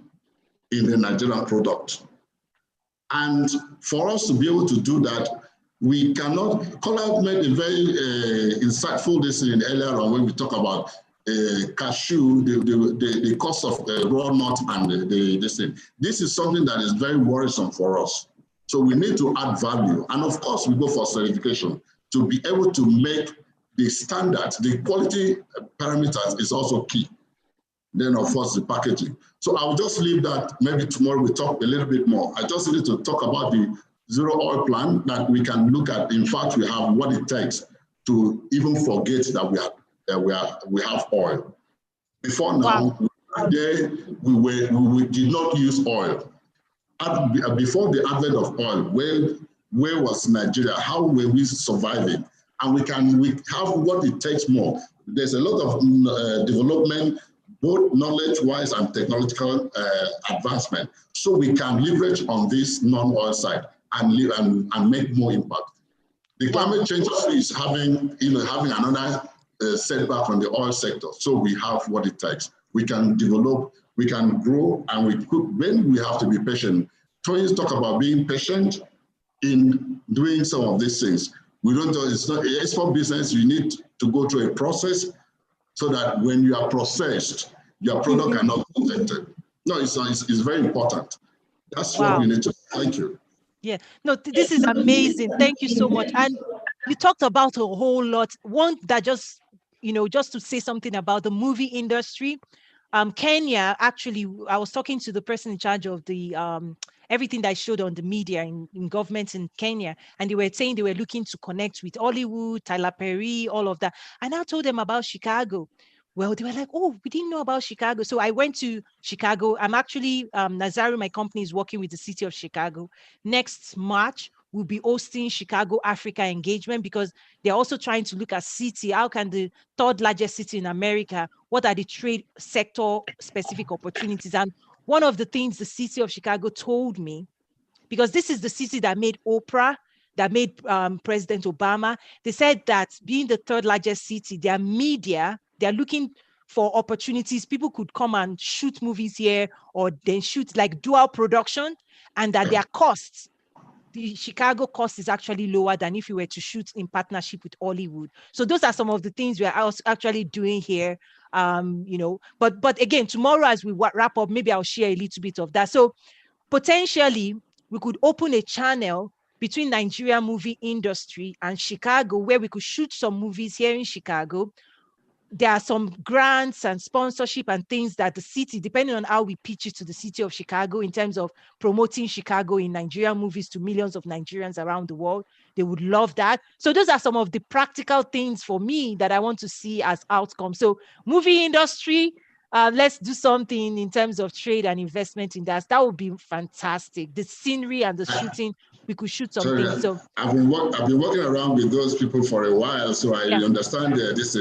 in the Nigerian product. And for us to be able to do that, we cannot, Kola made a very insightful decision earlier on when we talk about cashew, the cost of raw nut and this thing. This is something that is very worrisome for us. So we need to add value. And of course, we go for certification to be able to make the standards, the quality parameters is also key. Then of course, the packaging. So I'll just leave that. Maybe tomorrow we'll talk a little bit more. I just need to talk about the zero oil plan that we can look at. In fact, we have what it takes to even forget that we have oil. Before now, wow. we did not use oil. Before the advent of oil, where was Nigeria? How were we surviving? And we have what it takes more. There's a lot of development, both knowledge-wise and technological advancement. So we can leverage on this non-oil side and make more impact. The climate change is having another setback on the oil sector. So we have what it takes. We can develop, we can grow, and when we have to be patient. Toyin talk about being patient in doing some of these things. It's not export business. You need to go through a process so that when you are processed, your product cannot be protected. No, it's very important. That's what we need to. Thank you. Yeah, no, this is amazing. Thank you so much. And you talked about a whole lot. One that just just to say something about the movie industry. Kenya, actually, I was talking to the person in charge of the everything that I showed on the media in government in Kenya, and they were saying they were looking to connect with Hollywood, Tyler Perry, all of that. And I told them about Chicago. Well, they were like, oh, we didn't know about Chicago. So I went to Chicago. I'm actually, Nazaru, my company is working with the city of Chicago. Next March, we'll be hosting Chicago Africa engagement, because they're also trying to look at city. How can the third largest city in America, what are the trade sector specific opportunities? And one of the things the city of Chicago told me, because this is the city that made Oprah, that made President Obama, they said that being the third largest city, their media, they're looking for opportunities. People could come and shoot movies here, or then shoot like dual production, and that their costs, the Chicago cost is actually lower than if you were to shoot in partnership with Hollywood. So those are some of the things we are actually doing here. But again, tomorrow as we wrap up, maybe I'll share a little bit of that. So potentially we could open a channel between Nigeria movie industry and Chicago, where we could shoot some movies here in Chicago. There are some grants and sponsorship and things that the city, depending on how we pitch it to the city of Chicago in terms of promoting Chicago in Nigerian movies to millions of Nigerians around the world, they would love that. So those are some of the practical things for me that I want to see as outcomes. So movie industry, let's do something in terms of trade and investment in that. That would be fantastic. The scenery and the shooting, we could shoot something. So I've been working around with those people for a while, so I understand this.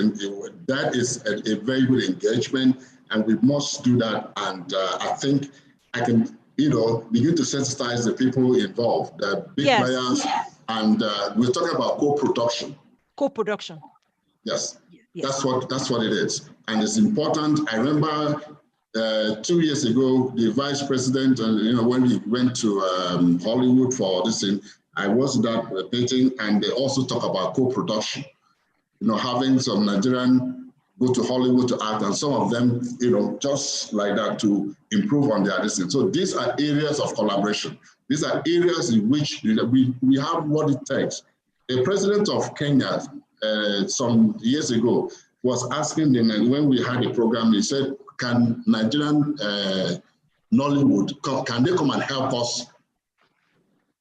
That is a very good engagement, and we must do that. And I think I can, begin to sensitize the people involved, the big players, and we're talking about co-production. Co-production. Yes, that's what it is, and it's important. I remember 2 years ago, the vice president, when we went to Hollywood for this thing, I was that meeting, and they also talk about co-production. Having some Nigerian go to Hollywood to act, and some of them, just like that, to improve on their distance. So these are areas of collaboration. These are areas in which we have what it takes. The president of Kenya some years ago was asking them, when we had a program, he said, can Nigerian Nollywood, can they come and help us?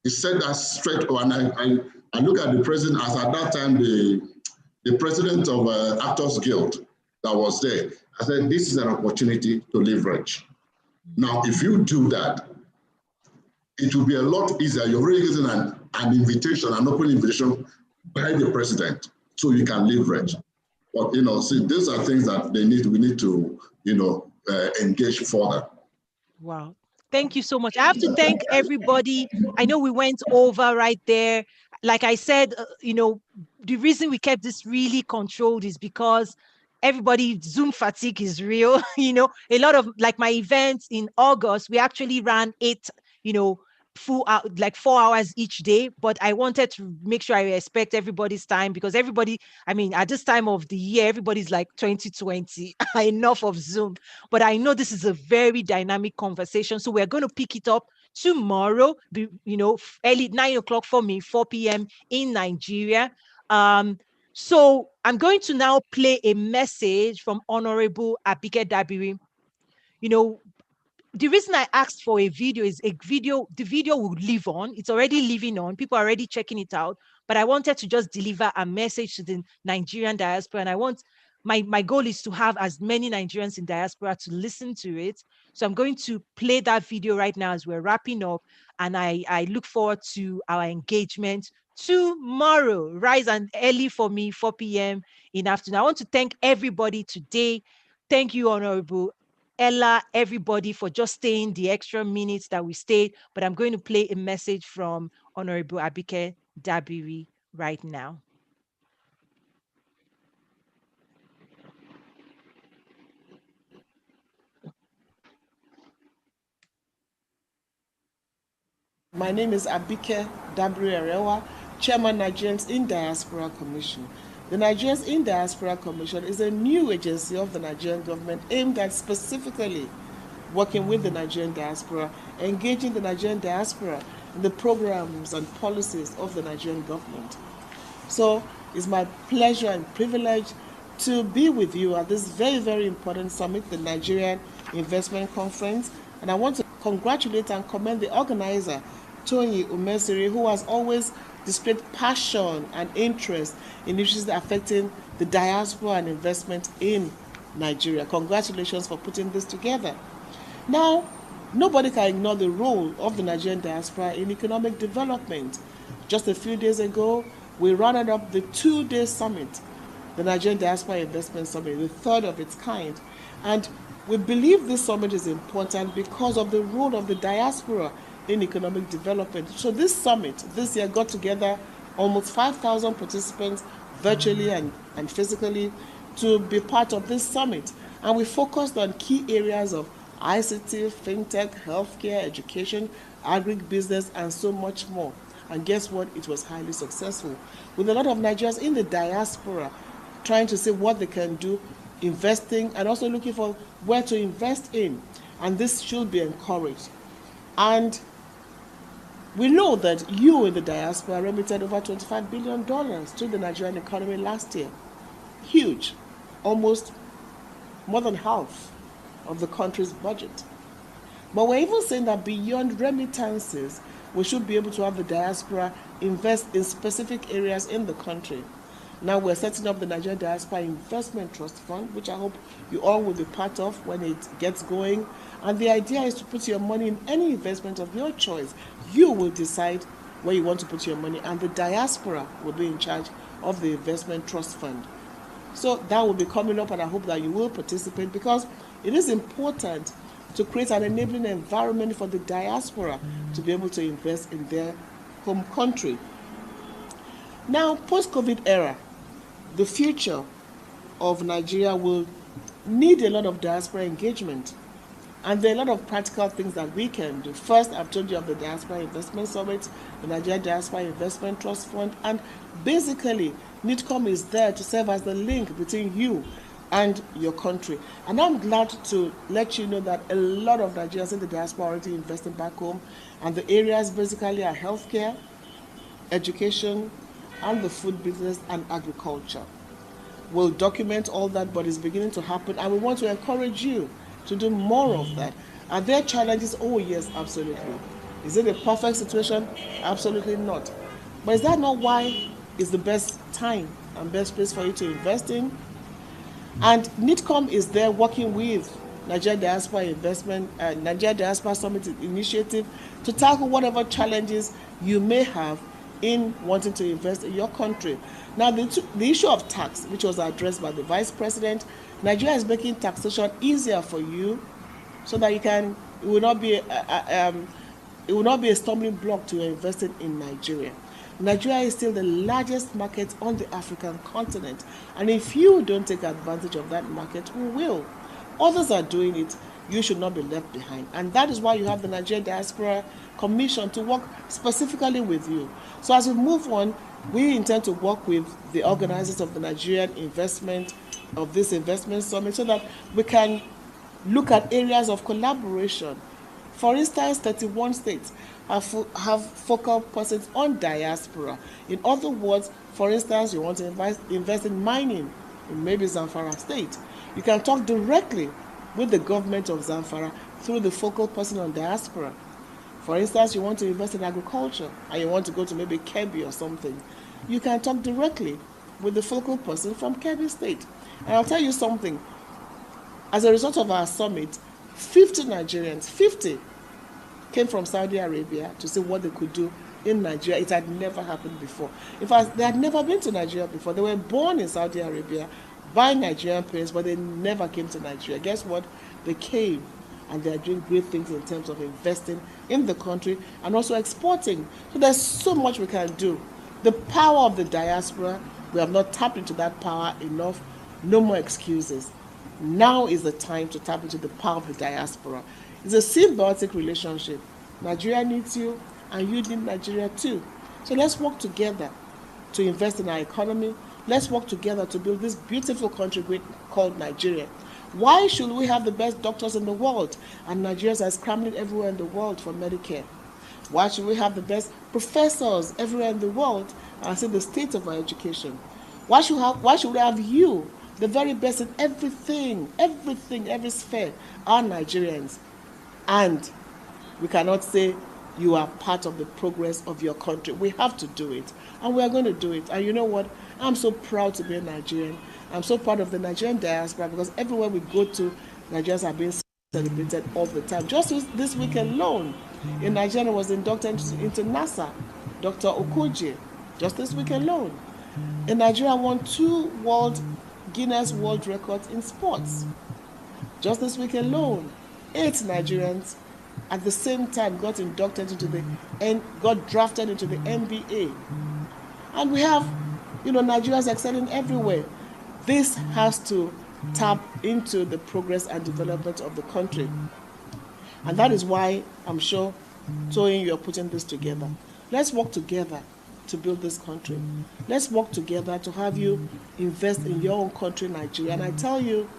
He said that straight away, and I look at the president as at that time the president of Actors Guild that was there. I said, this is an opportunity to leverage. Now, if you do that, it will be a lot easier. You're already getting an invitation, an open invitation by the president, so you can leverage. But see, these are things that we need to engage further. Wow. Thank you so much. I have to thank everybody. I know we went over right there. Like I said, the reason we kept this really controlled is because everybody, Zoom fatigue is real. A lot of, like my events in August, we actually ran 8, full out, like 4 hours each day, but I wanted to make sure I respect everybody's time, because everybody, at this time of the year, everybody's like 2020, enough of Zoom. But I know this is a very dynamic conversation, so we're going to pick it up tomorrow, early 9 o'clock for me, 4 p.m. in Nigeria. So I'm going to now play a message from Honorable Abike Dabiri. The reason I asked for a video is the video will live on. It's already living on. People are already checking it out. But I wanted to just deliver a message to the Nigerian diaspora. And I want, my goal is to have as many Nigerians in diaspora to listen to it. So I'm going to play that video right now as we're wrapping up. And I look forward to our engagement tomorrow. Rise and early for me, 4 p.m. in afternoon. I want to thank everybody today. Thank you, Honorable Ella, everybody, for just staying the extra minutes that we stayed. But I'm going to play a message from Honorable Abike Dabiri right now. My name is Abike Dabiri, Chairman, Nigerians in Diaspora Commission. The Nigerians in Diaspora Commission is a new agency of the Nigerian government aimed at specifically working with the Nigerian diaspora, engaging the Nigerian diaspora in the programs and policies of the Nigerian government. So it's my pleasure and privilege to be with you at this very, very important summit, the Nigerian Investment Conference. And I want to congratulate and commend the organizer, Toyin Umesiri, who has always displayed passion and interest in issues affecting the diaspora and investment in Nigeria. Congratulations for putting this together. Now, nobody can ignore the role of the Nigerian diaspora in economic development. Just a few days ago, we rounded up the 2-day summit, the Nigerian Diaspora Investment Summit, the third of its kind. And we believe this summit is important because of the role of the diaspora in economic development. So this summit this year got together almost 5,000 participants virtually and physically to be part of this summit. And we focused on key areas of ICT, fintech, healthcare, education, agribusiness, and so much more. And guess what? It was highly successful, with a lot of Nigerians in the diaspora trying to see what they can do, investing, and also looking for where to invest in. And this should be encouraged. And we know that you in the diaspora remitted over $25 billion to the Nigerian economy last year. Huge, almost more than half of the country's budget. But we're even saying that beyond remittances, we should be able to have the diaspora invest in specific areas in the country. Now we're setting up the Nigerian Diaspora Investment Trust Fund, which I hope you all will be part of when it gets going. And the idea is to put your money in any investment of your choice. You will decide where you want to put your money, and the diaspora will be in charge of the investment trust fund. So that will be coming up, and I hope that you will participate, because it is important to create an enabling environment for the diaspora to be able to invest in their home country. Now, post-COVID era, the future of Nigeria will need a lot of diaspora engagement. And there are a lot of practical things that we can do. First, I've told you of the Diaspora Investment Summit, the Nigerian Diaspora Investment Trust Fund, and basically, NITCOM is there to serve as the link between you and your country. And I'm glad to let you know that a lot of Nigerians in the diaspora are already investing back home, and the areas basically are healthcare, education, and the food business and agriculture. We'll document all that, but it's beginning to happen, and we want to encourage you to do more of that. Are there challenges? Oh yes, absolutely. Is it a perfect situation? Absolutely not. But is that not why it's the best time and best place for you to invest in? And NITCOM is there working with Nigerian Diaspora Investment, Nigerian Diaspora Summit Initiative to tackle whatever challenges you may have in wanting to invest in your country. Now, the issue of tax, which was addressed by the Vice President, Nigeria is making taxation easier for you, so that it will not be a stumbling block to your investing in Nigeria. Nigeria is still the largest market on the African continent, and if you don't take advantage of that market, who will? Others are doing it. You should not be left behind, and that is why you have the Nigerian Diaspora Commission to work specifically with you. So as we move on, we intend to work with the organizers of the Nigerian investment summit, so that we can look at areas of collaboration. For instance, 31 states have focal persons on diaspora. In other words, for instance, you want to invest in mining in maybe Zamfara state. You can talk directly with the government of Zamfara through the focal person on diaspora. For instance, you want to invest in agriculture and you want to go to maybe Kebbi or something. You can talk directly with the focal person from Kebbi state. And I'll tell you something. As a result of our summit, 50 Nigerians, 50, came from Saudi Arabia to see what they could do in Nigeria. It had never happened before. In fact, they had never been to Nigeria before. They were born in Saudi Arabia by Nigerian parents, but they never came to Nigeria. Guess what? They came, and they are doing great things in terms of investing in the country and also exporting. So there's so much we can do. The power of the diaspora, we have not tapped into that power enough. No more excuses. Now is the time to tap into the power of the diaspora. It's a symbiotic relationship. Nigeria needs you, and you need Nigeria too. So let's work together to invest in our economy. Let's work together to build this beautiful country called Nigeria. Why should we have the best doctors in the world, and Nigerians are scrambling everywhere in the world for Medicare? Why should we have the best professors everywhere in the world and see the state of our education? Why should we have you the very best in everything, every sphere are Nigerians. And we cannot say you are part of the progress of your country. We have to do it, and we are going to do it. And you know what? I'm so proud to be a Nigerian. I'm so proud of the Nigerian diaspora, because everywhere we go to, Nigerians are being celebrated all the time. Just this week alone, in Nigeria was inducted into NASA, Dr. Okoje, just this week alone. In Nigeria won 2 Guinness World Records in sports. Just this week alone, 8 Nigerians at the same time got inducted into got drafted into the NBA. And we have, Nigerians excelling everywhere. This has to tap into the progress and development of the country. And that is why I'm sure, Toyin, you're putting this together. Let's work together to build this country. Let's work together to have you invest in your own country, Nigeria. And I tell you,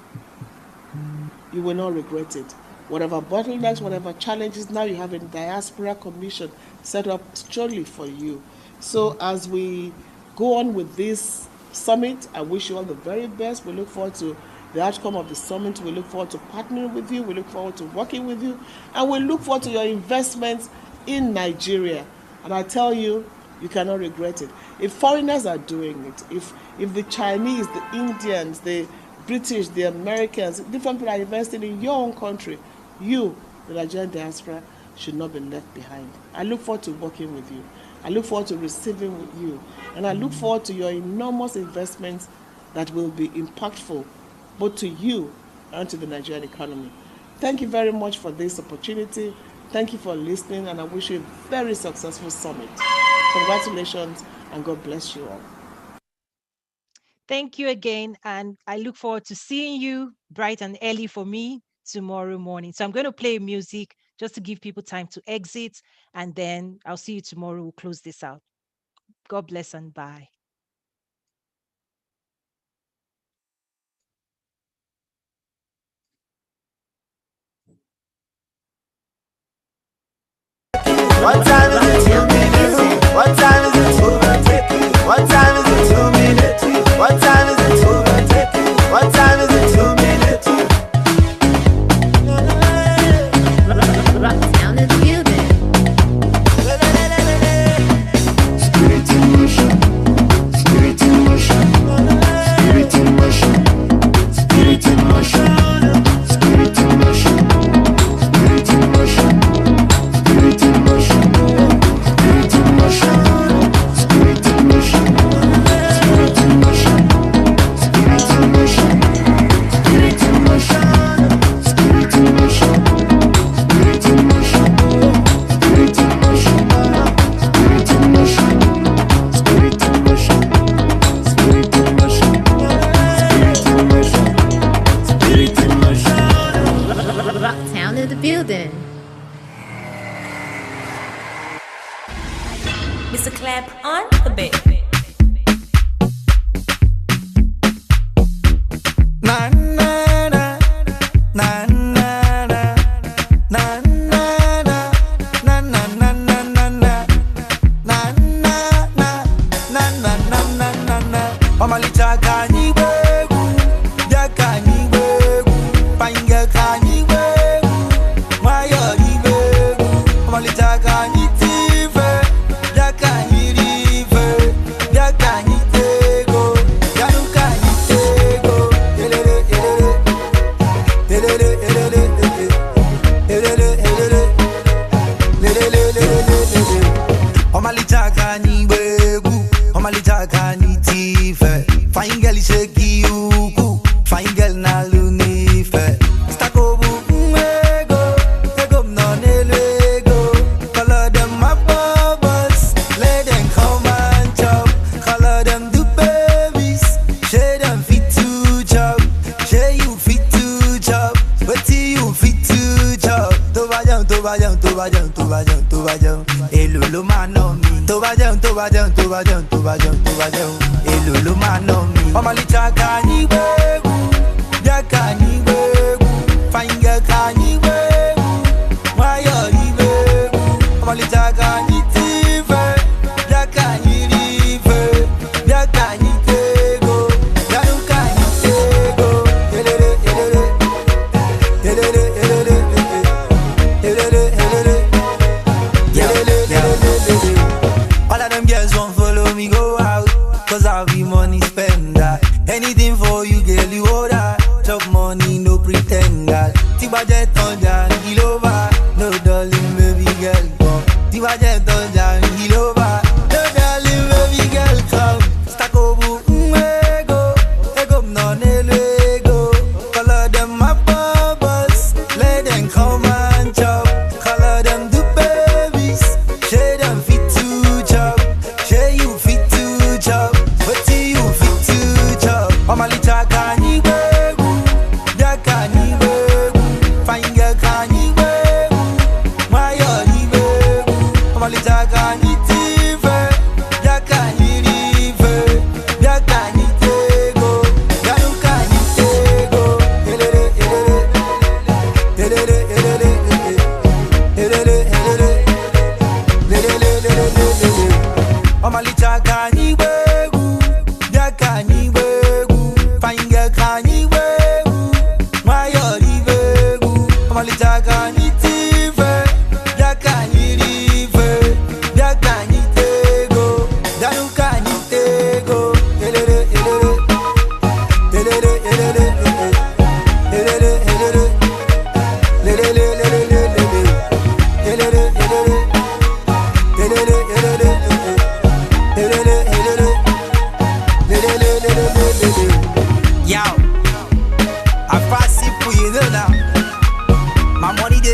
you will not regret it. Whatever bottlenecks, whatever challenges, now you have a diaspora commission set up strongly for you. So as we go on with this summit, I wish you all the very best. We look forward to the outcome of the summit. We look forward to partnering with you. We look forward to working with you. And we look forward to your investments in Nigeria. And I tell you, you cannot regret it. If foreigners are doing it, if the Chinese, the Indians, the British, the Americans, different people are investing in your own country, you, the Nigerian diaspora, should not be left behind. I look forward to working with you. I look forward to receiving with you. And I look forward to your enormous investments that will be impactful both to you and to the Nigerian economy. Thank you very much for this opportunity. Thank you for listening, and I wish you a very successful summit. Congratulations, and God bless you all. Thank you again, and I look forward to seeing you bright and early for me tomorrow morning. So I'm going to play music just to give people time to exit, and then I'll see you tomorrow. We'll close this out. God bless and bye. What time is it? 2 minutes. What time is it? What time is it? 2 minutes. What time is it? What time is it? 2 minutes. Rock down in the building. Spirit in motion, spirit in motion, spirit in motion, spirit in motion, spirit in motion, spirit in motion, spirit in motion, spirit in motion, spirit in motion, spirit in motion, spirit in motion, spirit in motion, spirit in motion, spirit in motion, spirit in motion, spirit in motion, spirit in motion, spirit in motion, spirit in motion. Rock down in the building. Mr. Clap on the beat. Na na na na na na na na na na na na na na. Omalicha kanyi wegu, ya kanyi wegu, panga kanyi wegu, mayo wegu. Omalicha kanyi tive, ya kanyi rive, ya kanyi tego, ya nu kanyi tego. Elele elele, elele elele, elele elele. Omalicha kanyi wegu, omalicha kanyi tive. Fine girl shake you, fine girl na lunife. Stakobu ego no nelego. Color them my bubbles, let them come and chop. Color them the babies, share them fit to chop. Share you fit to chop, but you fit to chop. Tobajam, tobajam, tobajam, tobajam, tobajam. Elulu manomi. Tobajam, tobajam, tobajam, tobajam, tobajam. Elulu manomi. Omalicha kanyi wegu, ya kanyi wegu, fine kanyi wegu, mayo wegu. Omalicha kanyi tive, ya kanyi rive, ya kanyi tego, ya nu kanyi tego.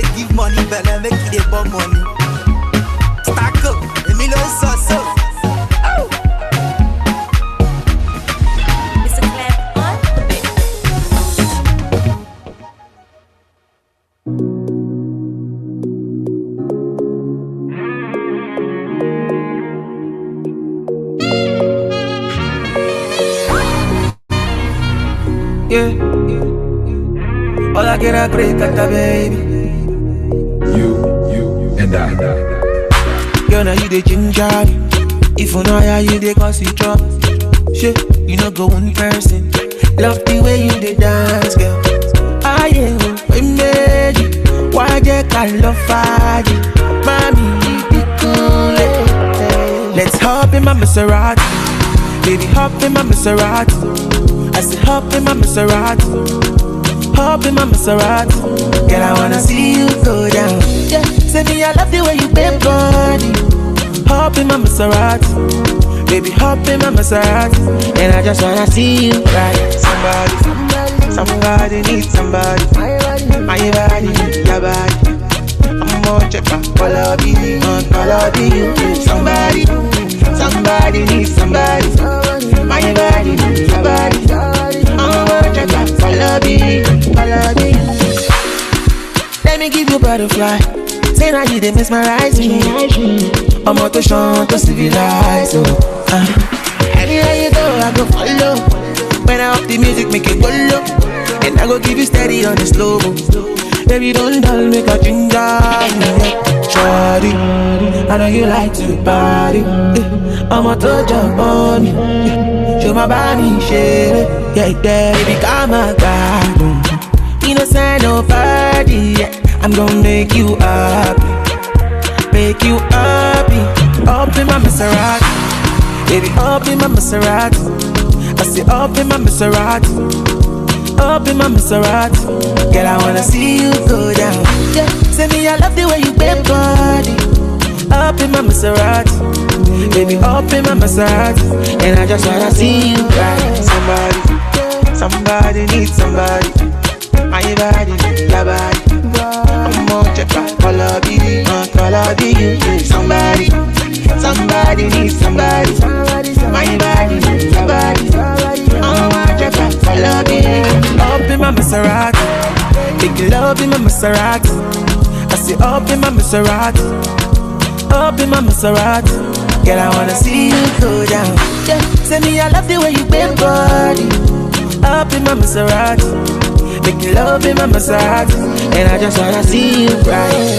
they give money, but I make it about money. Stack up, a million so. Mr. Clap on the beat. Yeah. All I get a break at the baby. You and I. Girl, now you the ginger. If you know how you the cause you drop. Shit, you know go one person. Love the way you the dance, girl. I am we made you. Why they call love fire? Mommy, be cool. Let's hop in my Maserati. Baby, hop in my Maserati. I said hop in my Maserati. Hop in my Maserati. Girl, I wanna see you go down. Yeah, say me I love the way you bend body. Hop in my Maserati. Baby, hop in my Maserati. And I just wanna see you right. Somebody needs somebody. My body, your body. I'm more check out. Follow me, you. Somebody needs somebody. My body, your body. I'm more check out. Follow me. Let me give you butterfly. Say now you they mesmerize me. I'm out to show to civilize. Anywhere you go, I go follow. When I up the music, make it go low. And I go give you steady on the slow. Baby, don't dull, make a ginger. Shawty, I know you like to party. I'm out to jump on me. Show my body, shit. Yeah, baby, come on, God. You know, say nobody. I'm gonna make you happy. Make you happy. Up in my Maserati. Baby, up in my Maserati. I say up in my Maserati. Up in my Maserati. Girl, I wanna see you go down. Yeah, say me I love the way you bend body. Up in my Maserati. Baby, up in my Maserati. And I just wanna see you right. Somebody needs somebody. My body, your body. I'm more check out. Follow me, you. Somebody needs somebody. My body, your body. I'm more check out. Follow me. Up in my Maserati. Big love in my Maserati. I say up in my Maserati. Up in my Maserati. Girl, I wanna see you go down. Yeah, say me I love the way you bend body. Up in my Maserati. Make love in my Maserati. And I just wanna see you right.